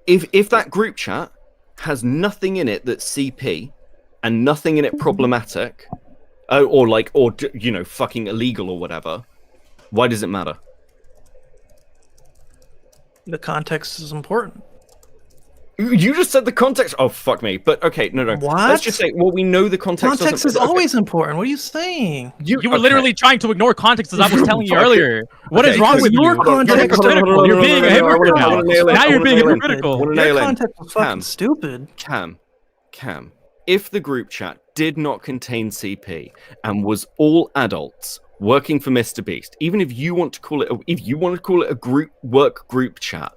If that group chat has nothing in it that's CP and nothing in it problematic, or fucking illegal or whatever, why does it matter? The context is important. You just said the context. Oh, fuck me. But okay, no. What? Let's just say, well, we know the context. Context is always important. What are you saying? You were literally trying to ignore context as I was telling you earlier. What is Okay, wrong with you? Your context. You're being a hypocrite now. Now you're being hypocritical. Your context was fucking stupid. Cam, if the group chat did not contain CP and was all adults working for Mr. Beast, even if you want to call it a work group chat,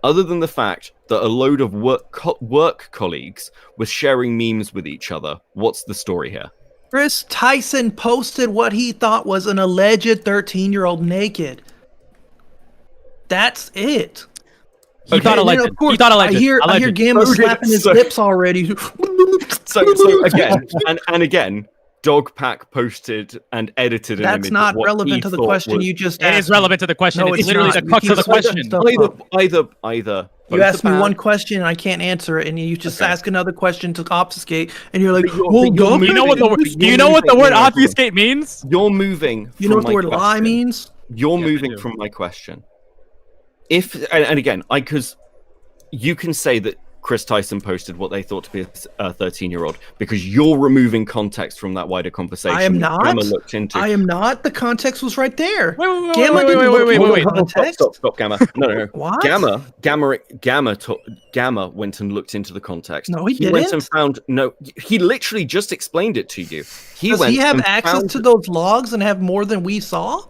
other than the fact that a load of work colleagues were sharing memes with each other, what's the story here? Chris Tyson posted what he thought was an alleged 13-year-old naked. That's it. He thought alleged. Of course, He thought alleged. I hear Gama slapping his lips already. So again, and again, Dogpack posted and edited an image. That's not relevant to the question you just asked. It is relevant to the question. No, it's it's literally not. the crux of the question. Either. You asked me one question and I can't answer it, and you just ask another question to obfuscate, and you're like, Do you know what the word obfuscate means? You're moving. You know what the word lie means? You're moving from my question. If and again, because you can say that Chris Tyson posted what they thought to be a 13-year-old because you're removing context from that wider conversation. I am not. Gamma looked into. I am not. The context was right there. Wait, Stop, Gamma. No. What? Gamma went and looked into the context. No, he didn't. Went and found. No, he literally just explained it to you. Does he have access to those logs and have more than we saw?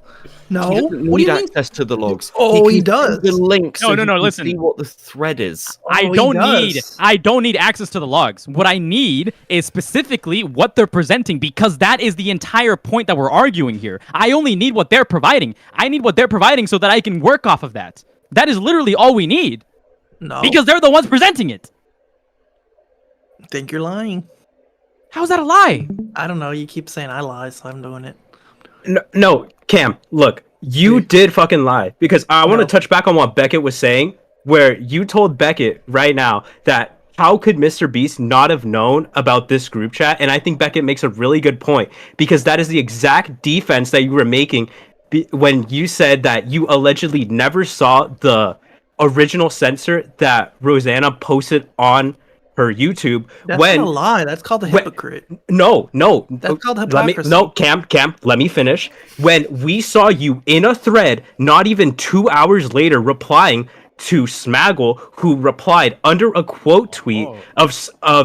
No. He doesn't What do need you mean? access to the logs. Oh, he can does. see the link. No, so listen. See what the thread is. I don't need access to the logs. What I need is specifically what they're presenting, because that is the entire point that we're arguing here. I only need what they're providing. I need what they're providing so that I can work off of that. That is literally all we need. No. Because they're the ones presenting it. I think you're lying. How is that a lie? I don't know. You keep saying I lie, so I'm doing it. No, Cam, look, you did fucking lie, because I want to touch back on what Beckett was saying, where you told Beckett right now that how could Mr. Beast not have known about this group chat? And I think Beckett makes a really good point, because that is the exact defense that you were making when you said that you allegedly never saw the original censor that Rosanna posted on her YouTube. That's not a lie. That's called a hypocrite. No. That's called hypocrisy. Cam, let me finish. When we saw you in a thread, not even 2 hours later, replying to Smaggle, who replied under a quote tweet of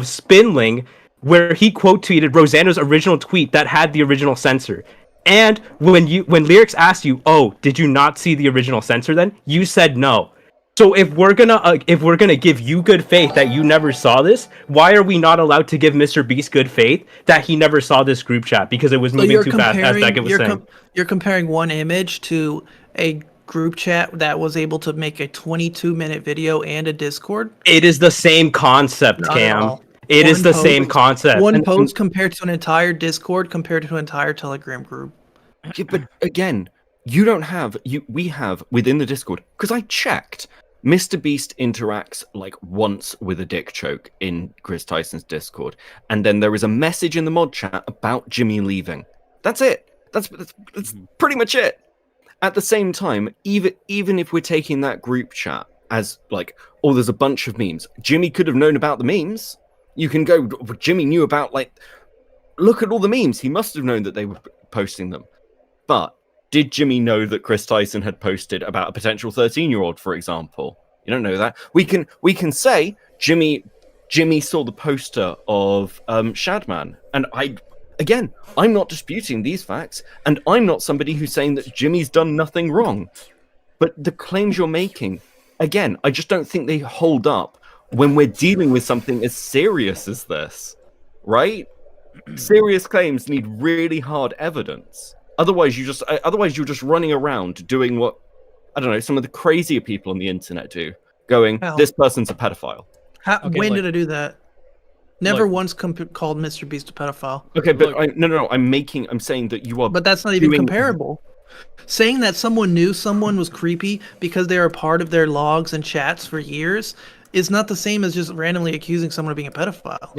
Spinling, where he quote tweeted Rosanna's original tweet that had the original censor. And when Lerix asked you, "Oh, did you not see the original censor?" Then you said no. So if we're gonna give you good faith that you never saw this, why are we not allowed to give Mr. Beast good faith that he never saw this group chat because it was moving too fast, as Beckett was saying? You're comparing one image to a group chat that was able to make a 22-minute video and a Discord? It is the same concept, Cam. It is the same concept. One post compared to an entire Discord compared to an entire Telegram group. Yeah, but again, we have within the Discord, because I checked. Mr. Beast interacts like once with a dick choke in Chris Tyson's Discord, and then there is a message in the mod chat about Jimmy leaving. That's it. That's pretty much it. At the same time, even if we're taking that group chat as like, oh, there's a bunch of memes, Jimmy could have known about the memes. You can go, Jimmy knew about, like, look at all the memes. He must have known that they were posting them. But did Jimmy know that Chris Tyson had posted about a potential 13-year-old, for example? You don't know that. We can say Jimmy saw the poster of Shadman, and I'm not disputing these facts, and I'm not somebody who's saying that Jimmy's done nothing wrong. But the claims you're making, again, I just don't think they hold up when we're dealing with something as serious as this, right? Serious claims need really hard evidence. Otherwise, you're just running around doing what, I don't know, some of the crazier people on the internet do, going, this person's a pedophile. When did I do that? Never once called Mr. Beast a pedophile. Okay, but I'm saying that you are. But that's not even comparable. Saying that someone knew someone was creepy because they were a part of their logs and chats for years is not the same as just randomly accusing someone of being a pedophile.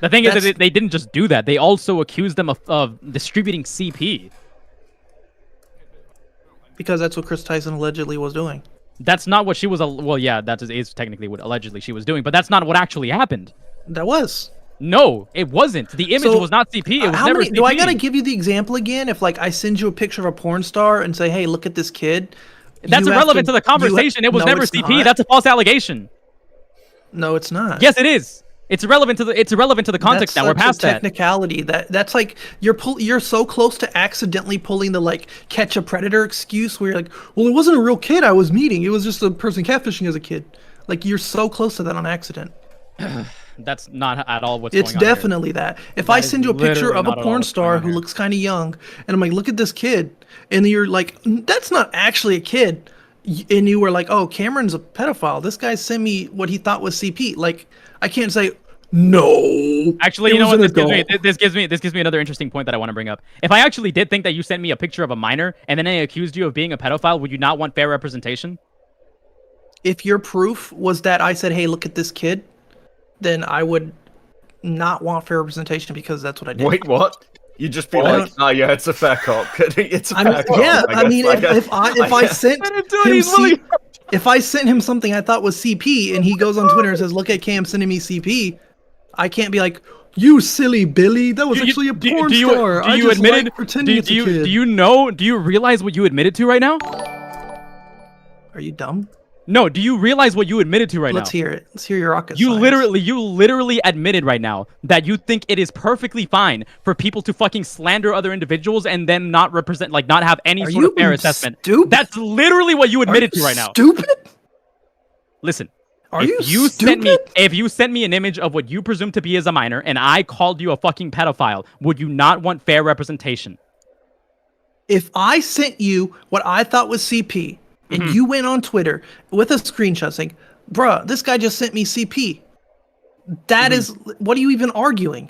The thing is that they didn't just do that. They also accused them of distributing CP. Because that's what Chris Tyson allegedly was doing. That's not what she was. Well, yeah, that is technically what allegedly she was doing, but that's not what actually happened. That was. No, it wasn't. The image was not CP. It was never CP. Do I gotta give you the example again? If like I send you a picture of a porn star and say, "Hey, look at this kid," that's irrelevant to the conversation. It was never CP. Not. That's a false allegation. No, it's not. Yes, it is. It's irrelevant to the context. Now we're past that. Technicality. That's like you're so close to accidentally pulling the like catch a predator excuse where you're like, well, it wasn't a real kid I was meeting. It was just a person catfishing as a kid. Like you're so close to that on accident. That's not at all what's going on. It's definitely that. If I send you a picture of a porn star who looks kind of young, and I'm like, look at this kid, and you're like, that's not actually a kid, and you were like, oh, Cameron's a pedophile. This guy sent me what he thought was CP. Like, I can't say no. Actually, you know what? This gives me another interesting point that I want to bring up. If I actually did think that you sent me a picture of a minor, and then I accused you of being a pedophile, would you not want fair representation? If your proof was that I said, hey, look at this kid, then I would not want fair representation because that's what I did. Wait, what? You just be like, oh yeah, it's a fair cop. It's a fair cop. Yeah, I mean, if I sent him something I thought was CP and he goes on Twitter and says, "Look at Cam sending me CP," I can't be like, "You silly Billy, that was actually a porn star." Do you admit it? Do you realize what you admitted to right now? Are you dumb? No, do you realize what you admitted to right now? Let's hear it. Let's hear your rocket you science. You literally admitted right now that you think it is perfectly fine for people to fucking slander other individuals and then not represent, like, not have any sort of fair assessment. Stupid? That's literally what you admitted to right now. Stupid? Listen. If you sent me an image of what you presume to be as a minor and I called you a fucking pedophile, would you not want fair representation? If I sent you what I thought was CP, and you went on Twitter with a screenshot saying, bruh, this guy just sent me CP. That is, what are you even arguing?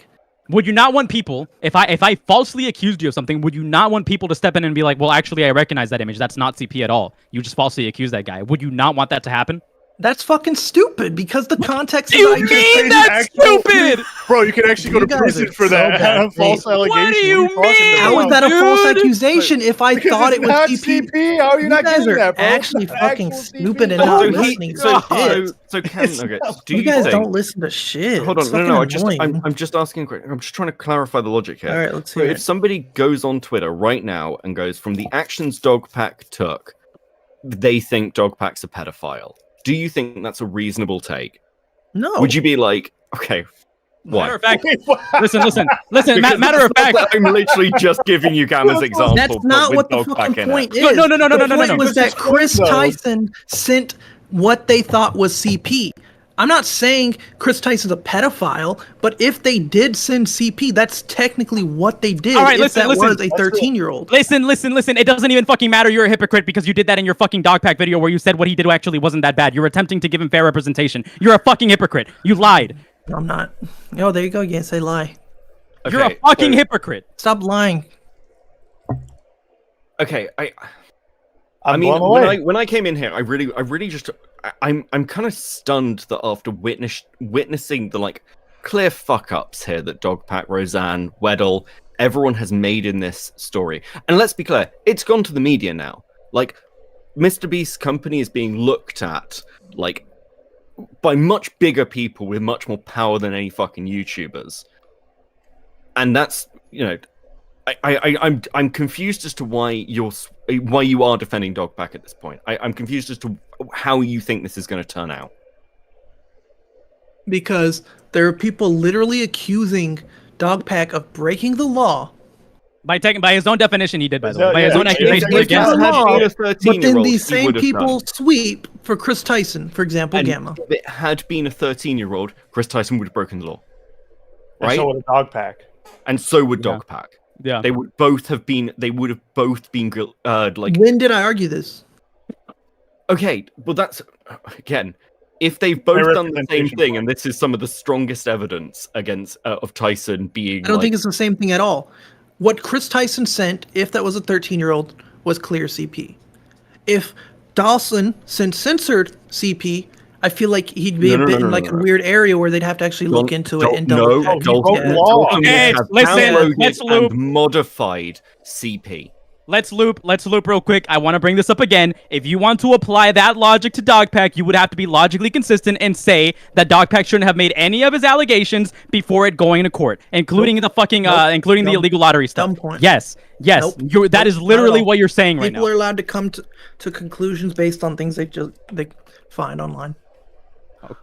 Would you not want people, if I falsely accused you of something, would you not want people to step in and be like, well, actually, I recognize that image. That's not CP at all. You just falsely accused that guy. Would you not want that to happen? That's fucking stupid because the context you mean that's stupid? Bro, you can actually go to prison for that false allegation. What do you mean? How is that a false accusation if I thought it was CP? How are you not getting that, bro? Actually fucking stupid and not listening. So Camnuggets, you guys don't listen to shit. Hold on, no, I'm just asking a question. I'm just trying to clarify the logic here. All right, let's hear it. If somebody goes on Twitter right now and goes, from the actions Dogpack took, they think Dogpack's a pedophile. Do you think that's a reasonable take? No. Would you be like, okay, why? Matter of fact, listen. Matter of fact, I'm literally just giving you Gama's example. That's not what the fucking point is. No. The point was that Chris Tyson sent what they thought was CP. I'm not saying Chris Tyson's a pedophile, but if they did send CP, that's technically what they did. All right, was a 13-year-old. Listen. It doesn't even fucking matter. You're a hypocrite because you did that in your fucking dogpack video where you said what he did actually wasn't that bad. You're attempting to give him fair representation. You're a fucking hypocrite. You lied. No, I'm not. Oh, there you go. You can't say lie. Okay, you're a fucking hypocrite. Stop lying. Okay, I mean, when I came in here, I really just I'm kind of stunned that after witnessing the like clear fuck ups here that Dogpack, Roseanne, Weddle, everyone has made in this story. And let's be clear, it's gone to the media now. Like, Mr. Beast's company is being looked at like by much bigger people with much more power than any fucking YouTubers. And that's, you know, I'm confused as to why you are defending Dogpack at this point. I'm confused as to how you think this is going to turn out. Because there are people literally accusing Dogpack of breaking the law. By his own definition, he did, by the way. By his own accusation against the law, but then these same people sweep for Chris Tyson, for example, Gama. If it had been a 13-year-old, Chris Tyson would have broken the law. Right? And so would Dogpack. And so would Dogpack. Yeah. They would have both been like. When did I argue this? Okay, well that's again, if they've both done the same thing, and this is some of the strongest evidence against of Tyson being. I don't think it's the same thing at all. What Chris Tyson sent, if that was a 13-year-old, was clear CP. If Dawson sent censored CP, I feel like he'd be a weird area where they'd have to actually look into it and Dalton okay, listen, let's loop. and modified CP. Let's loop real quick. I want to bring this up again. If you want to apply that logic to dogpack, you would have to be logically consistent and say that dogpack shouldn't have made any of his allegations before it going to court, including the fucking including the illegal lottery stuff. Dumb point. Yes. That is literally what you're saying right now. People are allowed to come to conclusions based on things they find online.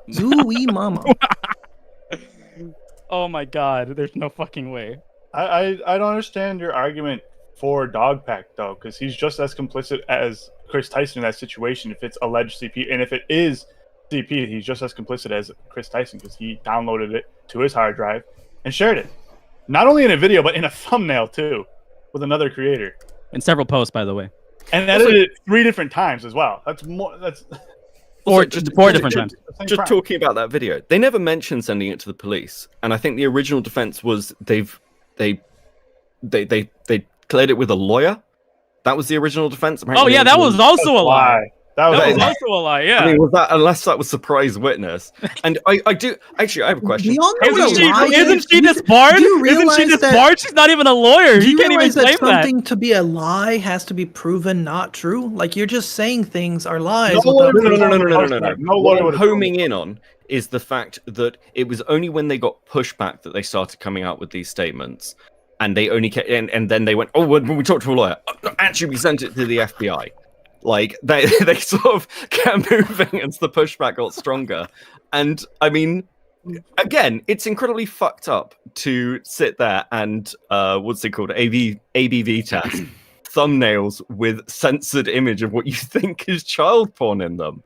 Zooey mama. Oh my god, there's no fucking way. I don't understand your argument for dogpack though, because he's just as complicit as Chris Tyson in that situation if it's alleged CP, and if it is CP, he's just as complicit as Chris Tyson because he downloaded it to his hard drive and shared it, not only in a video but in a thumbnail too, with another creator. In several posts, by the way. And edited it 3 different times as well. That's more. That's four different times. Just talking about that video, they never mentioned sending it to the police, and I think the original defense was they cleared it with a lawyer. That was the original defense. Oh yeah, that was also a lie. That was also a lie. Yeah. I mean, was that unless that was surprise witness? And I do actually. I have a question. Isn't she disbarred? Isn't she disbarred? She's not even a lawyer. You can't even claim that. Something to be a lie has to be proven not true. Like you're just saying things are lies. No. What I'm homing in on is the fact that it was only when they got pushback that they started coming out with these statements. And they only kept, and then they went, oh, when we talked to a lawyer, actually we sent it to the FBI. Like they sort of kept moving as the pushback got stronger. And I mean, again, it's incredibly fucked up to sit there and what's it called, ABV test thumbnails with censored image of what you think is child porn in them.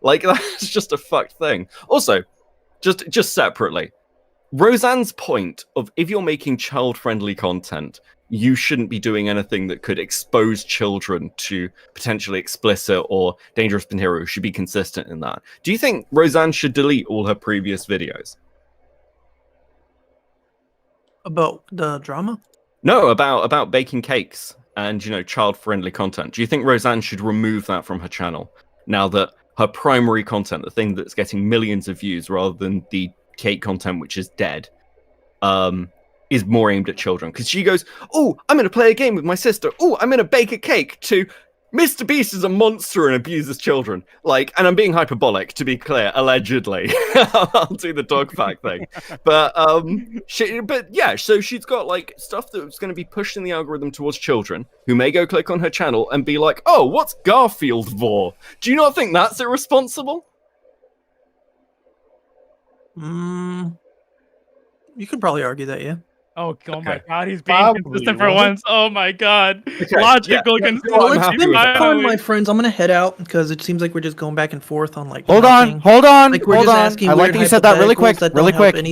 Like that's just a fucked thing. Also, just separately. Roseanne's point of if you're making child-friendly content, you shouldn't be doing anything that could expose children to potentially explicit or dangerous material. Should be consistent in that. Do you think Roseanne should delete all her previous videos? About the drama? No, about baking cakes and child-friendly content. Do you think Roseanne should remove that from her channel now that her primary content, the thing that's getting millions of views rather than the cake content which is dead, is more aimed at children? Because she goes, oh, I'm going to play a game with my sister. Oh, I'm going to bake a cake to Mr. Beast is a monster and abuses children. Like, and I'm being hyperbolic, to be clear, allegedly. I'll do the dogpack thing. But so she's got like stuff that's going to be pushed in the algorithm towards children who may go click on her channel and be like, oh, what's Garfield for? Do you not think that's irresponsible? You could probably argue that, yeah. Oh my god, he's being consistent for once. Oh my god. Logical consistency. Well, it's been fun, my friends. I'm gonna head out because it seems like we're just going back and forth on like. Hold on. Like we're just asking I like that you said that really quick.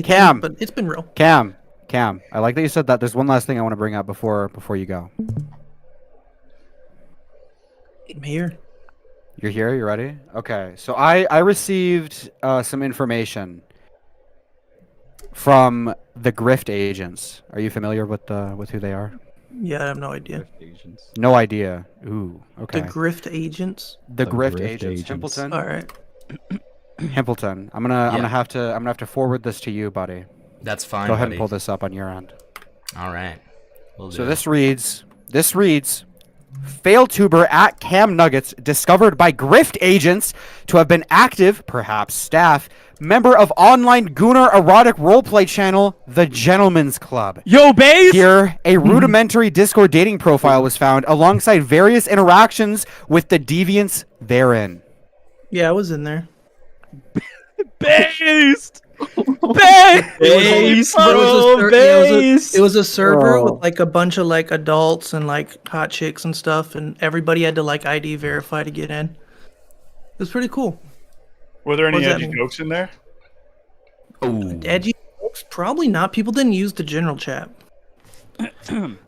Cam. But it's been real. Cam. I like that you said that. There's one last thing I want to bring up before you go. I'm here. You're here. You ready? Okay. So I received some information from the grift agents. Are you familiar with who they are? Yeah, I have no idea. No idea. Ooh, okay. The grift agents. The grift agents. Himpleton. All right. Himpleton. I'm gonna have to forward this to you, buddy. That's fine. Go ahead buddy. and pull this up on your end. All right. So this reads. Failtuber at Camnuggets discovered by grift agents to have been active, perhaps staff, member of online Gooner erotic roleplay channel, The Gentleman's Club. Yo, base! Here, a rudimentary Discord dating profile was found alongside various interactions with the deviants therein. Yeah, I was in there. Based! It was a server with like a bunch of like adults and like hot chicks and stuff, and everybody had to like ID verify to get in. It was pretty cool. Were there any edgy jokes in there? Oh, edgy jokes? Probably not. People didn't use the general chat.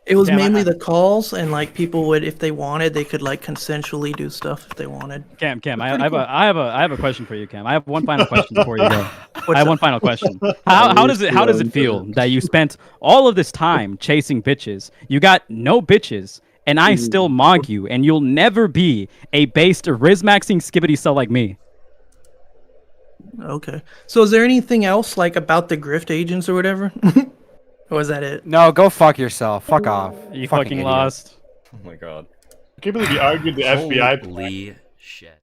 It was mainly the calls, and like people would, if they wanted, they could like consensually do stuff if they wanted. Cam, I have a question for you, Cam. I have one final question before you go. I have one final question. How does it feel that you spent all of this time chasing bitches? You got no bitches, and I still mog you, and you'll never be a based or rizmaxing skibbity cell like me. Okay. So is there anything else like about the grift agents or whatever? Or was that it? No, go fuck yourself. Fuck off. You fucking lost. Oh my god. I can't believe you argued the FBI. Holy shit.